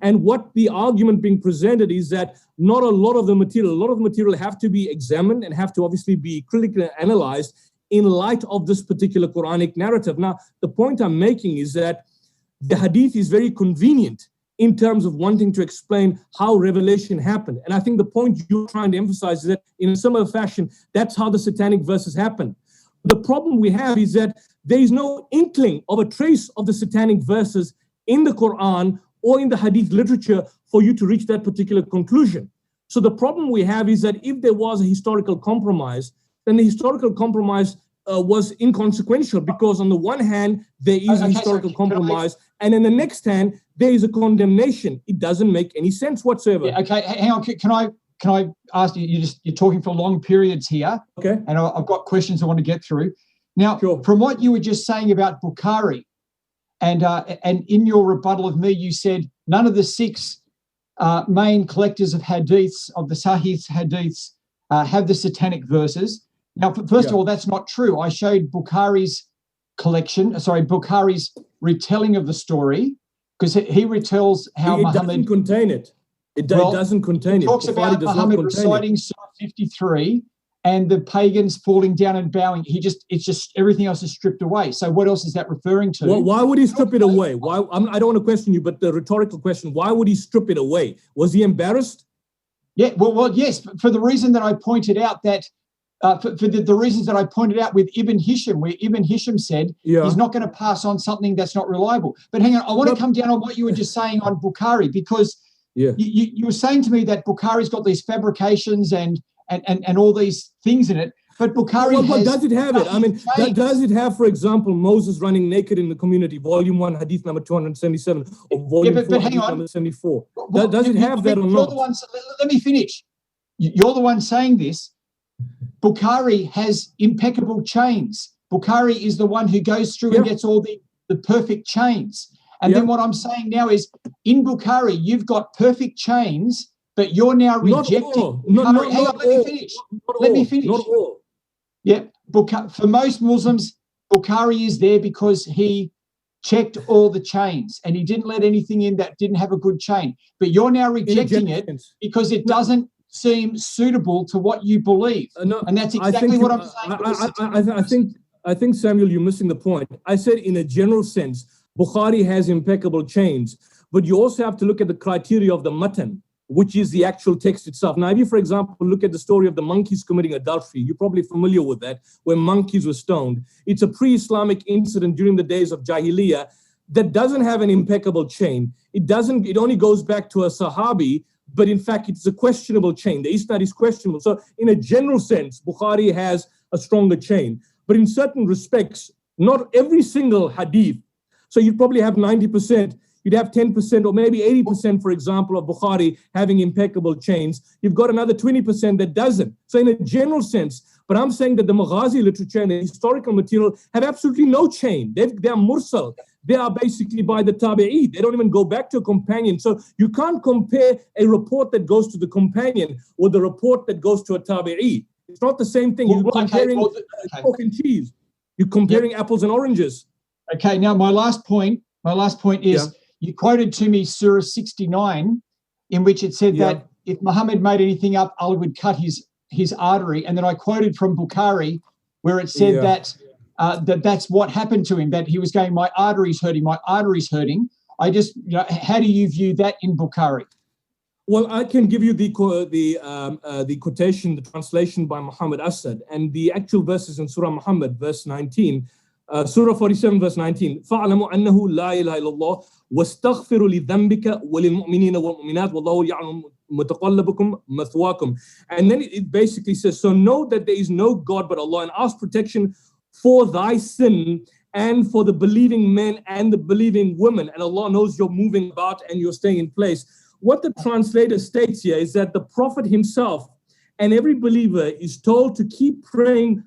And what the argument being presented is that not a lot of the material have to be examined and have to obviously be critically analyzed in light of this particular Quranic narrative. Now, the point I'm making is that the hadith is very convenient in terms of wanting to explain how revelation happened. And I think the point you're trying to emphasize is that in a similar fashion, that's how the satanic verses happened. The problem we have is that there is no inkling of a trace of the satanic verses in the Quran or in the hadith literature for you to reach that particular conclusion. So the problem we have is that if there was a historical compromise, then the historical compromise was inconsequential, because on the one hand, there is a historical compromise, and in the next hand, there is a condemnation. It doesn't make any sense whatsoever. Yeah, okay, hang on. Can I ask you? You're talking for long periods here. Okay. And I've got questions I want to get through. Now, sure. From what you were just saying about Bukhari, and in your rebuttal of me, you said none of the 6 main collectors of hadiths, of the Sahih hadiths, have the satanic verses. Now, first of all, that's not true. I showed Bukhari's Bukhari's retelling of the story, because he retells how Muhammad... It doesn't contain it. It doesn't contain it. He talks about Muhammad reciting Surah 53 and the pagans falling down and bowing. It's just everything else is stripped away. So what else is that referring to? Well, why would he strip it away? Why? I don't want to question you, but the rhetorical question, why would he strip it away? Was he embarrassed? Yeah, well, yes, for the reason that I pointed out that for the reasons that I pointed out with Ibn Hisham, where Ibn Hisham said he's not going to pass on something that's not reliable. But hang on, I want to come down on what you were just saying on Bukhari, because you were saying to me that Bukhari's got these fabrications and all these things in it, but Bukhari has... Well, does it have it? I mean, does it have, for example, Moses running naked in the community, volume 1, hadith number 277, or volume 4, hadith number 74? Does it have that or not? Let me finish. You're the one saying this. Bukhari has impeccable chains. Bukhari is the one who goes through and gets all the perfect chains. And then what I'm saying now is, in Bukhari, you've got perfect chains, but you're now rejecting Bukhari. Hang on, let me finish. Not all. Yeah, for most Muslims, Bukhari is there because he checked all the chains and he didn't let anything in that didn't have a good chain. But you're now rejecting it because it doesn't seem suitable to what you believe. And that's exactly what I'm saying. I think, Samuel, you're missing the point. I said in a general sense, Bukhari has impeccable chains, but you also have to look at the criteria of the matan, which is the actual text itself. Now, if you, for example, look at the story of the monkeys committing adultery, you're probably familiar with that, where monkeys were stoned. It's a pre-Islamic incident during the days of Jahiliyyah that doesn't have an impeccable chain. It only goes back to a Sahabi, but in fact, it's a questionable chain. The isnad is questionable. So in a general sense, Bukhari has a stronger chain. But in certain respects, not every single hadith. So you'd probably have 90%. You'd have 10% or maybe 80%, for example, of Bukhari having impeccable chains. You've got another 20% that doesn't. So in a general sense, but I'm saying that the Maghazi literature and the historical material have absolutely no chain. They are mursal. They are basically by the tabi'i. They don't even go back to a companion. So you can't compare a report that goes to the companion with a report that goes to a tabi'i. It's not the same thing. You're comparing pork and cheese. You're comparing apples and oranges. Okay, now my last point is you quoted to me Surah 69, in which it said that if Muhammad made anything up, Allah would cut his artery. And then I quoted from Bukhari, where it said that that's what happened to him, that he was going, my artery's hurting. I just, how do you view that in Bukhari? Well, I can give you the quotation, the translation by Muhammad Asad, and the actual verses in Surah Muhammad, verse 19, Surah 47, verse 19. فَاعْلَمُوا أَنَّهُ لَا إِلَهَ إِلَّا اللَّهُ وَاسْتَغْفِرُوا لِذَنْبِكَ وَلِلْمُؤْمِنِينَ وَالْمُؤْمِنَاتِ وَاللَّهُ يَعْلَمُ مُتَقَلَّبَكُمْ مَثْوَاكُمْ. And then it basically says, so know that there is no God but Allah, and ask protection for thy sin and for the believing men and the believing women. And Allah knows you're moving about and you're staying in place. what the translator states here is that the Prophet himself and every believer is told to keep praying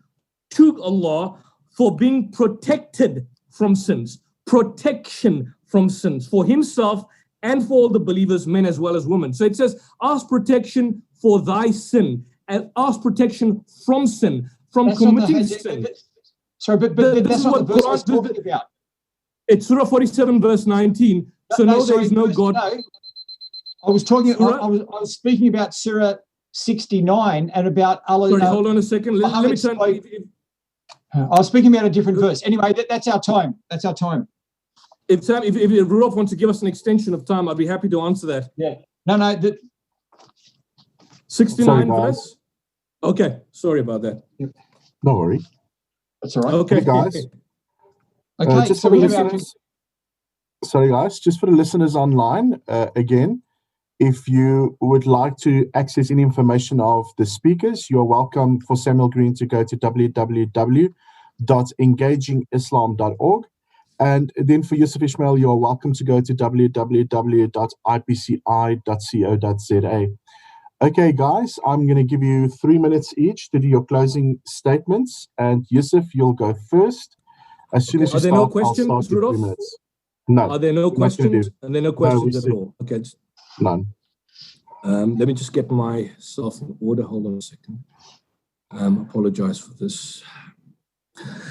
to Allah for being protected from sins, protection from sins for himself and for all the believers, men as well as women. So it says, ask protection for thy sin and ask protection from sin, from committing sin. Sorry, but that's not the verse I was talking about. It's Surah 47, verse 19. So no, there is no God. No. I was talking. I was speaking about Surah 69 and about Allah. Sorry, hold on a second. Let me turn. I was speaking about a different verse. Anyway, that's our time. That's our time. If Rudolph wants to give us an extension of time, I'd be happy to answer that. Yeah. No. 69 verse. Okay. Sorry about that. No worry. That's all right. Okay, hey guys. Okay. Just for the listeners. Sorry, guys. Just for the listeners online, again, if you would like to access any information of the speakers, you're welcome for Samuel Green to go to www.engagingislam.org. And then for Yusuf Ismail, you're welcome to go to www.ipci.co.za. Okay, guys, I'm going to give you 3 minutes each to do your closing statements. And Yusuf, you'll go first. As soon as you start, no questions, I'll start 3 minutes. No. Are there no questions? And there are no questions at all? Okay. None. Let me just get myself in order. Hold on a second. Apologize for this.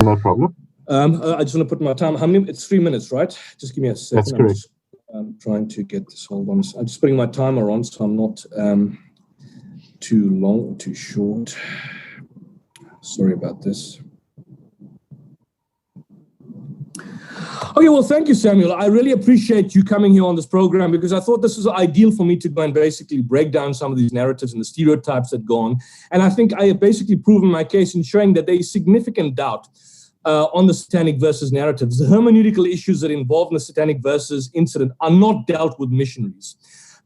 No problem. I just want to put my time. How many? It's 3 minutes, right? Just give me a second. That's correct. I'm trying to get this. Hold on. I'm just putting my timer on, so I'm not too long or too short. Sorry about this. Okay, well, thank you, Samuel. I really appreciate you coming here on this program because I thought this was ideal for me to go and basically break down some of these narratives and the stereotypes that go on. And I think I have basically proven my case in showing that there is significant doubt on the satanic verses narratives. The hermeneutical issues that involve the satanic verses incident are not dealt with missionaries.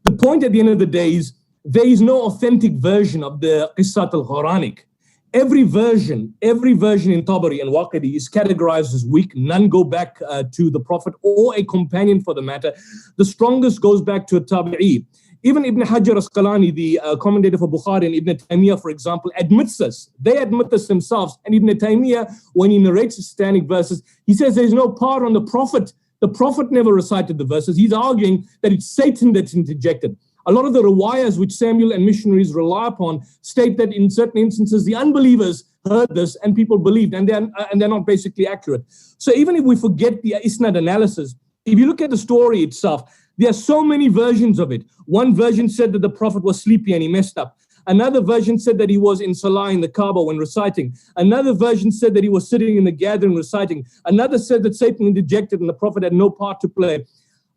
The point at the end of the day is there is no authentic version of the Qissat al-Quranic. Every version in Tabari and Waqidi is categorized as weak. None go back to the Prophet or a companion for the matter. The strongest goes back to a Tabi'i. Even Ibn Hajar Asqalani, the commentator for Bukhari, and Ibn Taymiyyah, for example, admits this. They admit this themselves. And Ibn Taymiyyah, when he narrates the satanic verses, he says there's no part on the Prophet. The Prophet never recited the verses. He's arguing that it's Satan that's interjected. A lot of the riwayahs which Samuel and missionaries rely upon state that in certain instances the unbelievers heard this and people believed, and they're not basically accurate. So even if we forget the isnad analysis, if you look at the story itself, there are so many versions of it. One version said that the Prophet was sleepy and he messed up. Another version said that he was in Salah in the Kaaba when reciting. Another version said that he was sitting in the gathering reciting. Another said that Satan interjected and the Prophet had no part to play.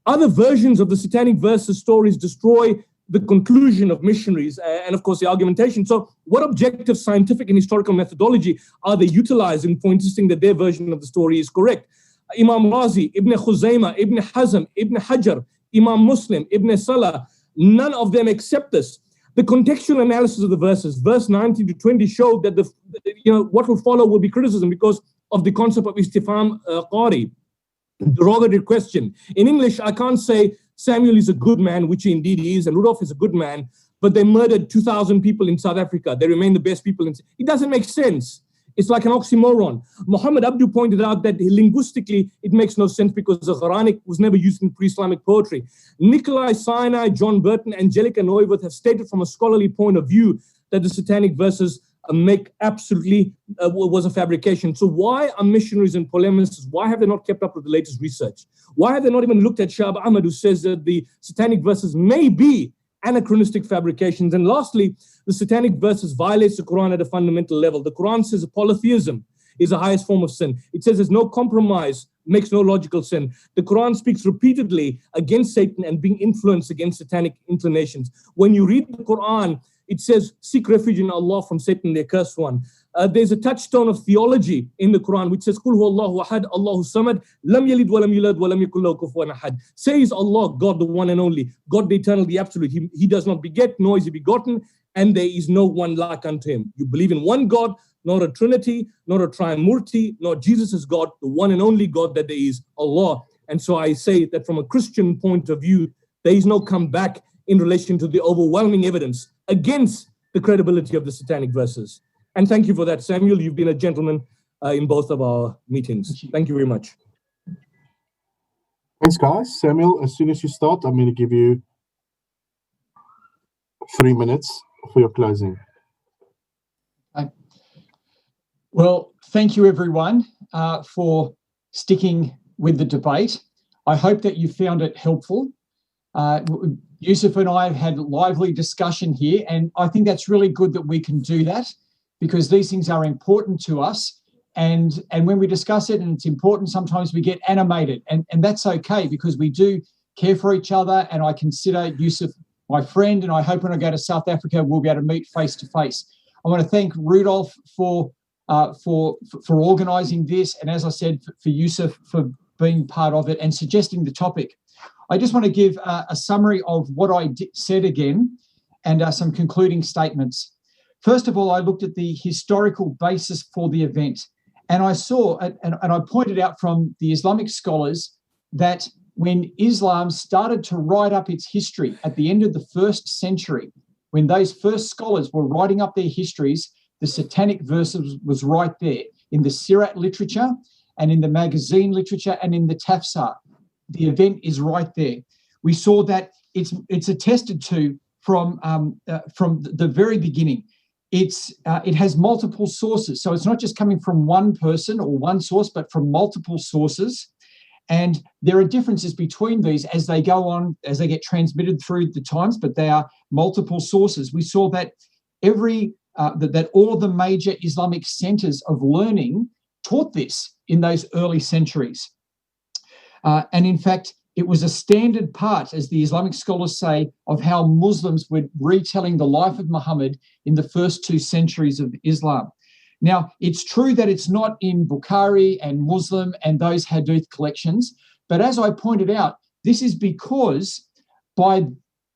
Other versions of the satanic verses stories destroy the conclusion of missionaries and, of course, the argumentation. So what objective scientific and historical methodology are they utilizing for insisting that their version of the story is correct? Imam Razi, Ibn Khuzaymah, Ibn Hazm, Ibn Hajar, Imam Muslim, Ibn Salah, none of them accept this. The contextual analysis of the verses, verse 19 to 20, showed that what will follow will be criticism because of the concept of istifham qari, derogatory question. In English, I can't say Samuel is a good man, which he indeed is, and Rudolph is a good man, but they murdered 2,000 people in South Africa. They remain the best people. It doesn't make sense. It's like an oxymoron. Muhammad Abdu pointed out that linguistically, it makes no sense because the Quranic was never used in pre-Islamic poetry. Nikolai Sinai, John Burton, Angelica Neuwirth have stated from a scholarly point of view that the satanic verses make absolutely was a fabrication. So why are missionaries and polemicists, why have they not kept up with the latest research? Why have they not even looked at Shahab Ahmad, who says that the satanic verses may be anachronistic fabrications? And lastly, the satanic verses violates the Quran at a fundamental level. The Quran says polytheism is the highest form of sin. It says there's no compromise, makes no logical sin. The Quran speaks repeatedly against Satan and being influenced against satanic inclinations. When you read the Quran, it says, seek refuge in Allah from Satan, the accursed one. There's a touchstone of theology in the Quran which says, Qul huwa Allahu ahad, Allahu samad, lam yalid wa lam yulad wa lam yakul lahu kufuwan ahad. Says Allah, God the one and only, God the eternal, the absolute. He does not beget, nor is he begotten, and there is no one like unto him. You believe in one God, not a trinity, not a triumvirate, not Jesus is God, the one and only God that there is, Allah. And so I say that from a Christian point of view, there is no comeback in relation to the overwhelming evidence against the credibility of the Satanic verses. And thank you for that, Samuel. You've been a gentleman in both of our meetings. Thank you very much. Thanks, guys. Samuel, as soon as you start, I'm going to give you 3 minutes for your closing. Okay. Well, thank you, everyone, for sticking with the debate. I hope that you found it helpful. Yusuf and I have had lively discussion here, and I think that's really good that we can do that, because these things are important to us. And when we discuss it and it's important, sometimes we get animated, and that's okay, because we do care for each other. And I consider Yusuf my friend, and I hope when I go to South Africa, we'll be able to meet face to face. I want to thank Rudolph for organising this, and as I said, for Yusuf for being part of it and suggesting the topic. I just want to give a summary of what I said again, and some concluding statements. First of all, I looked at the historical basis for the event, and I saw, and I pointed out from the Islamic scholars that when Islam started to write up its history at the end of the 1st century, when those first scholars were writing up their histories, the Satanic verses was right there in the Sirat literature and in the magazine literature and in the Tafsir. The event is right there. We saw that it's attested to from the very beginning. It has multiple sources, so it's not just coming from one person or one source, but from multiple sources. And there are differences between these as they go on, as they get transmitted through the times, but they are multiple sources. We saw that that all of the major Islamic centers of learning taught this in those early centuries. And in fact, it was a standard part, as the Islamic scholars say, of how Muslims were retelling the life of Muhammad in the first 2 centuries of Islam. Now, it's true that it's not in Bukhari and Muslim and those hadith collections, but as I pointed out, this is because by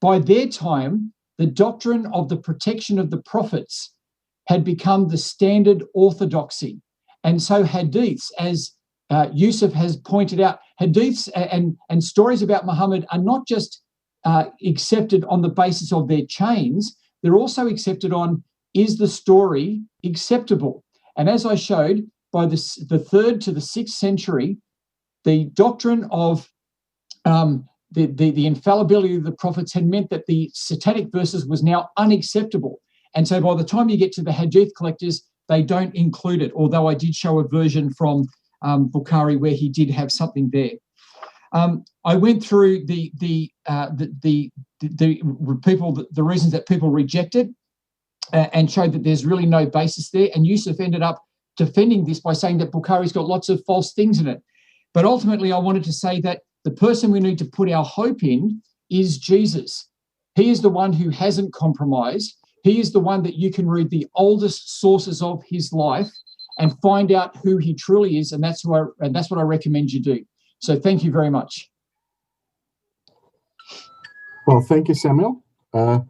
their time, the doctrine of the protection of the prophets had become the standard orthodoxy. And so hadiths, as Yusuf has pointed out, hadiths and stories about Muhammad are not just accepted on the basis of their chains, they're also accepted on, is the story acceptable? And as I showed, by the 3rd to the 6th century, the doctrine of the infallibility of the prophets had meant that the Satanic verses was now unacceptable. And so by the time you get to the hadith collectors, they don't include it, although I did show a version from Bukhari where he did have something there. I went through the reasons that people rejected and showed that there's really no basis there. And Yusuf ended up defending this by saying that Bukhari's got lots of false things in it. But ultimately, I wanted to say that the person we need to put our hope in is Jesus. He is the one who hasn't compromised. He is the one that you can read the oldest sources of his life and find out who he truly is, and that's what I recommend you do. So thank you very much. Well, thank you, Samuel. Well,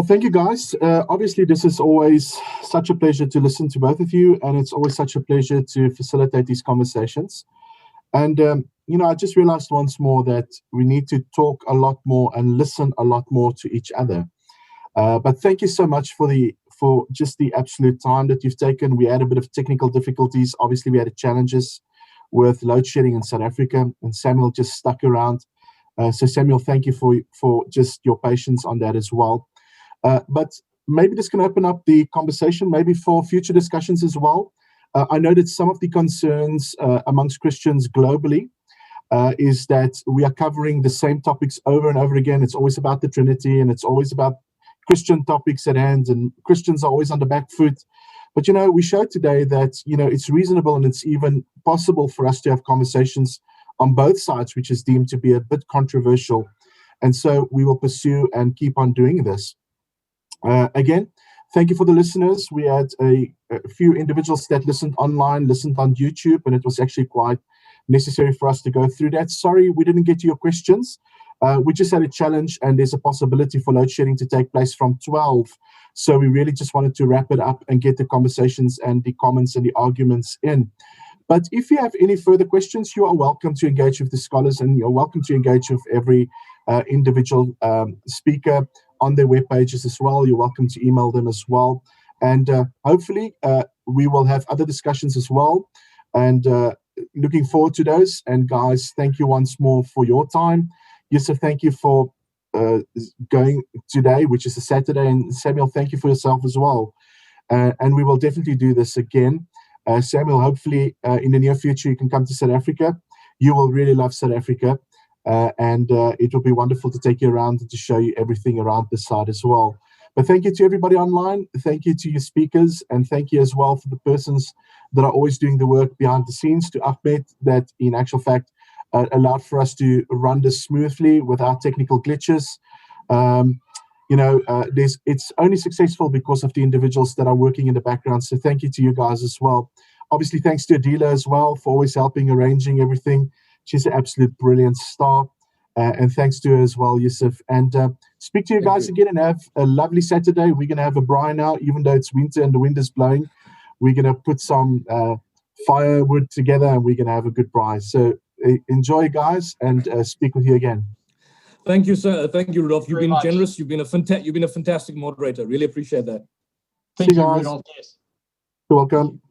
thank you, guys. Obviously, this is always such a pleasure to listen to both of you, and it's always such a pleasure to facilitate these conversations. And, I just realized once more that we need to talk a lot more and listen a lot more to each other. But thank you so much for just the absolute time that you've taken. We had a bit of technical difficulties. Obviously, we had challenges with load shedding in South Africa, and Samuel just stuck around. So, Samuel, thank you for just your patience on that as well. But maybe this can open up the conversation, maybe for future discussions as well. I know that some of the concerns amongst Christians globally is that we are covering the same topics over and over again. It's always about the Trinity, and it's always about Christian topics at hand, and Christians are always on the back foot. But, we showed today that, it's reasonable and it's even possible for us to have conversations on both sides, which is deemed to be a bit controversial. And so we will pursue and keep on doing this. Again, thank you for the listeners. We had a few individuals that listened online, listened on YouTube, and it was actually quite necessary for us to go through that. Sorry, we didn't get to your questions. We just had a challenge, and there's a possibility for load shedding to take place from 12. So we really just wanted to wrap it up and get the conversations and the comments and the arguments in. But if you have any further questions, you are welcome to engage with the scholars, and you're welcome to engage with every individual speaker on their web pages as well. You're welcome to email them as well. And hopefully we will have other discussions as well. And looking forward to those. And guys, thank you once more for your time. Yusuf, thank you for going today, which is a Saturday. And Samuel, thank you for yourself as well. And we will definitely do this again. Samuel, hopefully in the near future, you can come to South Africa. You will really love South Africa. And it will be wonderful to take you around and to show you everything around this side as well. But thank you to everybody online. Thank you to your speakers. And thank you as well for the persons that are always doing the work behind the scenes, to Ahmed, that in actual fact allowed for us to run this smoothly without technical glitches. It's only successful because of the individuals that are working in the background. So thank you to you guys as well. Obviously, thanks to Adila as well for always helping, arranging everything. She's an absolute brilliant star. And thanks to her as well, Yusuf. And speak to you guys again and have a lovely Saturday. We're going to have a braai now, even though it's winter and the wind is blowing. We're going to put some firewood together and we're going to have a good braai. So enjoy, guys, and speak with you again. Thank you, sir. Thank you, Rudolph. You've been generous. You've been a fantastic moderator. Really appreciate that. Thank you, Rudolph. Yes. You're welcome.